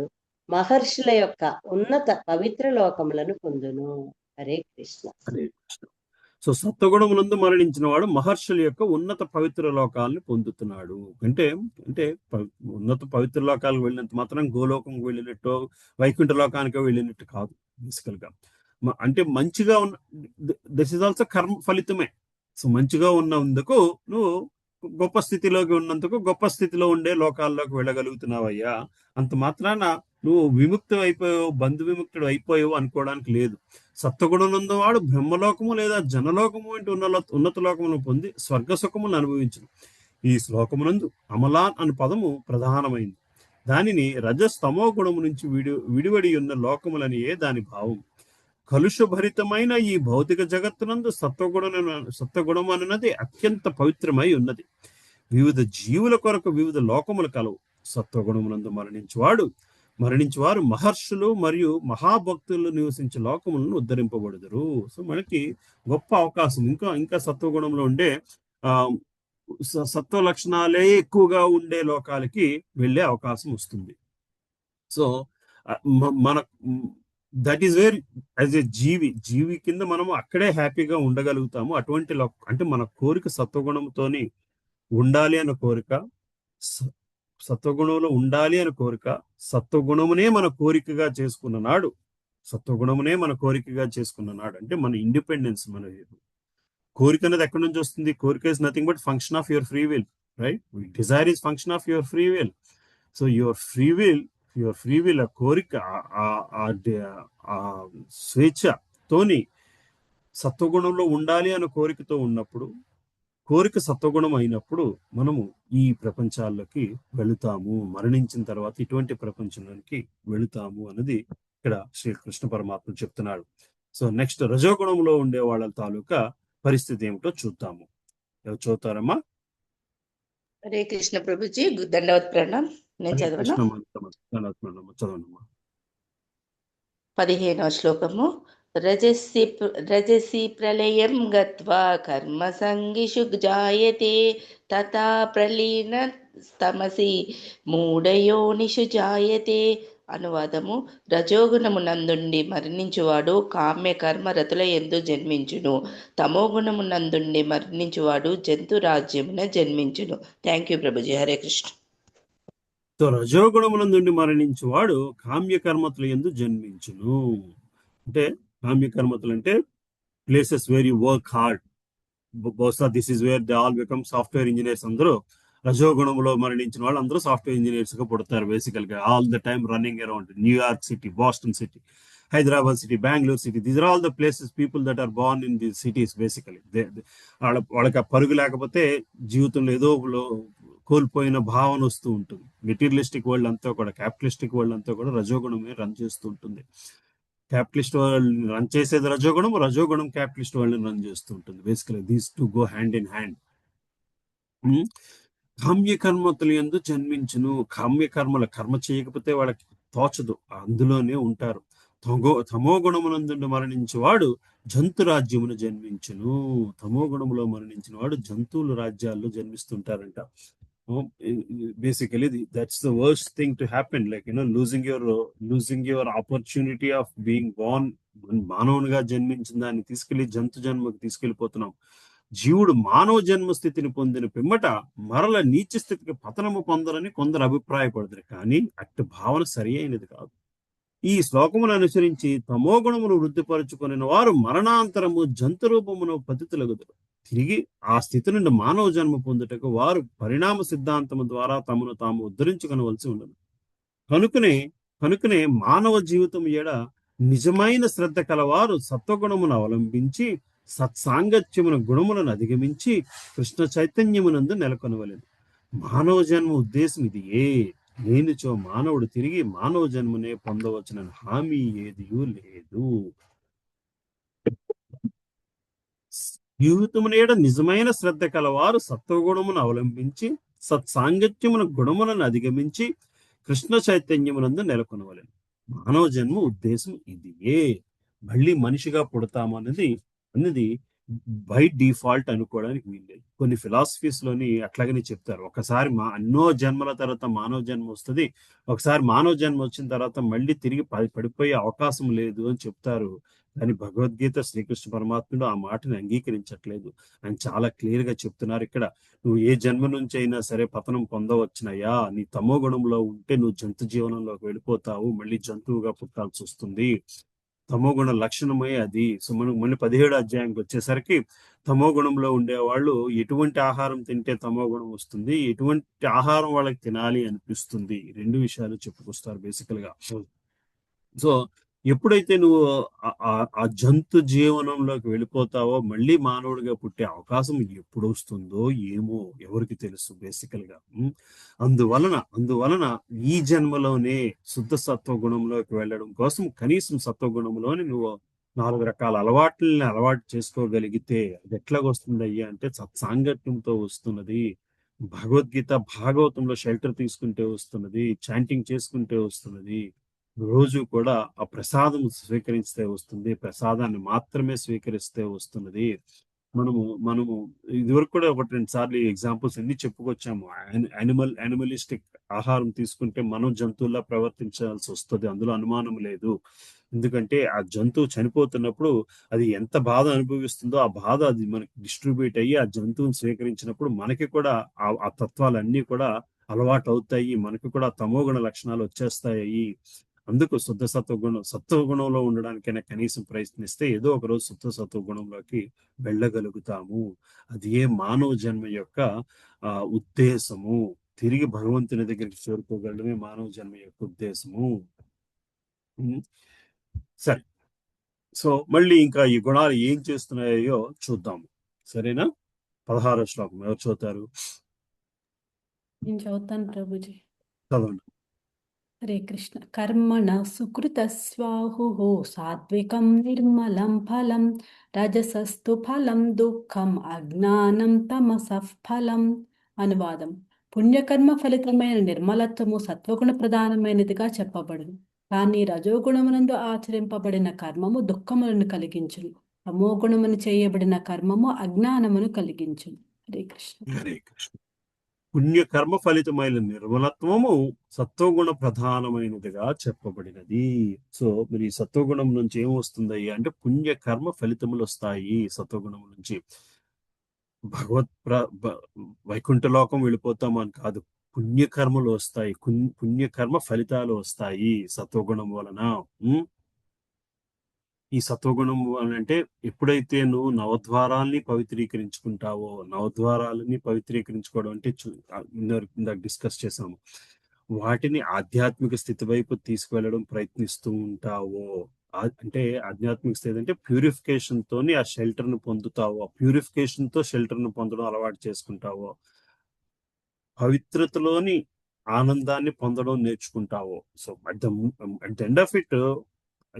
మహర్షుల యొక్క ఉన్నత పవిత్ర లోకములను పొందును. హరే కృష్ణ. హరే కృష్ణ. సో సత్వగుణమునందు మరణించిన వాడు మహర్షుల యొక్క ఉన్నత పవిత్ర లోకాలను పొందుతున్నాడు. అంటే అంటే ఉన్నత పవిత్ర లోకాలకు వెళ్ళినంత మాత్రం గోలోకంకి వెళ్ళినట్టు వైకుంఠ లోకానికి వెళ్ళినట్టు కాదు. బేసికల్ గా అంటే మంచిగా ఉన్న దిస్ ఇస్ ఆల్సో కర్మ ఫలితమే. సో మంచిగా ఉన్నందుకు నువ్వు గొప్ప స్థితిలోకి ఉన్నందుకు గొప్ప స్థితిలో ఉండే లోకాల్లోకి వెళ్ళగలుగుతున్నావయ్యా. అంత మాత్రాన నువ్వు విముక్తం అయిపోయావు, బంధు విముక్తుడు అయిపోయావు అనుకోవడానికి లేదు. సత్వగుణంలో వాడు బ్రహ్మలోకము లేదా జనలోకము అంటే ఉన్నత లోకమును పొంది స్వర్గ సుఖమును అనుభవించును. ఈ శ్లోకమునందు అమలాన్ అను పదము ప్రధానమైంది. దానిని రజస్తమో గుణము నుంచి విడివడి ఉన్న లోకములనియే దాని భావం. కలుషభరితమైన ఈ భౌతిక జగత్తునందు సత్వగుణం అన్నది అత్యంత పవిత్రమై ఉన్నది. వివిధ జీవుల కొరకు వివిధ లోకములు కలవు. సత్వగుణమునందు మరణించువారు మహర్షులు మరియు మహాభక్తులు నివసించే లోకములను ఉద్ధరింపబడుదురు. సో మనకి గొప్ప అవకాశం. ఇంకా సత్వగుణంలో ఉండే సత్వ లక్షణాలే ఎక్కువగా ఉండే లోకాలకి వెళ్ళే అవకాశం వస్తుంది. సో మన that is where as a జీవి కింద మనము అక్కడే హ్యాపీగా ఉండగలుగుతాము. అటువంటి అంటే మన కోరిక సత్వగుణంతోని ఉండాలి అన్న కోరిక, సత్వగుణంలో ఉండాలి అనే కోరిక, సత్వగుణమునే మన కోరికగా చేసుకున్న నాడు అంటే మన ఇండిపెండెన్స్. మన కోరిక అనేది ఎక్కడి నుంచి వస్తుంది? కోరిక is nothing but function of your free will, right? Dzire is function of your free will. So your free will ఆ కోరిక, ఆ స్వేచ్ఛతోని సత్వగుణంలో ఉండాలి అనే కోరికతో ఉన్నప్పుడు, కోరిక సత్వగుణం అయినప్పుడు మనము ఈ ప్రపంచాల్లోకి వెళుతాము. మరణించిన తర్వాత ఇటువంటి ప్రపంచంలోకి వెళుతాము అన్నది ఇక్కడ శ్రీ కృష్ణ పరమాత్మ చెప్తున్నాడు. సో నెక్స్ట్ రజోగుణంలో ఉండే వాళ్ళ తాలూకా పరిస్థితి ఏమిటో చూద్దాము. ఎవరు చదువుతారమ్మా? హరే కృష్ణ ప్రభుజీ, దండవత్ ప్రణాం. నేను చదవనా? చదవనమ్మా. 15వ శ్లోకము. రజసి ప్రళయం గత్వా కర్మ సంగిషు జాయతే తథా ప్రలీన తమసి మూఢయోనిషు జాయతే. అనువాదము: రజోగుణమునందుండి మరణించువాడు కామ్య కర్మ రతుల యందు జన్మించును. తమోగుణమునందుండి మరణించువాడు జంతు రాజ్యమున జన్మించును. Thank you Prabhuji. Hare Krishna. So రజోగుణమునందుండి మరణించువాడు కామ్యకర్మతుల యందు జన్మించును. అంటే కామ్యకర్మతులు అంటే places where you work hard. బహుశా this is where they all become software engineers. అందరూ రజోగుణంలో మరణించిన వాళ్ళు అందరూ సాఫ్ట్వేర్ ఇంజనీర్స్ గా పుడతారు. బేసికల్ గా all the time running around New York city, Boston city, Hyderabad city, Bengaluru city. These are all the places people that are born in the cities. Basically వాళ్ళకి ఆ పరుగు లేకపోతే జీవితంలో ఏదో కోల్పోయిన భావన వస్తూ ఉంటుంది. మెటీరియలిస్టిక్ వరల్డ్ అంతా కూడా, క్యాపిటలిస్టిక్ వరల్డ్ అంతా కూడా రజోగుణమే రన్ చేస్తూ ఉంటుంది. క్యాపిటలిస్ట్ వరల్డ్ రన్ చేసేది రజోగుణం క్యాపిటలిస్ట్ వరల్డ్ రన్ చేస్తూ ఉంటుంది. Basically these two go hand in hand. కామ్యకర్మతులు యందు జన్మించును. కర్మ చేయకపోతే వాళ్ళకి తోచదు, అందులోనే ఉంటారు. తమో గుణమునందు మరణించి వాడు జంతు రాజ్యమును జన్మించును. తమో గుణములో మరణించిన వాడు జంతువుల రాజ్యాల్లో జన్మిస్తుంటారంట. basically that's the worst thing to happen, like losing your opportunity of being born. మానవునిగా జన్మించిన దాన్ని తీసుకెళ్లి జంతు జన్మకు తీసుకెళ్లిపోతున్నాం. జీవుడు మానవ జన్మ స్థితిని పొందిన పిమ్మట మరల నీచ స్థితికి పతనము పొందరని కొందరు అభిప్రాయపడతారు, కానీ అట్టి భావన సరి అయినది కాదు. ఈ శ్లోకమును అనుసరించి తమో గుణమును వృద్ధిపరుచుకుని వారు మరణాంతరము జంతు రూపమును పతితులగుదురు. తిరిగి ఆ స్థితి నుండి మానవ జన్మ పొందుటకు వారు పరిణామ సిద్ధాంతము ద్వారా తమను తాము ఉద్ధరించుకొనవలసి ఉన్నది. కనుకనే మానవ జీవితం ఏడ నిజమైన శ్రద్ధ కలవారు సత్వగుణమును అవలంబించి సత్సాంగత్యమున గుణములను అధిగమించి కృష్ణ చైతన్యమునందు నెలకొనవలెను. మానవ జన్మ ఉద్దేశం ఇది లేనిచో మానవుడు తిరిగి మానవ జన్మనే పొందవచ్చునని హామీ ఏదియూ లేదు. జీవితమునేడ నిజమైన శ్రద్ధ కలవారు సత్వగుణమును అవలంబించి సత్సాంగత్యమున గుణములను అధిగమించి కృష్ణ చైతన్యమునందు నెలకొనవలెను. మానవ జన్మ ఉద్దేశం ఇదియే. మళ్ళీ మనిషిగా పుడతామన్నది బై డిఫాల్ట్ అనుకోవడానికి వీల్లేదు. కొన్ని ఫిలాసఫీస్ లోని అట్లాగనే చెప్తారు, ఒకసారి ఎన్నో జన్మల తర్వాత మానవ జన్మ వస్తుంది, ఒకసారి మానవ జన్మ వచ్చిన తర్వాత మళ్ళీ తిరిగి పడిపోయే అవకాశం లేదు అని చెప్తారు. కానీ భగవద్గీత శ్రీకృష్ణ పరమాత్ముడు ఆ మాటని అంగీకరించట్లేదు. ఆయన చాలా క్లియర్ గా చెప్తున్నారు ఇక్కడ, నువ్వు ఏ జన్మ నుంచి అయినా సరే పతనం పొందవచ్చునయ్యా. నీ తమో గుణంలో ఉంటే నువ్వు జంతు జీవనంలోకి వెళ్ళిపోతావు, మళ్ళీ జంతువుగా పుట్టాల్సి వస్తుంది. తమో గుణ లక్షణమే అది. సో మనకు మళ్ళీ 17వ అధ్యాయానికి వచ్చేసరికి తమో గుణంలో ఉండేవాళ్ళు ఎటువంటి ఆహారం తింటే తమో గుణం వస్తుంది, ఎటువంటి ఆహారం వాళ్ళకి తినాలి అనిపిస్తుంది, రెండు విషయాలు చెప్పుకొస్తారు బేసికల్ గా. సో ఎప్పుడైతే నువ్వు ఆ జంతు జీవనంలోకి వెళ్ళిపోతావో మళ్ళీ మానవుడిగా పుట్టే అవకాశం ఎప్పుడు వస్తుందో ఏమో ఎవరికి తెలుసు బేసికల్ గా. అందువలన ఈ జన్మలోనే శుద్ధ సత్వగుణంలోకి వెళ్ళడం కోసం కనీసం సత్వగుణంలోని నువ్వు 4 రకాల అలవాటు చేసుకోగలిగితే అది ఎట్లాగొస్తుంది అయ్యా అంటే సత్సాంగత్యంతో వస్తున్నది. భగవద్గీత భాగవతంలో షెల్టర్ తీసుకుంటే వస్తున్నది, చాంటింగ్ చేసుకుంటే వస్తున్నది, రోజు కూడా ఆ ప్రసాదం స్వీకరిస్తే వస్తుంది, ప్రసాదాన్ని మాత్రమే స్వీకరిస్తే వస్తున్నది. మనము ఇదివరకు కూడా 1-2 సార్లు ఎగ్జాంపుల్స్ అన్ని చెప్పుకొచ్చాము. యానిమలిస్టిక్ ఆహారం తీసుకుంటే మనం జంతువుల్లా ప్రవర్తించాల్సి వస్తుంది, అందులో అనుమానం లేదు. ఎందుకంటే ఆ జంతువు చనిపోతున్నప్పుడు అది ఎంత బాధ అనుభవిస్తుందో ఆ బాధ అది మనకి డిస్ట్రిబ్యూట్ అయ్యి ఆ జంతువుని స్వీకరించినప్పుడు మనకి కూడా ఆ తత్వాలన్నీ కూడా అలవాటు అవుతాయి, మనకి కూడా తమోగుణ లక్షణాలు వచ్చేస్తాయి. అందుకు సత్వగుణంలో ఉండడానికైనా కనీసం ప్రయత్నిస్తే ఏదో ఒక రోజు సత్వగుణంలోకి వెళ్ళగలుగుతాము. అది మానవ జన్మ యొక్క ఉద్దేశము. తిరిగి భగవంతుని దగ్గరికి చేరుకోగలడమే మానవ జన్మ యొక్క ఉద్దేశము. సరే, సో మళ్ళీ ఇంకా ఈ గుణాలు ఏం చేస్తున్నాయో చూద్దాము. సరేనా? 16వ శ్లోకం ఎవరు చదువుతారు? నేను చదువుతాను ప్రభుజీ. చదవండి. హరే కృష్ణ. కర్మణ సుకృత స్వాహు సాత్వికం నిర్మలం ఫలం రజసస్తు ఫలం దుఃఖం అజ్ఞానం తమసః ఫలం. అనువాదం: పుణ్యకర్మ ఫలితమైన నిర్మలత్వము సత్వగుణ ప్రధానమైనదిగా చెప్పబడును, కానీ రజోగుణమునందు ఆచరింపబడిన కర్మము దుఃఖములను కలిగించును, తమోగుణమును చేయబడిన కర్మము అజ్ఞానమును కలిగించును. హరే కృష్ణ. హరే కృష్ణ. పుణ్యకర్మ ఫలితమైన నిర్మలత్వము సత్వగుణ ప్రధానమైనదిగా చెప్పబడినది. సో మరి సత్వగుణం నుంచి ఏం వస్తుంది అంటే పుణ్యకర్మ ఫలితములు వస్తాయి సత్వగుణం నుంచి. వైకుంఠ లోకం వెళ్ళిపోతామని కాదు, పుణ్యకర్మలు వస్తాయి, పుణ్యకర్మ ఫలితాలు వస్తాయి సత్వగుణం వలన. ఈ సత్వగుణం అంటే ఎప్పుడైతే నువ్వు నవద్వారాల్ని పవిత్రీకరించుకుంటావో, నవద్వారాలని పవిత్రీకరించుకోవడం అంటే ఇందాక డిస్కస్ చేసాము, వాటిని ఆధ్యాత్మిక స్థితి వైపు తీసుకువెళ్ళడం ప్రయత్నిస్తూ ఉంటావో, అంటే ఆధ్యాత్మిక స్థితి అంటే ప్యూరిఫికేషన్ తోని ఆ షెల్టర్ ను పొందుతావో, ప్యూరిఫికేషన్ తో షెల్టర్ ను పొందడం అలవాటు చేసుకుంటావో, పవిత్రతలోని ఆనందాన్ని పొందడం నేర్చుకుంటావో. So at the end of it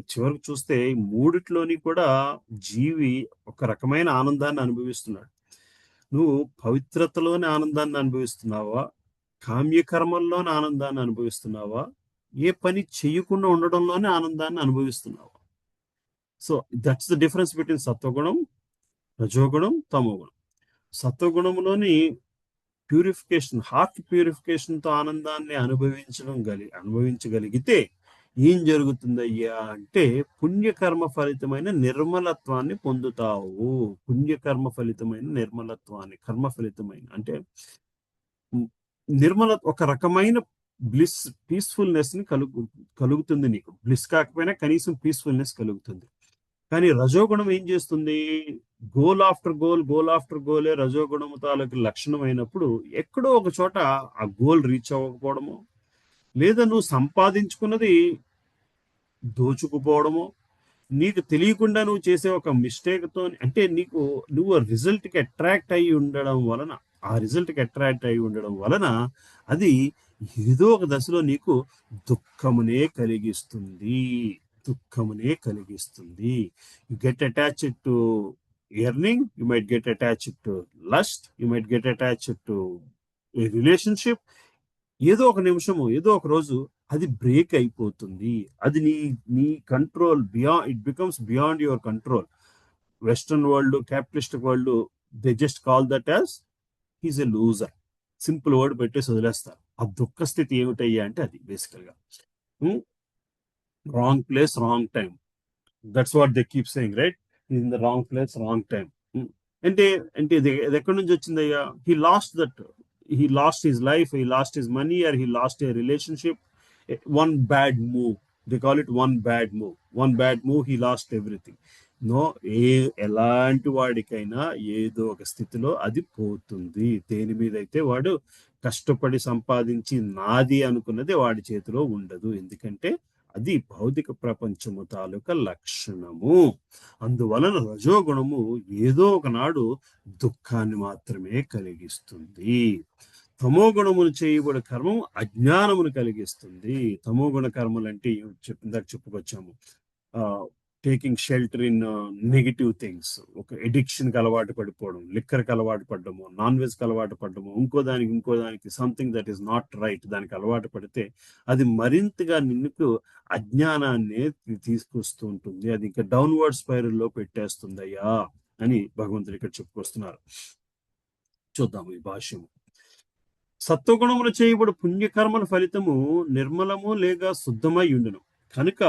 చివరికి చూస్తే మూడిట్లోని కూడా జీవి ఒక రకమైన ఆనందాన్ని అనుభవిస్తున్నాడు. నువ్వు పవిత్రతలోని ఆనందాన్ని అనుభవిస్తున్నావా, కామ్యకర్మల్లోని ఆనందాన్ని అనుభవిస్తున్నావా, ఏ పని చేయకుండా ఉండడంలోనే ఆనందాన్ని అనుభవిస్తున్నావా? So that's the difference between సత్వగుణం, రజోగుణం, తమోగుణం. సత్వగుణంలోని ప్యూరిఫికేషన్, హార్ట్ ప్యూరిఫికేషన్ తో ఆనందాన్ని అనుభవించగలిగితే ఏం జరుగుతుందయ్యా అంటే పుణ్యకర్మ ఫలితమైన నిర్మలత్వాన్ని పొందుతావు. పుణ్యకర్మ ఫలితమైన నిర్మలత్వాన్ని, కర్మ ఫలితమైన అంటే నిర్మల, ఒక రకమైన బ్లిస్, పీస్ఫుల్నెస్ ని కలుగుతుంది నీకు. బ్లిస్ కాకపోయినా కనీసం పీస్ఫుల్నెస్ కలుగుతుంది. కానీ రజోగుణం ఏం చేస్తుంది? గోల్ ఆఫ్టర్ గోలే రజోగుణము తాలూకు లక్షణం అయినప్పుడు ఎక్కడో ఒక చోట ఆ గోల్ రీచ్ అవ్వకపోవడము, లేదా నువ్వు సంపాదించుకున్నది దోచుకుపోవడము, నీకు తెలియకుండా నువ్వు చేసే ఒక మిస్టేక్తో, అంటే నువ్వు రిజల్ట్కి అట్రాక్ట్ అయ్యి ఉండడం వలన, అది ఏదో ఒక దశలో నీకు దుఃఖమునే కలిగిస్తుంది. You get attached to earning, you might get attached to lust, you might get attached to A relationship. ఏదో ఒక నిమిషము, ఏదో ఒక రోజు అది బ్రేక్ అయిపోతుంది. అది నీ control it becomes beyond your control. Western world, capitalistic world, they just call that as he's a loser. Simple word పెట్టేసి వదిలేస్తారు. ఆ దుఃఖ స్థితి ఏమిటయ్యా అంటే అది బేసికల్ గా wrong place wrong time. That's what they keep saying, right? In the wrong place wrong time. అంటే ఇది ఎక్కడి నుంచి వచ్చిందయ్యా? He lost his life, he lost his money, or he lost a relationship. One bad move, they call it one bad move, he lost everything. No, ఎలాంటి వాడికైనా ఏదో ఒక స్థితిలో అది పోతుంది. దేని మీద అయితే వాడు కష్టపడి సంపాదించి నాది అనుకున్నది వాడి చేతిలో ఉండదు. ఎందుకంటే అది భౌతిక ప్రపంచము తాలూకా లక్షణము. అందువలన రజోగుణము ఏదో ఒకనాడు దుఃఖాన్ని మాత్రమే కలిగిస్తుంది. తమోగుణమును చేయబడే కర్మం అజ్ఞానమును కలిగిస్తుంది. తమోగుణ కర్మలు అంటే ఇందాక చెప్పుకొచ్చాము, taking shelter in negative things, ఒక ఎడిక్షన్కి అలవాటు పడిపోవడం, లిక్కర్కి అలవాటు పడ్డము, నాన్ వెజ్కి అలవాటు పడ్డము, ఇంకో దానికి something that is not right, దానికి అలవాటు పడితే అది మరింతగా నిన్ను అజ్ఞానాన్ని తీసుకొస్తూ ఉంటుంది. అది ఇంకా డౌన్వర్డ్ స్పైరల్లో పెట్టేస్తుంది అయ్యా అని భగవంతుడు ఇక్కడ చెప్పుకొస్తున్నారు. చూద్దాము ఈ భాష్యము. సత్వగుణములు చేయబడు పుణ్యకర్మల ఫలితము నిర్మలము లేక శుద్ధమై ఉండును కనుక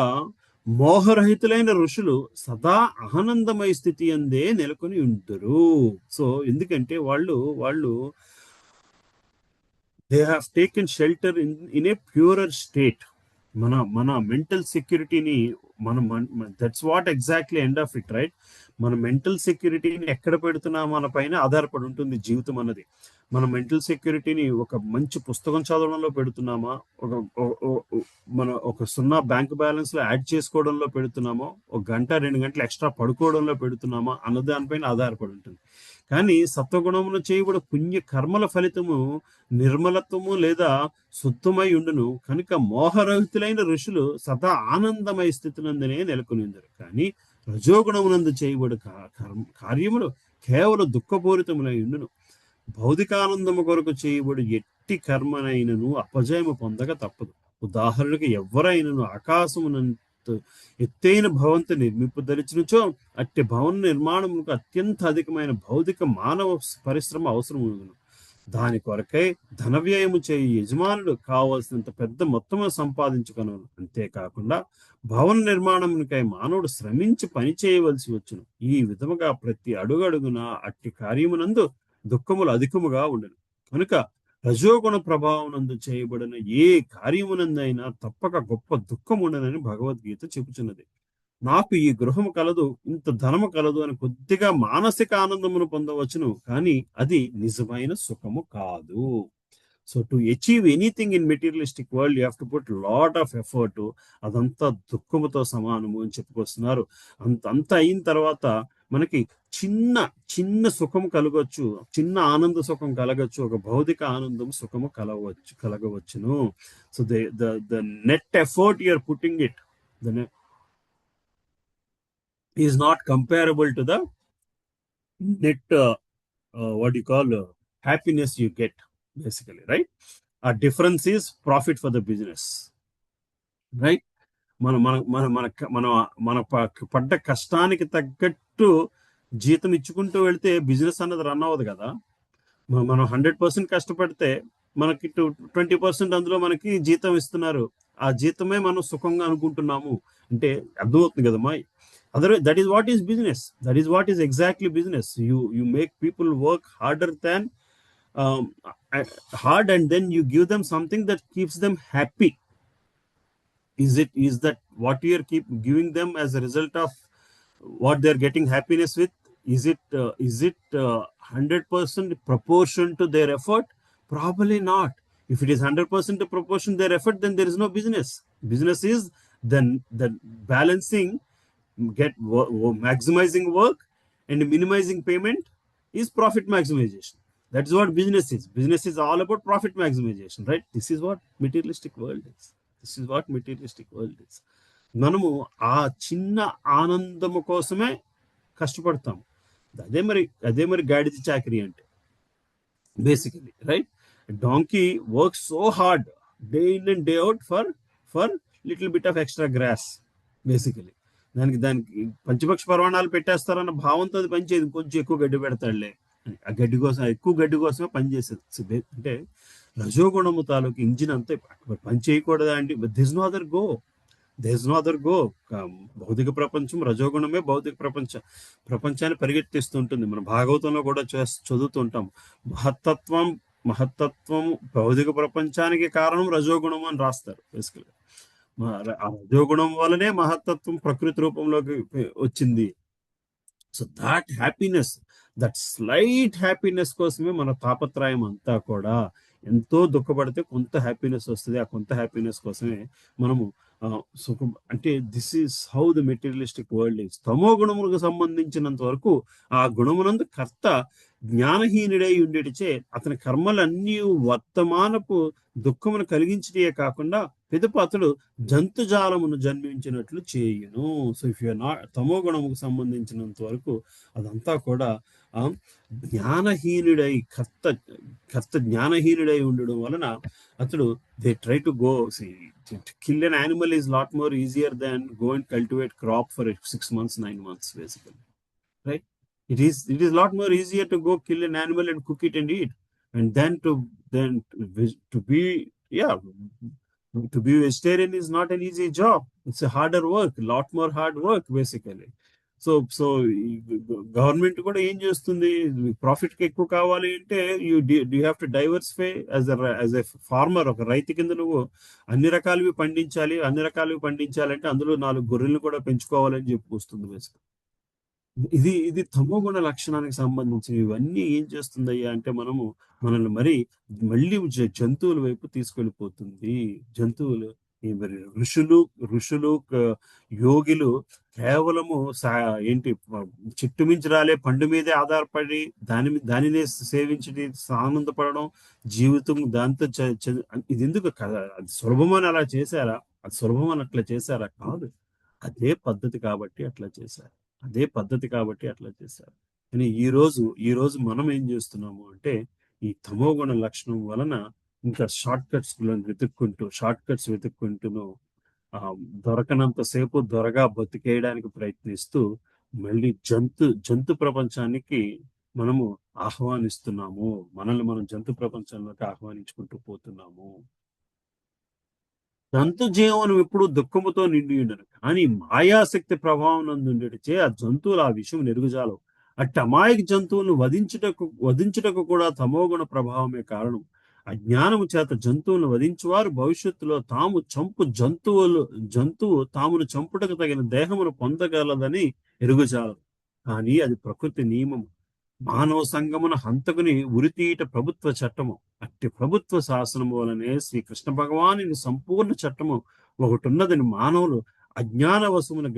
మోహరహితులైన ఋషులు సదా ఆనందమయ స్థితి అందే నెలకొని ఉంటురు. సో ఎందుకంటే వాళ్ళు they have taken shelter in a purer state. మన మెంటల్ సెక్యూరిటీని that's what exactly end of it, right? మన మెంటల్ సెక్యూరిటీని ఎక్కడ పెడుతున్నామో మన పైన ఆధారపడి ఉంటుంది జీవితం అన్నది. మన మెంటల్ సెక్యూరిటీని ఒక మంచి పుస్తకం చదవడంలో పెడుతున్నామా, ఒక 0 బ్యాంక్ బ్యాలెన్స్ లో యాడ్ చేసుకోవడంలో పెడుతున్నామో, 1 గంట 2 గంటలు ఎక్స్ట్రా పడుకోవడంలో పెడుతున్నామా అన్న దానిపైన ఆధారపడి ఉంటుంది. కానీ సత్వగుణమును చేయబడు పుణ్య కర్మల ఫలితము నిర్మలత్వము లేదా శుద్ధమై ఉండును కనుక మోహరహితులైన ఋషులు సదా ఆనందమయ స్థితినందనే నెలకొని ఉందరు. కానీ రజోగుణమునందు చేయబడు కార్యములు కేవలం దుఃఖపూరితములై ఉండును. భౌతికానందము కొరకు చేయబడు ఎట్టి కర్మనైనను అపజయము పొందక తప్పదు. ఉదాహరణకు ఎవరైనను ఆకాశమునంత ఎత్తైన భవంతు నిర్మింపదలిచినచో అట్టి భవన నిర్మాణములకు అత్యంత అధికమైన భౌతిక మానవ పరిశ్రమ అవసరం ఉండును. దాని కొరకై ధన వ్యయము చేయి యజమానుడు కావలసినంత పెద్ద మొత్తము సంపాదించుకొనను. అంతేకాకుండా భవన నిర్మాణమునికై మానవుడు శ్రమించి పని చేయవలసి వచ్చును. ఈ విధముగా ప్రతి అడుగడుగున అట్టి కార్యమునందు దుఃఖములు అధికముగా ఉండను. కనుక రజోగుణ ప్రభావం నందు చేయబడిన ఏ కార్యమునందైనా తప్పక గొప్ప దుఃఖం ఉండనని భగవద్గీత చెబుతున్నది. నాకు ఈ గృహము కలదు, ఇంత ధనము కలదు అని కొద్దిగా మానసిక ఆనందమును పొందవచ్చును, కానీ అది నిజమైన సుఖము కాదు. So to achieve anything in materialistic world you have to put lot of effort. అదంతా దుఃఖముతో సమానము అని చెప్పుకొస్తున్నారు. అంత అయిన తర్వాత మనకి చిన్న సుఖం కలగవచ్చు, చిన్న ఆనంద సుఖం కలగచ్చు, ఒక భౌతిక ఆనందం సుఖము కలగవచ్చును. So the net effort you are putting it is not comparable to the net what you call happiness you get basically, right? A difference is profit for the business, right? మన పడ్డ కష్టానికి తగ్గట్టు జీతం ఇచ్చుకుంటూ వెళ్తే బిజినెస్ అన్నది run అవ్వదు కదా. మనం 100% కష్టపడితే మనకి 20% అందులో మనకి జీతం ఇస్తున్నారు. ఆ జీతమే మనం సుఖంగా అనుకుంటున్నాము అంటే అర్థమవుతుంది కదమ్మా. Otherwise that is what is business. That is what is exactly business. You make people work harder than hard, and then you give them something that keeps them happy. Is that what you are keep giving them as a result of what they are getting happiness with? Is it 100% proportion to their effort? Probably not. If it is 100% proportion to their effort, then there is no business. Business is then the balancing, maximizing work and minimizing payment is profit maximization. That's what business is. Business is all about profit maximization, right? This is what materialistic world is. This is what materialistic world is. మనము ఆ చిన్న ఆనందము కోసమే కష్టపడతాం. అదే మరి గాడిద చాకరీ అంటే basically, right? Donkey work so hard day in and day out for little bit of extra grass. Basically దానికి పంచపక్ష పర్వాణాలు పెట్టేస్తారన్న భావంతో అది పనిచేయదు. కొంచెం ఎక్కువ గడ్డి పెడతాడులే, ఆ గడ్డి కోసం, ఎక్కువ గడ్డి కోసమే పనిచేసేది. అంటే రజోగుణము తాలూకు ఇంజిన్ అంతా పని చేయకూడదా అండి? This no other go. భౌతిక ప్రపంచం, రజోగుణమే భౌతిక ప్రపంచాన్ని పరిగెత్తిస్తుంటుంది. మన భాగవతంలో కూడా చదువుతూ ఉంటాం. మహత్తత్వం భౌతిక ప్రపంచానికి కారణం రజోగుణం అని రాస్తారు. బేసికల్గా ఆ రజోగుణం వల్లనే మహత్తత్వం ప్రకృతి రూపంలోకి వచ్చింది. So that happiness, that slight happiness కోసమే మన తాపత్రయం అంతా కూడా. ఎంతో దుఃఖపడితే కొంత హ్యాపీనెస్ వస్తుంది. ఆ కొంత హ్యాపీనెస్ కోసమే మనము సుఖం అంటే this is how the materialistic world is. తమో గుణములకు సంబంధించినంత వరకు ఆ గుణమునందు కర్త జ్ఞానహీనుడై ఉండేటిచే అతని కర్మలన్నీ వర్తమానపు దుఃఖమును కలిగించటే కాకుండా పిదప అతడు జంతుజాలమును జన్మించినట్లు చేయును. So if you are not, తమో గుణముకు సంబంధించినంత వరకు అదంతా కూడా జ్ఞానహీనుడై కర్త జ్ఞానహీనుడై ఉండడం వలన అతడు they try to go kill an animal is lot more easier than go and cultivate crop for 6 months 9 months basically, right? It is lot more easier to go kill an animal and cook it and eat, and then to be vegetarian is not an easy job. It's a harder work, lot more hard work basically. So government కూడా ఏం చేస్తుంది, profit కి ఎక్కువ కావాలి అంటే you have to diversify as a farmer. ఒక రైతు కింద నువ్వు అన్ని రకాలవి పండించాలంటే అందులో 4 గొర్రెలను కూడా పెంచుకోవాలని చెప్పి వస్తుంది బేసిక్. ఇది తమోగుణ లక్షణానికి సంబంధించి ఇవన్నీ ఏం చేస్తుందయ్యా అంటే మనల్ని మళ్ళీ జంతువుల వైపు తీసుకెళ్ళిపోతుంది. జంతువులు ఋషులు యోగిలు కేవలము చెట్టు మించి రాలే పండు మీదే ఆధారపడి దానినే సేవించి ఆనందపడడం జీవితం దాంతో ఇది ఎందుకు అది సులభమని అలా చేశారా? అది సులభమని అట్లా చేశారా? కాదు, అదే పద్ధతి కాబట్టి అట్లా చేశారు. కానీ ఈ రోజు మనం ఏం చేస్తున్నాము అంటే ఈ తమోగుణ లక్షణం వలన ఇంకా షార్ట్ కట్స్ వెతుక్కుంటూ దొరకనంత సేపు దొరగా బతికేయడానికి ప్రయత్నిస్తూ మళ్ళీ జంతు ప్రపంచానికి మనము ఆహ్వానిస్తున్నాము. మనల్ని మనం జంతు ప్రపంచంలోకి ఆహ్వానించుకుంటూ పోతున్నాము. జంతు జీవనం ఎప్పుడు దుఃఖముతో నిండి ఉండను, కానీ మాయాశక్తి ప్రభావం నందుండేటిచే ఆ జంతువులు ఆ విషయం నెరుగుజాలవు. అట్టి అమాయక జంతువులను వధించుటకు కూడా తమోగుణ ప్రభావమే కారణం. అజ్ఞానము చేత జంతువులను వధించువారు భవిష్యత్తులో తాము చంపు జంతువు తామును చంపుటకు తగిన దేహమును పొందగలదని ఎరుగుజాలరు. కానీ అది ప్రకృతి నియమము. మానవ సంగమున హంతకుని ఉరితీయట ప్రభుత్వ చట్టము. అట్టి ప్రభుత్వ శాసనము వలనే శ్రీకృష్ణ భగవాని సంపూర్ణ చట్టము ఒకటున్నదని మానవులు అజ్ఞాన వశమును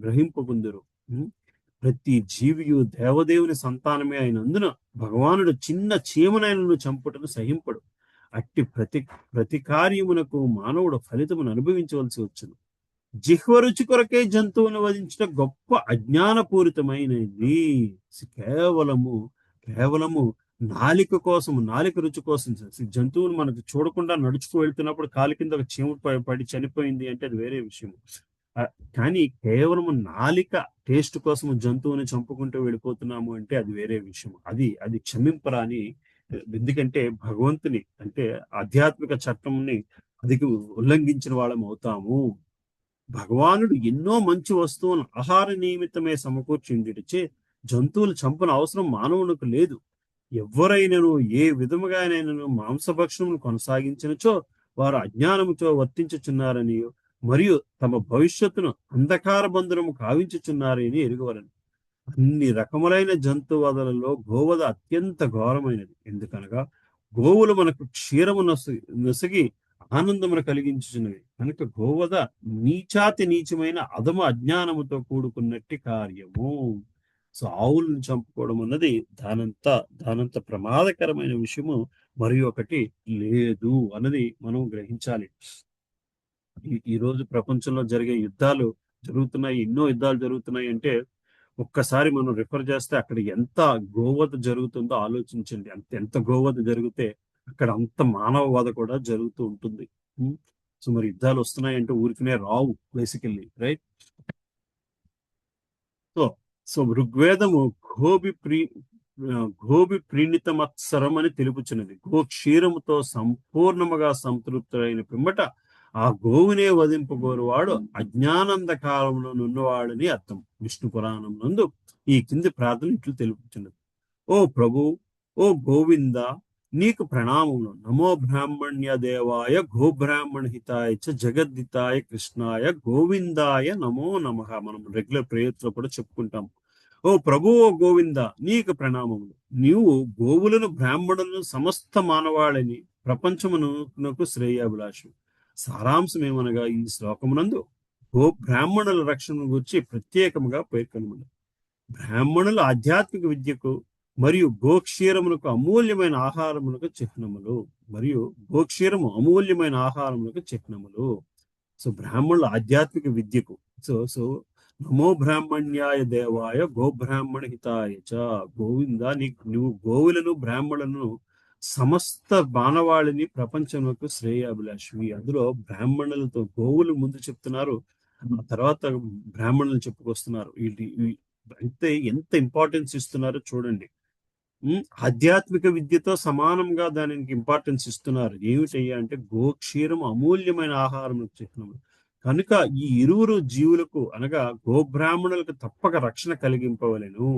గ్రహింపకుందురు. ప్రతి జీవియు దేవదేవుని సంతానమే అయినందున భగవానుడు చిన్న చీమనైనను చంపుటను సహింపడు. అట్టి ప్రతి కార్యమునకు మానవుడు ఫలితమును అనుభవించవలసి వచ్చును. జిహ్వ రుచి కొరకే జంతువును వధించడం గొప్ప అజ్ఞానపూరితమైనది. కేవలము నాలిక రుచి కోసం జంతువులు మనకు చూడకుండా నడుచుకు వెళ్తున్నప్పుడు కాలి కింద ఒక చీమ పడి చనిపోయింది అంటే అది వేరే విషయం. కానీ కేవలం నాలిక టేస్ట్ కోసం జంతువుని చంపుకుంటూ వెళ్ళిపోతున్నాము అంటే అది వేరే విషయం. అది క్షమింపరాని ఎందుకంటే భగవంతుని అంటే ఆధ్యాత్మిక చట్టంని అది ఉల్లంఘించిన వాళ్ళం అవుతాము. భగవానుడు ఎన్నో మంచి వస్తువులను ఆహార నియమితమే సమకూర్చిండిచే జంతువులు చంపన అవసరం మానవునికి లేదు. ఎవరైనను ఏ విధముగానైనను మాంసభక్షణను కొనసాగించినచో వారు అజ్ఞానముతో వర్తించుచున్నారని మరియు తమ భవిష్యత్తును అంధకార బంధనము కావించుచున్నారని ఎరుగవలను. అన్ని రకములైన జంతువదలలో గోవధ అత్యంత ఘోరమైనది. ఎందుకనగా గోవులు మనకు క్షీరము నొసగి ఆనందమును కలిగించుచున్నవి కనుక గోవధ నీచాతి నీచమైన అధమ అజ్ఞానముతో కూడుకున్నట్టి కార్యము. సో ఆవులను చంపుకోవడం అన్నది దానంత ప్రమాదకరమైన విషయము మరి ఒకటి లేదు అన్నది మనం గ్రహించాలి. ఈ రోజు ప్రపంచంలో జరిగే యుద్ధాలు జరుగుతున్నాయి, ఎన్నో యుద్ధాలు జరుగుతున్నాయి అంటే ఒక్కసారి మనం రిఫర్ చేస్తే అక్కడ ఎంత గోవధ జరుగుతుందో ఆలోచించండి. ఎంత గోవధ జరిగితే అక్కడ అంత మానవ వధ కూడా జరుగుతూ ఉంటుంది. సో మరి యుద్ధాలు వస్తున్నాయంటే ఊరికనే రావు బేసికల్లీ, రైట్? సో ఋగ్వేదము గోబి ప్రీణిత మత్సరం అని తెలుపుచున్నది. గో క్షీరముతో సంపూర్ణముగా సంతృప్తులైన పిమ్మట ఆ గోవునే వధింపగోరువాడు అజ్ఞానందకాలంలో నున్నవాడని అర్థం. విష్ణు పురాణం నందు ఈ కింది ప్రార్థన ఇట్లు తెలుపుచున్నది. ఓ ప్రభు, ఓ గోవింద, నీకు ప్రణామములు. నమో బ్రాహ్మణ్య దేవాయ గోబ్రాహ్మణ హితాయ చ జగద్దితాయ కృష్ణాయ గోవిందాయ నమో నమః. మనం రెగ్యులర్ ప్రేయర్స్ లో కూడా చెప్పుకుంటాం. ఓ ప్రభు, ఓ గోవింద, నీకు ప్రణామములు. నీవు గోవులను బ్రాహ్మణులను సమస్త మానవాళిని ప్రపంచమునకు శ్రేయాభిలాషు. సారాంశం ఏమనగా ఈ శ్లోకమునందు బ్రాహ్మణుల రక్షణ గురించి ప్రత్యేకముగా పేర్కొనమని. బ్రాహ్మణుల ఆధ్యాత్మిక విద్యకు మరియు గోక్షీరములకు అమూల్యమైన ఆహారములకు చిహ్నములు. సో బ్రాహ్మణుల ఆధ్యాత్మిక విద్యకు సో నమో బ్రాహ్మణ్యాయ దేవాయ గోబ్రాహ్మణ హితాయ చ. గోవింద, నువ్వు గోవులను బ్రాహ్మణులను సమస్త మానవాళిని ప్రపంచంలోకి శ్రేయాభిలాషివి. అందులో బ్రాహ్మణులతో గోవులు ముందు చెప్తున్నారు, ఆ తర్వాత బ్రాహ్మణులు చెప్పుకొస్తున్నారు. అంటే ఎంత ఇంపార్టెన్స్ ఇస్తున్నారో చూడండి. ఆధ్యాత్మిక విద్యతో సమానంగా దానికి ఇంపార్టెన్స్ ఇస్తున్నారు. ఏమిటయ్యా అంటే గోక్షీరం అమూల్యమైన ఆహారం చిహ్నము కనుక ఈ ఇరువురు జీవులకు అనగా గోబ్రాహ్మణులకు తప్పక రక్షణ కలిగింపవలెను.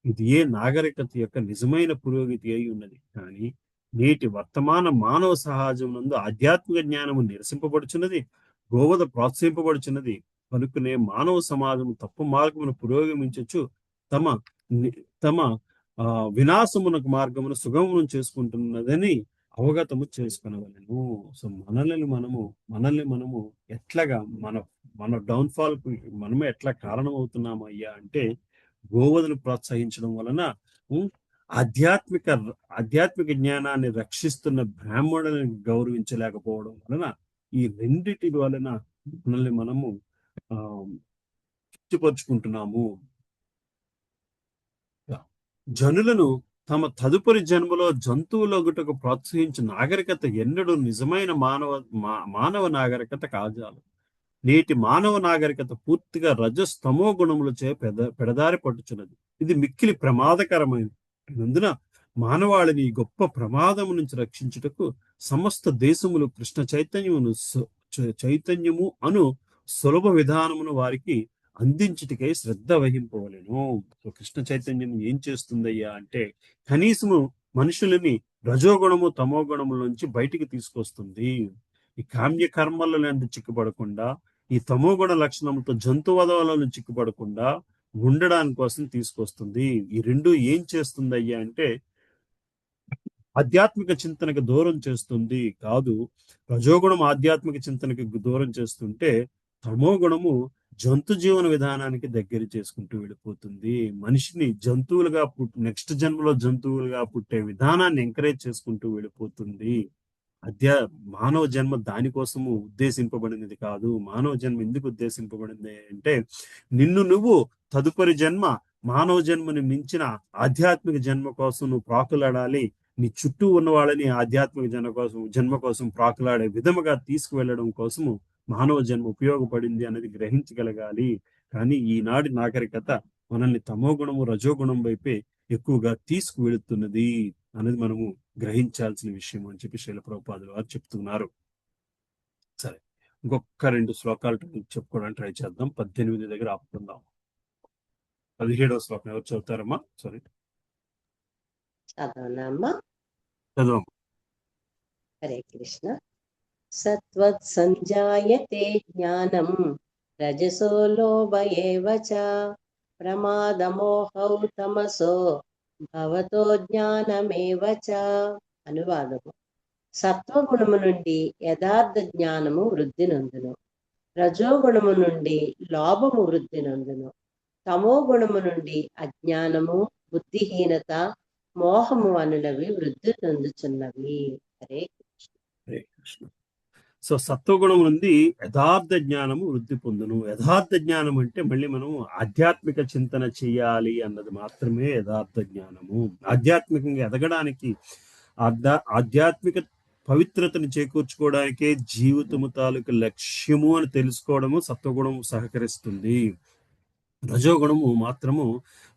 ఇది ఏ నాగరికత యొక్క నిజమైన పురోగతి అయి ఉన్నది. కానీ నేటి వర్తమాన మానవ సహజం నందు ఆధ్యాత్మిక జ్ఞానము నిరసింపబడుచున్నది, గోవధ ప్రోత్సహింపబడుచున్నది. కనుకనే మానవ సమాజం తప్పు మార్గమును పురోగమించచ్చు తమ వినాశమునకు మార్గమును సుగమనం చేసుకుంటున్నదని అవగతము చేసుకునవలెను. సో మనల్ని మనము ఎట్లాగా మన డౌన్ఫాల్ కు మనమే ఎట్లా కారణం అవుతున్నాము అయ్యా అంటే గోవధను ప్రోత్సహించడం వలన ఆధ్యాత్మిక జ్ఞానాన్ని రక్షిస్తున్న బ్రాహ్మణులను గౌరవించలేకపోవడం వలన ఈ రెండిటి వలన మనల్ని మనము తృప్తిపరుచుకుంటున్నాము. జనులను తమ తదుపరి జన్మలో జంతువులొగటకు ప్రోత్సహించే నాగరికత ఎన్నడూ నిజమైన మానవ నాగరికత కాజాలు. నేటి మానవ నాగరికత పూర్తిగా రజస్తమో గుణములచే పెడదారి పట్టుచున్నది. ఇది మిక్కిలి ప్రమాదకరమైనది. అందున మానవాళిని గొప్ప ప్రమాదము నుంచి రక్షించుటకు సమస్త దేశములు కృష్ణ చైతన్యము అను సులభ విధానమును వారికి అందించుటకై శ్రద్ధ వహింపవలెను. సో కృష్ణ చైతన్యం ఏం చేస్తుందయ్యా అంటే కనీసము మనుషులని రజోగుణము తమో గుణముల నుంచి బయటికి తీసుకొస్తుంది. ఈ కామ్య కర్మలను చిక్కుపడకుండా, ఈ తమోగుణ లక్షణంతో జంతువధవలను చిక్కుపడకుండా ఉండడానికి కోసం తీసుకొస్తుంది. ఈ రెండు ఏం చేస్తుందయ్యా అంటే ఆధ్యాత్మిక చింతనకు దూరం చేస్తుంది కాదు. రజోగుణం ఆధ్యాత్మిక చింతనకి దూరం చేస్తుంటే తమో గుణము జంతు జీవన విధానానికి దగ్గర చేసుకుంటూ వెళ్ళిపోతుంది. మనిషిని జంతువులుగా నెక్స్ట్ జన్మలో జంతువులుగా పుట్టే విధానాన్ని ఎంకరేజ్ చేసుకుంటూ వెళ్ళిపోతుంది. మానవ జన్మ దానికోసము ఉద్దేశింపబడినది కాదు. మానవ జన్మ ఎందుకు ఉద్దేశింపబడింది అంటే నువ్వు తదుపరి జన్మ మానవ జన్మని మించిన ఆధ్యాత్మిక జన్మ కోసం నువ్వు ప్రాకులాడాలి. నీ చుట్టూ ఉన్న వాళ్ళని ఆధ్యాత్మిక జన్మ కోసం ప్రాకులాడే విధముగా తీసుకువెళ్ళడం కోసము మానవ జన్మ ఉపయోగపడింది అనేది గ్రహించగలగాలి. కానీ ఈనాటి నాగరికత మనల్ని తమోగుణము రజోగుణం వైపే ఎక్కువగా తీసుకువెళుతున్నది అనేది మనము గ్రహించాల్సిన విషయం అని చెప్పి శైల ప్రభుపాదులు వారు చెప్తున్నారు. సరే, ఇంకొక 2 శ్లోకాలు చెప్పుకోవడానికి ట్రై చేద్దాం. 18 దగ్గర ఆపుకుందాం. 17వ శ్లోకం ఎవరు చదువుతారమ్మా? సారీ, చదవనమ్మా. చదవం. హరే కృష్ణ. సత్వత్ సంజాయతే జ్ఞానం రజసో లోభ ఏవ చ ప్రమాదమోహౌ తమసో భవతో జ్ఞానమేవ చ. అనువాదము. సత్వగుణము నుండి యథార్థ జ్ఞానము వృద్ధి నొందును, రజోగుణము నుండి లోభము వృద్ధి నొందును, తమో గుణము నుండి అజ్ఞానము, బుద్ధిహీనత, మోహము అనునవి వృద్ధి నొందుచున్నవి. హరే హరే కృష్ణ. సో సత్వగుణం నుండి యథార్థ జ్ఞానము వృద్ధి పొందును. యథార్థ జ్ఞానం అంటే మళ్ళీ మనం ఆధ్యాత్మిక చింతన చేయాలి అన్నది మాత్రమే యథార్థ జ్ఞానము. ఆధ్యాత్మికంగా ఎదగడానికి, ఆధ్యాత్మిక పవిత్రతను చేకూర్చుకోవడానికే జీవితము తాలూకు లక్ష్యము అని తెలుసుకోవడము సత్వగుణము సహకరిస్తుంది. రజోగుణము మాత్రము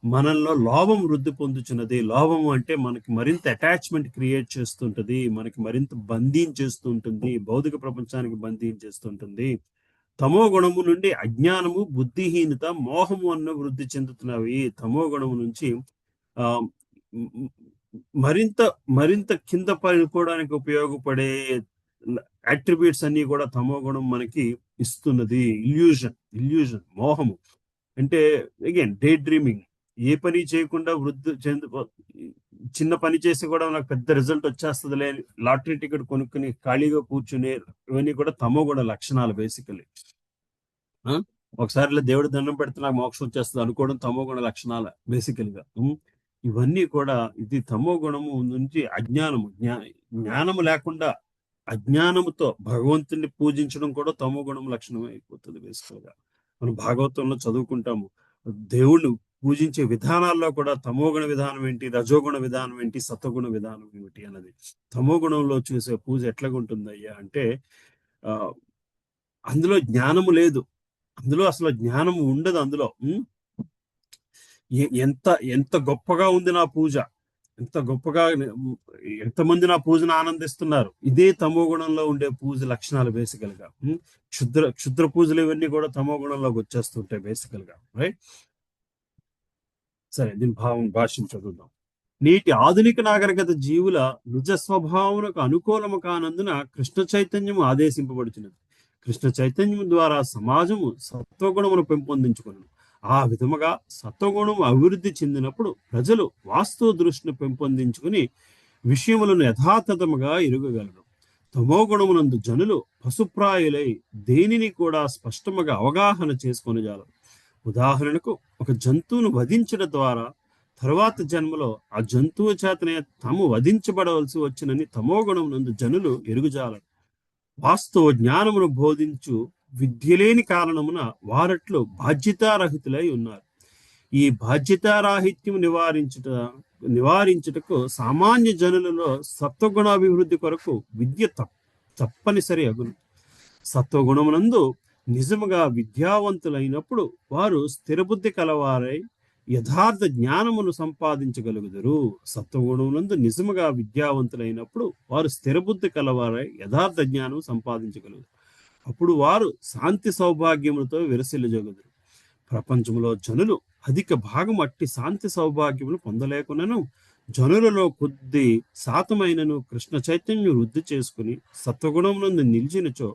మనల్లో లోభం వృద్ధి పొందుచున్నది. లోభము అంటే మనకి మరింత అటాచ్మెంట్ క్రియేట్ చేస్తుంటది, మనకి మరింత బంధించేస్తుంటుంది, భౌతిక ప్రపంచానికి బంధించేస్తుంటుంది. తమో గుణము నుండి అజ్ఞానము, బుద్ధిహీనత, మోహము అన్న వృద్ధి చెందుతున్నవి. తమో గుణము నుంచి ఆ మరింత మరింత కింద పడిపోవడానికి ఉపయోగపడే అట్రిబ్యూట్స్ అన్ని కూడా తమో గుణం మనకి ఇస్తున్నది. ఇల్యూజన్, మోహము అంటే అగైన్ డే డ్రీమింగ్. ఏ పని చేయకుండా వృద్ధి చిన్న పని చేసి కూడా నాకు పెద్ద రిజల్ట్ వచ్చేస్తుందిలే, లాటరీ టికెట్ కొనుక్కుని ఖాళీగా కూర్చునే, ఇవన్నీ కూడా తమో గుణ లక్షణాలు. బేసికలీ ఒకసారి దేవుడి దండం పెడితే నాకు మోక్షం వచ్చేస్తుంది అనుకోవడం తమో గుణ లక్షణాలు బేసికల్గా. ఇవన్నీ కూడా ఇది తమో గుణము నుంచి అజ్ఞానము, జ్ఞానము లేకుండా అజ్ఞానముతో భగవంతుని పూజించడం కూడా తమో గుణం లక్షణం అయిపోతుంది. బేసికల్గా మనం భాగవతంలో చదువుకుంటాము, దేవుణ్ణి పూజించే విధానాల్లో కూడా తమోగుణ విధానం ఏంటి, రజోగుణ విధానం ఏంటి, సత్వగుణ విధానం ఏమిటి అన్నది. తమోగుణంలో చూసే పూజ ఎట్లాగుంటుందయ్యా అంటే అందులో జ్ఞానము లేదు, అందులో అసలు జ్ఞానము ఉండదు. అందులో ఎంత గొప్పగా ఉంది నా పూజ, ఎంత గొప్పగా ఎంతమంది నా పూజను ఆనందిస్తున్నారు, ఇదే తమో గుణంలో ఉండే పూజ లక్షణాలు. బేసికల్ గా క్షుద్ర పూజలు ఇవన్నీ కూడా తమో గుణంలోకి వచ్చేస్తుంటాయి బేసికల్ గా. రైట్, సరే, దీని భాష్యం చదువుదాం. నేటి ఆధునిక నాగరికత జీవుల నిజ స్వభావమునకు అనుకూలము కానందున కృష్ణ చైతన్యము ఆదేశింపబడుతున్నది. కృష్ణ చైతన్యం ద్వారా సమాజము సత్వగుణమును పెంపొందించుకును. ఆ విధముగా సత్వగుణము అభివృద్ధి చెందినప్పుడు ప్రజలు వాస్తవ దృష్టిని పెంపొందించుకుని విషయములను యథాతథముగా ఎరుగగలరు. తమో గుణమునందు జనులు పశుప్రాయులై దేనిని కూడా స్పష్టముగా అవగాహన చేసుకొనజాలరు. ఉదాహరణకు ఒక జంతువును వధించడం ద్వారా తరువాత జన్మలో ఆ జంతువు చేతనే తాము వధించబడవలసి వచ్చినని తమో గుణమునందు జనులు ఎరుగుజాలరు. వాస్తవ జ్ఞానమును బోధించు విద్యలేని కారణమున వారట్లు బాధ్యతారహితులై ఉన్నారు. ఈ బాధ్యతారాహిత్యం నివారించుటకు సామాన్య జనులలో సత్వగుణాభివృద్ధి కొరకు విద్య తప్పనిసరి అగును. సత్వగుణమునందు నిజముగా విద్యావంతులైనప్పుడు వారు స్థిరబుద్ధి కలవారై యథార్థ జ్ఞానమును సంపాదించగలుగుదురు. సత్వగుణమునందు నిజముగా విద్యావంతులైనప్పుడు వారు స్థిరబుద్ధి కలవారై యథార్థ జ్ఞానం సంపాదించగలుగుతారు. అప్పుడు వారు శాంతి సౌభాగ్యములతో విరసిల్లజగుదురు. ప్రపంచంలో జనులు అధిక భాగం అట్టి శాంతి సౌభాగ్యములు పొందలేకునను జనులలో కొద్ది శాతమైనను కృష్ణ చైతన్యం వృద్ధి చేసుకుని సత్వగుణమునందు నిలిచినచో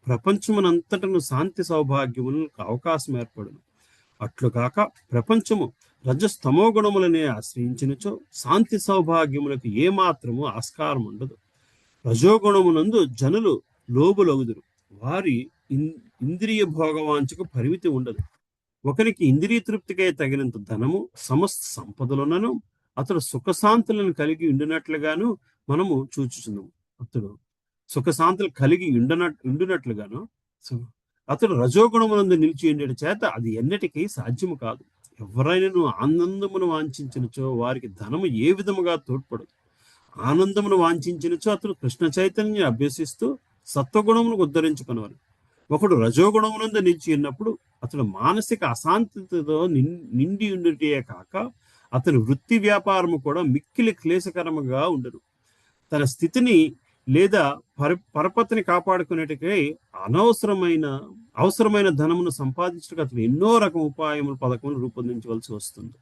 ప్రపంచమునంతటను శాంతి సౌభాగ్యములకు అవకాశం ఏర్పడును. అట్లు కాక ప్రపంచము రజస్తమో గుణములనే ఆశ్రయించినచో శాంతి సౌభాగ్యములకు ఏమాత్రము ఆస్కారం ఉండదు. రజోగుణమునందు జనులు లోబులగుదురు. వారి ఇంద్రియ భోగవాంఛకు పరిమితి ఉండదు. ఒకరికి ఇంద్రియ తృప్తికై తగినంత ధనము సమస్త సంపదలున్నను అతడు సుఖశాంతులను కలిగి ఉండినట్లుగాను మనము చూచుచున్నాము. అతడు సుఖశాంతులు కలిగి ఉండినట్లుగాను అతడు రజోగుణమునందు నిలిచి ఉండేటి చేత అది ఎన్నటికీ సాధ్యము కాదు. ఎవరైనా ఆనందమును వాంఛించినచో వారికి ధనము ఏ విధముగా తోడ్పడదు. ఆనందమును వాంఛించినచో అతడు కృష్ణ చైతన్యం అభ్యసిస్తూ సత్వగుణమును ఉద్ధరించుకునేవారు. ఒకడు రజోగుణమునందు నిలిచి ఉన్నప్పుడు అతడు మానసిక అశాంతితో నిండి ఉండుటే కాక అతని వృత్తి వ్యాపారము కూడా మిక్కిలి క్లేశకరముగా ఉండదు. తన స్థితిని లేదా పరపతిని కాపాడుకునేటికై అవసరమైన ధనమును సంపాదించడానికి అతను ఎన్నో రకం ఉపాయములు పథకములు రూపొందించవలసి వస్తుంది.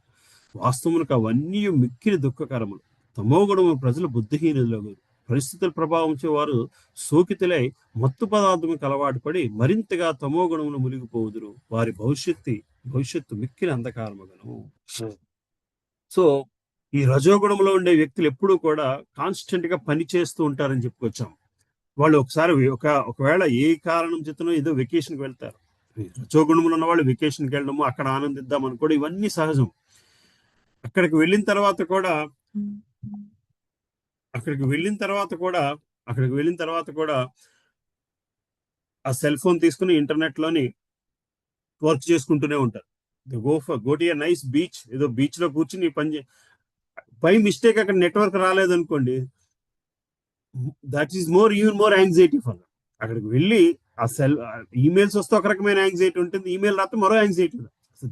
వాస్తవమునకు అవన్నీ మిక్కిలి దుఃఖకరములు. తమోగుణము ప్రజలు బుద్ధిహీనులు, పరిస్థితుల ప్రభావం వారు సోకితులై మత్తు పదార్థములకు అలవాటు పడి మరింతగా తమోగుణమును మునిగిపోవుదురు. వారి భవిష్యత్తు మిక్కిలి అంధకారముగను. సో ఈ రజోగుణంలో ఉండే వ్యక్తులు ఎప్పుడూ కూడా కాన్స్టెంట్ గా పని చేస్తూ ఉంటారని చెప్పుకొచ్చాం. వాళ్ళు ఒకవేళ ఏ కారణం చేతనో ఏదో వెకేషన్కి వెళ్తారు. రజోగుణంలో ఉన్న వాళ్ళు వెకేషన్కి వెళ్ళడము, అక్కడ ఆనందిద్దాం అనుకోవడం, ఇవన్నీ సహజం. అక్కడికి వెళ్ళిన తర్వాత కూడా ఆ సెల్ ఫోన్ తీసుకుని ఇంటర్నెట్ లోని వర్క్ చేసుకుంటూనే ఉంటారు. Go to a nice beach, ఏదో బీచ్ లో కూర్చుని బై మిస్టేక్ అక్కడ నెట్వర్క్ రాలేదనుకోండి, that is even more anxiety for. అక్కడికి వెళ్ళి ఆ ఈమెయిల్స్ వస్తే ఒక రకమైన యాంగ్జైటీ ఉంటుంది, ఈమెయిల్ రాస్తే మరో యాంగ్జైటీ. సో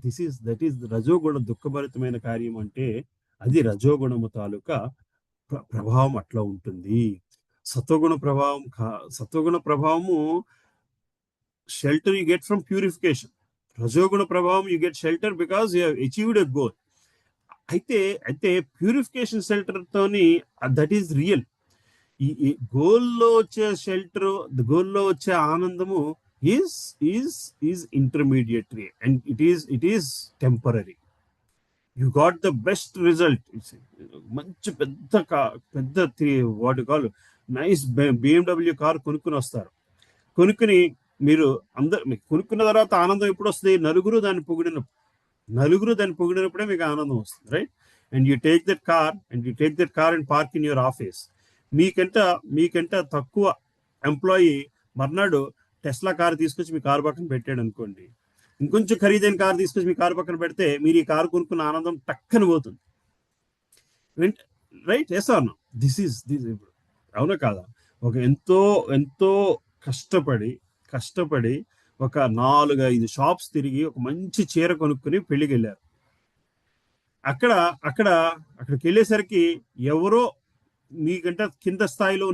దట్ ఈస్ రజోగుణ దుఃఖభరితమైన కార్యం. అంటే అది రజోగుణము తాలూకా ప్రభావం అట్లా ఉంటుంది. సత్వగుణ ప్రభావము shelter you get from purification. రజోగుణ ప్రభావం you get shelter because you have achieved a goal. అయితే ప్యూరిఫికేషన్ షెల్టర్ తోని దట్ ఈస్ రియల్. ఈ గోల్లో వచ్చే షెల్టర్, గోల్లో వచ్చే ఆనందము is intermediary and it is temporary. You got the best result. మంచి పెద్ద what call nice BMW car కొనుక్కుని వస్తారు. కొనుక్కుని మీరు కొనుక్కున్న తర్వాత ఆనందం ఎప్పుడు వస్తుంది? నలుగురు దాన్ని పొగిడినప్పుడే మీకు ఆనందం వస్తుంది, right? And you take that car and park in your office. మీకంట తక్కువ ఎంప్లాయీ మర్నాడు టెస్లా కార్ తీసుకొచ్చి మీ కారు పక్కన పెట్టాడు అనుకోండి. ఇంకొంచెం ఖరీదైన కారు తీసుకొచ్చి మీ కారు పక్కన పెడితే మీరు ఈ కారు కొనుక్కున్న ఆనందం టక్కని పోతుంది, right? Yes or no? This ఇప్పుడు అవునా కాదా? ఒక ఎంతో కష్టపడి ఒక 4-5 షాప్స్ తిరిగి ఒక మంచి చీర కొనుక్కుని పెళ్లికి వెళ్ళారు. అక్కడికి వెళ్ళేసరికి ఎవరో మీకంట కింద స్థాయిలో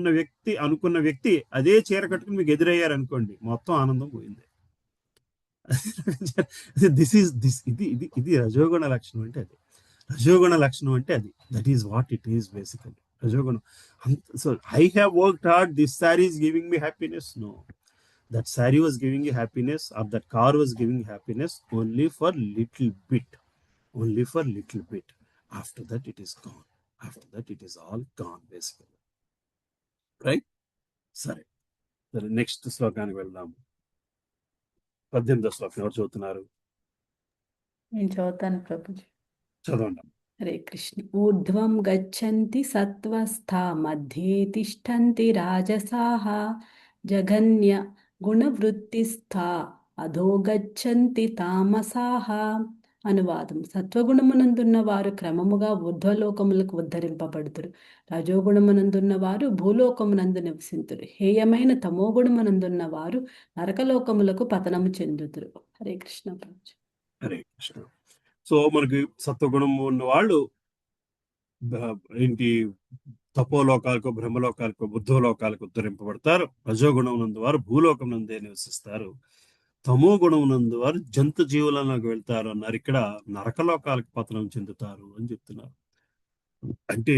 అనుకున్న వ్యక్తి అదే చీర కట్టుకుని మీకు ఎదురయ్యారు అనుకోండి, మొత్తం ఆనందం పోయింది. ఇది రజోగుణ లక్షణం అంటే అది. That is what it is basically రజోగుణం. So I have worked hard, this saree is giving me happiness. No, that saree was giving you happiness, or that car was giving you happiness only for little bit. After that it is gone. After that it is all gone basically, right? Sare next శ్లోకానికి వెళ్దాం. 18వ శ్లోకం ఎవరు చదువుతున్నారు? నేను చదువుతాను ప్రభుజీ. చదవండి. హరే కృష్ణ. ఊర్ధ్వం గచ్చంతి సత్వస్థా మధ్యే తిష్టంతి రాజసాః జఘన్య గుణవృత్తిస్థా అధో గచ్చంతి తామసాః. అనువాదం: సత్వగుణమునందున్న వారు క్రమముగా ఊర్ధ్వలోకములకు ఉద్ధరింపబడుతురు. రజోగుణమునందున్న వారు భూలోకమునందు నివసింతురు. హేయమైన తమోగుణమునందున్న వారు నరకలోకములకు పతనము చెందుతురు. హరే కృష్ణ ప్రభుజీ. హరే కృష్ణ. సో మనకి సత్వగుణం ఉన్న వాళ్ళు తపోలోకాలకు, బ్రహ్మలోకాలకు, బుద్ధలోకాలకు ఉద్ధరింపబడతారు. రజోగుణం నందు వారు భూలోకం నందే నివసిస్తారు. తమో గుణం నందు వారు జంతు జీవులలోకి వెళ్తారు అన్నారు. ఇక్కడ నరకలోకాలకు పతనం చెందుతారు అని చెప్తున్నారు. అంటే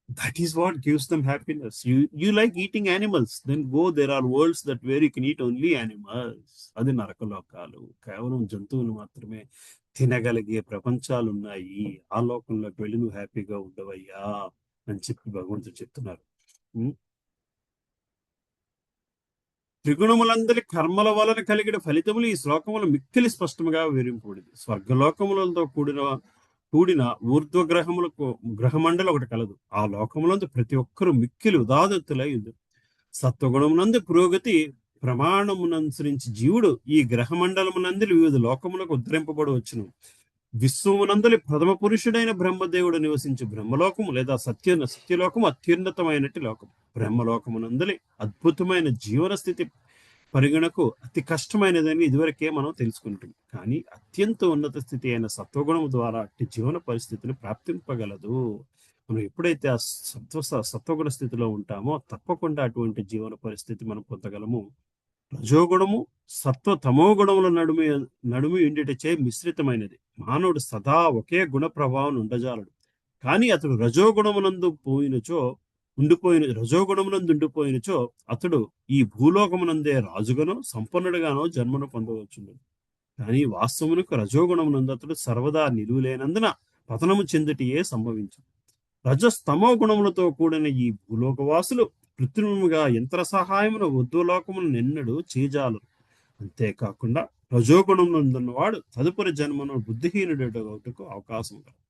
that is what gives them happiness. You like eating animals, then go, there are worlds that where you can eat only animals. అది నరకలోకాలు. కేవలం జంతువులు మాత్రమే తినగలిగే ప్రపంచాలు ఉన్నాయి. ఆ లోకంలోకి వెళ్ళి నువ్వు హ్యాపీగా ఉండవయ్యా అని చెప్పి భగవంతుడు చెప్తున్నారు. త్రిగుణములందరి కర్మల వలన కలిగిన ఫలితములు ఈ శ్లోకములు మిక్కిలి స్పష్టముగా వివరింపబడింది. స్వర్గలోకములతో కూడిన ఊర్ధ్వ గ్రహమండలి ఒకటి కలదు. ఆ లోకములందు ప్రతి ఒక్కరూ మిక్కిలి ఉదాదత్తులై ఉంది. సత్వగుణమునందు పురోగతి ప్రమాణముననుసరించి జీవుడు ఈ గ్రహమండలమునందు వివిధ లోకములకు ఉద్ధరింపబడవచ్చును. విశ్వమునందలి ప్రథమ పురుషుడైన బ్రహ్మదేవుడు నివసించే బ్రహ్మలోకము లేదా సత్యలోకము అత్యున్నతమైనటి లోకం. బ్రహ్మలోకమునందలి అద్భుతమైన జీవన స్థితి పరిగణకు అతి కష్టమైనదని ఇదివరకే మనం తెలుసుకుంటాం. కానీ అత్యంత ఉన్నత స్థితి అయిన సత్వగుణం ద్వారా అట్టి జీవన పరిస్థితిని ప్రాప్తింపగలదు. మనం ఎప్పుడైతే ఆ సత్వగుణ స్థితిలో ఉంటామో తప్పకుండా అటువంటి జీవన పరిస్థితి మనం పొందగలము. రజోగుణము తమో గుణముల నడుము ఇండిటచే మిశ్రితమైనది. మానవుడు సదా ఒకే గుణ ప్రభావం ఉండజాలడు. కానీ అతడు రజోగుణమునందు ఉండిపోయినచో అతడు ఈ భూలోకమునందే రాజుగానో సంపన్నుడుగానో జన్మను పొందవచ్చును. కానీ వాస్తవమునకు రజోగుణమునందు అతడు సర్వదా నిలువలేనందున పతనము చెందుటియే సంభవించు. రజస్తమో గుణములతో కూడిన ఈ భూలోకవాసులు కృత్రిమముగా యంత్ర సహాయమున ఉద్వలోకమును నిన్నడు చేజాలరు. అంతేకాకుండా రజోగుణమునందున్నవాడు తదుపరి జన్మను బుద్ధిహీనుడకు అవకాశం కలదు.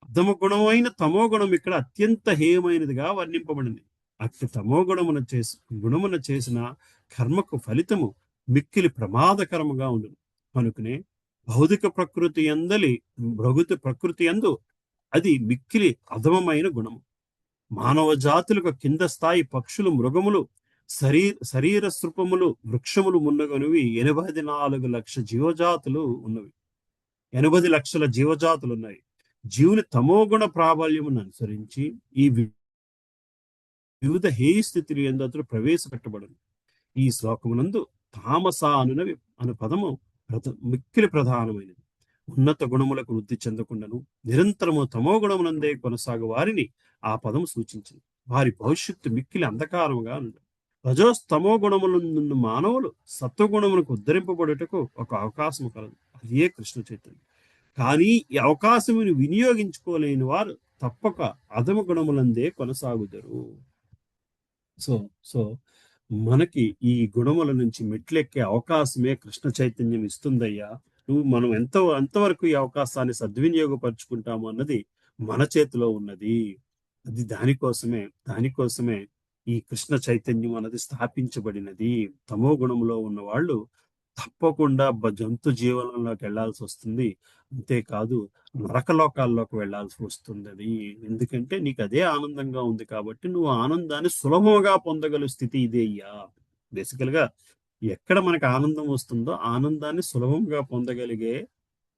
అధమ గుణమైన తమో గుణం ఇక్కడ అత్యంత హేయమైనదిగా వర్ణింపబడింది. అట్టి తమో గుణమున చేసిన కర్మకు ఫలితము మిక్కిలి ప్రమాదకరముగా ఉండును. కనుకనే భౌతిక ప్రకృతి యందు అది మిక్కిలి అధమమైన గుణము. మానవ జాతులకు కింద స్థాయి పక్షులు, మృగములు, శరీర సృపములు, వృక్షములు మున్నగనివి 84 లక్షల జీవజాతులు ఉన్నవి. 80 లక్షల జీవజాతులు ఉన్నాయి. జీవుని తమోగుణ ప్రాబల్యమును అనుసరించి ఈ వివిధ హేయ స్థితులు యందు అతడు ప్రవేశపెట్టబడును. ఈ శ్లోకమునందు తామస అను పదము మిక్కిలి ప్రధానమైనది. ఉన్నత గుణములకు వృద్ధి చెందకుండాను నిరంతరము తమో గుణమునందే కొనసాగు వారిని ఆ పదము సూచించింది. వారి భవిష్యత్తు మిక్కిలి అంధకారముగా ఉంది. రజోస్తమో గుణములందున్న మానవులు సత్వగుణములకు ఉద్ధరింపబడుటకు ఒక అవకాశం కలదు. అదే కృష్ణ చైతన్యం. కానీ ఈ అవకాశమును వినియోగించుకోలేని వారు తప్పక అధమ గుణములందే కొనసాగుదరు. సో మనకి ఈ గుణముల నుంచి మెట్లెక్కే అవకాశమే కృష్ణ చైతన్యం ఇస్తుందయ్యా. మనం ఎంతవరకు ఈ అవకాశాన్ని సద్వినియోగపరుచుకుంటాము అన్నది మన చేతిలో ఉన్నది. అది దానికోసమే ఈ కృష్ణ చైతన్యం అన్నది స్థాపించబడినది. తమో గుణంలో ఉన్న వాళ్ళు తప్పకుండా జంతు జీవనంలోకి వెళ్లాల్సి వస్తుంది. అంతేకాదు నరకలోకాల్లోకి వెళ్లాల్సి వస్తుంది. ఎందుకంటే నీకు అదే ఆనందంగా ఉంది కాబట్టి నువ్వు ఆనందాన్ని సులభంగా పొందగల స్థితి ఇదే అయ్యా. బేసికల్ గా ఎక్కడ మనకు ఆనందం వస్తుందో ఆనందాన్ని సులభంగా పొందగలిగే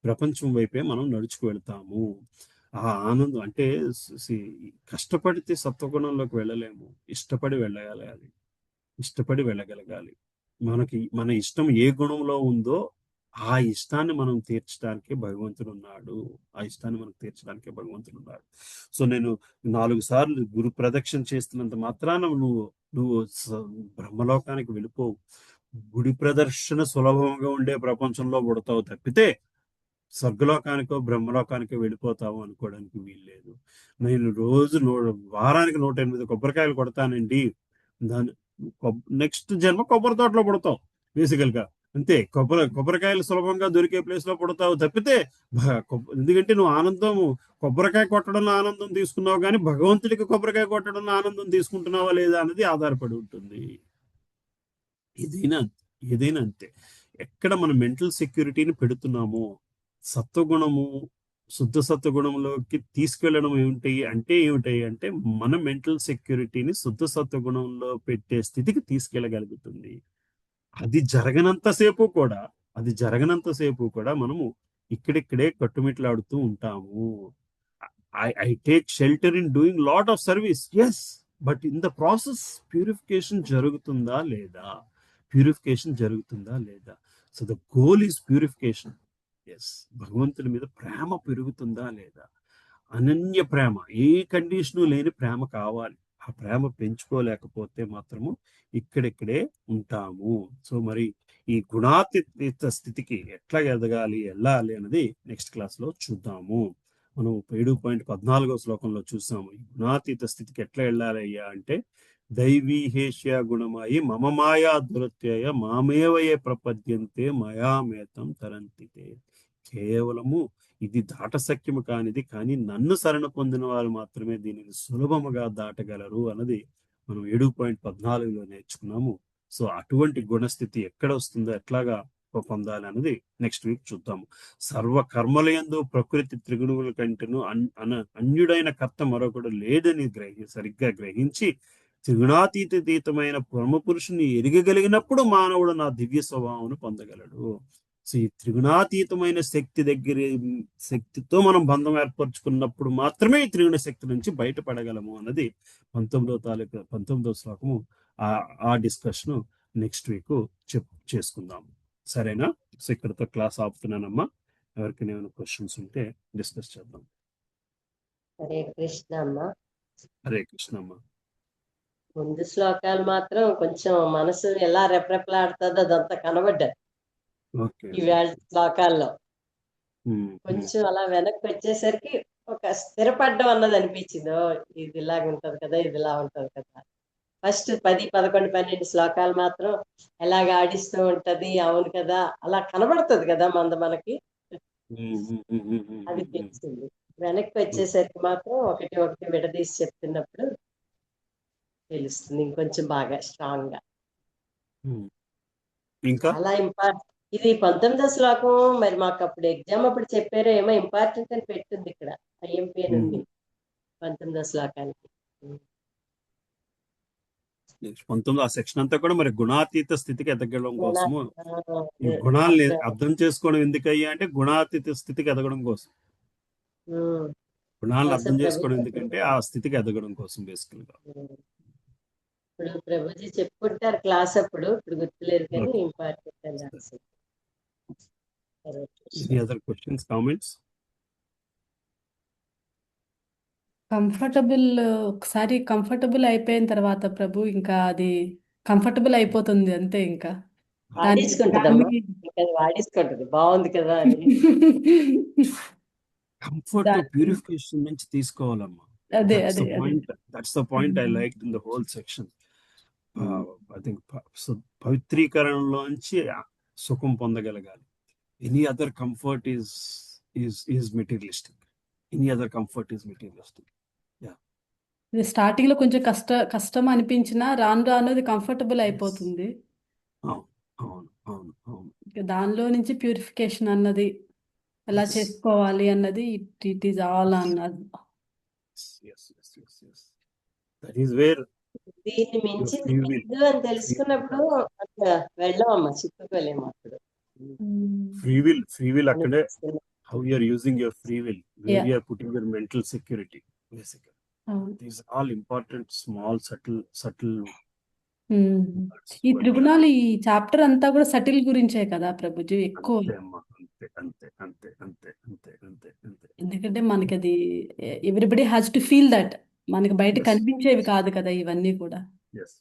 ప్రపంచం వైపే మనం నడుచుకు వెళ్తాము. ఆ ఆనందం అంటే కష్టపడితే సత్వగుణంలోకి వెళ్ళలేము. ఇష్టపడి వెళ్ళగలగాలి. మన ఇష్టం ఏ గుణంలో ఉందో ఆ ఇష్టాన్ని మనం తీర్చడానికి భగవంతుడు ఉన్నాడు. సో నేను 4 సార్లు గురు ప్రదక్షిణ చేస్తున్నంత మాత్రాన నువ్వు బ్రహ్మలోకానికి వెళ్ళిపోవు. గుడి ప్రదర్శన సులభంగా ఉండే ప్రపంచంలో పుడతావు తప్పితే స్వర్గలోకానికో బ్రహ్మలోకానికో వెళ్ళిపోతావు అనుకోవడానికి వీల్లేదు. నేను రోజు వారానికి 108 కొబ్బరికాయలు కొడతానండి. నెక్స్ట్ జన్మ కొబ్బరి తోటలో పుడతావు బేసికల్ గా. అంతే. కొబ్బరికాయలు సులభంగా దొరికే ప్లేస్ లో పుడతావు తప్పితే ఎందుకంటే నువ్వు కొబ్బరికాయ కొట్టడంలో ఆనందం తీసుకున్నావు కానీ భగవంతుడికి కొబ్బరికాయ కొట్టడంలో ఆనందం తీసుకుంటున్నావా లేదా అనేది ఆధారపడి ఉంటుంది. ఏదైనా అంతే. ఎక్కడ మన మెంటల్ సెక్యూరిటీని పెడుతున్నామో సత్వగుణము శుద్ధ సత్వగుణంలోకి తీసుకెళ్లడం ఏమిటి అంటే మన మెంటల్ సెక్యూరిటీని శుద్ధ సత్వగుణంలో పెట్టే స్థితికి తీసుకెళ్ళగలుగుతుంది. అది జరగనంతసేపు కూడా మనము ఇక్కడిక్కడే కట్టుమిట్లాడుతూ ఉంటాము. I take shelter in doing lot of service, yes, but in the process purification జరుగుతుందా లేదా? So the goal is purification. Yes, భగవంతుడి మీద ప్రేమ పెరుగుతుందా లేదా? అనన్య ప్రేమ, ఏ కండిషను లేని ప్రేమ కావాలి. ఆ ప్రేమ పెంచుకోలేకపోతే మాత్రము ఇక్కడిక్కడే ఉంటాము. సో మరి ఈ గుణాతీత స్థితికి ఎట్లా వెళ్ళాలి అన్నది నెక్స్ట్ క్లాస్ లో చూద్దాము. మనం 7.14 శ్లోకంలో చూసాము. ఈ గుణాతీత స్థితికి ఎట్లా వెళ్ళాలి అయ్యా అంటే దైవీహేష్య గుణమాయి మమ మాయా దురత్యయ మామేవయే ప్రపద్యంతే మయామేతం తరంతితే. కేవలము ఇది దాటశక్యము కానిది, కానీ నన్ను శరణ పొందిన వారు మాత్రమే దీనిని సులభముగా దాటగలరు అన్నది మనం 7.14లో నేర్చుకున్నాము. సో అటువంటి గుణస్థితి ఎక్కడ వస్తుందో ఎట్లాగా పొందాలి అన్నది నెక్స్ట్ వీక్ చూద్దాము. సర్వ కర్మలయందు ప్రకృతి త్రిగుణముల కంటేను అన్యుడైన కర్త మరొకడు లేదని సరిగ్గా గ్రహించి త్రిగుణాతీతమైన పరమ పురుషుని ఎరగగలిగినప్పుడు మానవుడు నా దివ్య స్వభావం పొందగలడు. సో ఈ త్రిగుణాతీతమైన శక్తితో మనం బంధం ఏర్పరచుకున్నప్పుడు మాత్రమే ఈ త్రిగుణ శక్తి నుంచి బయటపడగలము అన్నది 19వ శ్లోకము. ఆ డిస్కషన్ నెక్స్ట్ వీక్ చేసుకుందాం. సరేనా? సో ఇక్కడతో క్లాస్ ఆపుతున్నానమ్మా. ఎవరికైనా ఏమైనా క్వశ్చన్స్ ఉంటే డిస్కస్ చేద్దాం. హరే కృష్ణ అమ్మ. హరే కృష్ణ అమ్మ. ముందు శ్లోకాలు మాత్రం కొంచెం మనసు ఎలా రెపరెపలాడుతుందో అదంతా కనబడ్డది. ఓకే. ఈవేళ శ్లోకాల్లో కొంచెం అలా వెనక్కి వచ్చేసరికి ఒక స్థిరపడ్డం అన్నది అనిపించింది. ఇది ఇలాగ ఉంటది కదా, ఇది ఇలా ఉంటది కదా. ఫస్ట్ 10, 11, 12 శ్లోకాలు మాత్రం ఎలాగ ఆడిస్తూ ఉంటది, అవును కదా, అలా కనబడుతుంది కదా మనకి, అది తెలిసింది. వెనక్కి వచ్చేసరికి మాత్రం ఒకటి ఒకటి విడదీసి చెప్తున్నప్పుడు తెలుస్తుంది ఇంకొంచెం బాగా స్ట్రాంగ్ గా. ఇంకా చాలా ఇంపార్టెంట్ ఇది 19వ శ్లోకం. మరి మాకు అప్పుడు ఎగ్జామ్ అప్పుడు చెప్పారో ఏమో, ఇంపార్టెంట్ అని పెట్టింది ఇక్కడ, ఐఎంపీ అని ఉంది 19వ శ్లోకానికి. 19 ఆ సెక్షన్ అంతా కూడా మరి గుణాతీత స్థితికి ఎదగడం కోసము. ఈ గుణాలని అర్థం చేసుకోవడం ఎందుకయ్యా అంటే గుణాతీత స్థితికి ఎదగడం కోసం. గుణాలను అర్థం చేసుకోవడం ఎందుకంటే ఆ స్థితికి ఎదగడం కోసం బేసికల్ గా. ఇప్పుడు ప్రభుజీ చెప్పుకుంటారు క్లాస్ అప్పుడు, ఇప్పుడు గుర్తులేదు కానీ ఇంపార్టెంట్ అని రాసింది. Any other questions, comments? ఒకసారి కంఫర్టబుల్ అయిపోయిన తర్వాత ప్రభు ఇంకా అది కంఫర్టబుల్ అయిపోతుంది అంతే. ఇంకా వాడేసుకుంటది బాగుంది కదా అని. కంఫర్ట్ ప్యూరిఫికేషన్ నుంచి తీసుకోవాలమ్మా. That's the point I liked in the whole section. I think so పవిత్రీకరణలోంచి సుఖం పొందగలగాలి. Any other comfort is materialistic. Any other comfort is materialistic. Yeah. Starting లో కొంచెం కష్టం అనిపించినా రాను రాను అది కంఫర్టబుల్ అయిపోతుంది. దానిలో నుంచి ప్యూరిఫికేషన్ అన్నది ఎలా చేసుకోవాలి అన్నది ఇట్ ఈస్ ఆల్ అన్నది. That is where దీన్ని మించి అని తెలుసుకున్నప్పుడు వెళ్ళామమ్మా, చిక్కుకోలేము అప్పుడు. free will akkade how you are using your free will, where you are putting your mental security basically. These are all important small subtle ఈ త్రిగుణాలు ఈ చాప్టర్ అంతా కూడా సటిల్ గురించే కదా ప్రభుజీ ఎక్కువ. అంతే. ఎందుకంటే మనకి అది everybody has to feel that, మనకి బయట కనిపించేవి కాదు కదా ఇవన్నీ కూడా. yes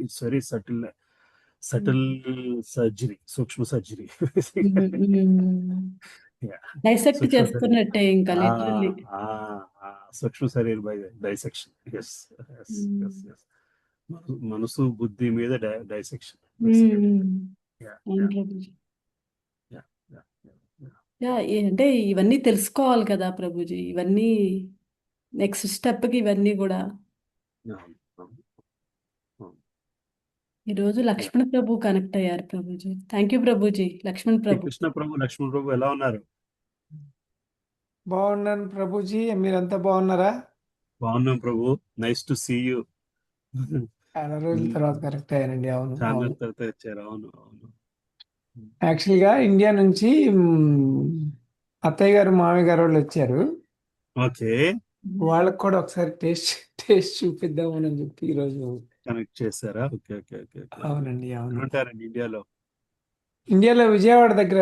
it's very subtle surgery, సూక్ష్మ సర్జరీ. డైసెక్ట్ చేస్తున్నట్టే ఇంకా లిటరల్లీ. సూక్ష్మ శరీర బై డైసెక్షన్. మనసు బుద్ధి మీద డైసెక్షన్. అంటే ఇవన్నీ తెలుసుకోవాలి కదా ప్రభుజీ, ఇవన్నీ నెక్స్ట్ స్టెప్ కి ఇవన్నీ కూడా. ఈ రోజు లక్ష్మణ్ ప్రభు కనెక్ట్ అయ్యారు ప్రభుజీ. Thank you Prabhuji. లక్ష్మణ్ ప్రభు. కృష్ణ ప్రభు, లక్ష్మణ్ ప్రభు ఎలా ఉన్నారు? బాగున్నాను ప్రభుజీ, మీరంతా బాగున్నారా? బాగున్నాం ప్రభు. Nice to see you. చాలా రోజుల తర్వాత కరెక్ట్ అయ్యానండి. అవును, చాలా తర్వాత వచ్చారు. అవును. యాక్చువల్గా ఇండియా నుంచి అత్తయ్య గారు మామయ్య గారు వాళ్ళు వచ్చారు. ఓకే. వాళ్ళకి కూడా ఒకసారి టేస్ట్ చూపిద్దామని చెప్పి ఈ రోజు కనెక్ట్ చేశారా? ఓకే. అవునండి, అవును. ఉంటారండి ఇండియాలో విజయవాడ దగ్గర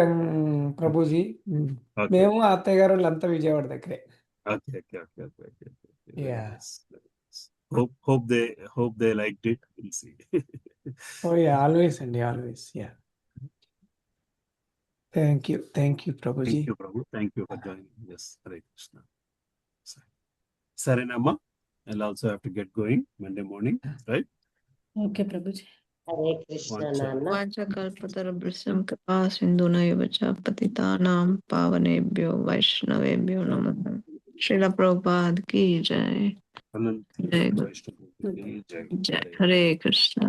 ప్రభుజీ. మేము అత్తయ్య గారు వాళ్ళంతా విజయవాడ దగ్గరే. Hope they liked it. We'll see. Oh yeah, always అండి, always. Yeah. Thank you Prabhuji. Thank you Prabhu. Thank you for joining. Yes, Hare Krishna. Sarenamma, I'll also have to get going Monday morning, right? Okay Prabhuji. Hare Krishna నాన్న. వాచకల్పతరుభ్యః కృపా సింధునైవ చ పతితానాం పావనేభ్యో వైష్ణవేభ్యో నమః. Srila Prabhupad key జై. Anant జై Vaishnav ki jai. Hare Krishna.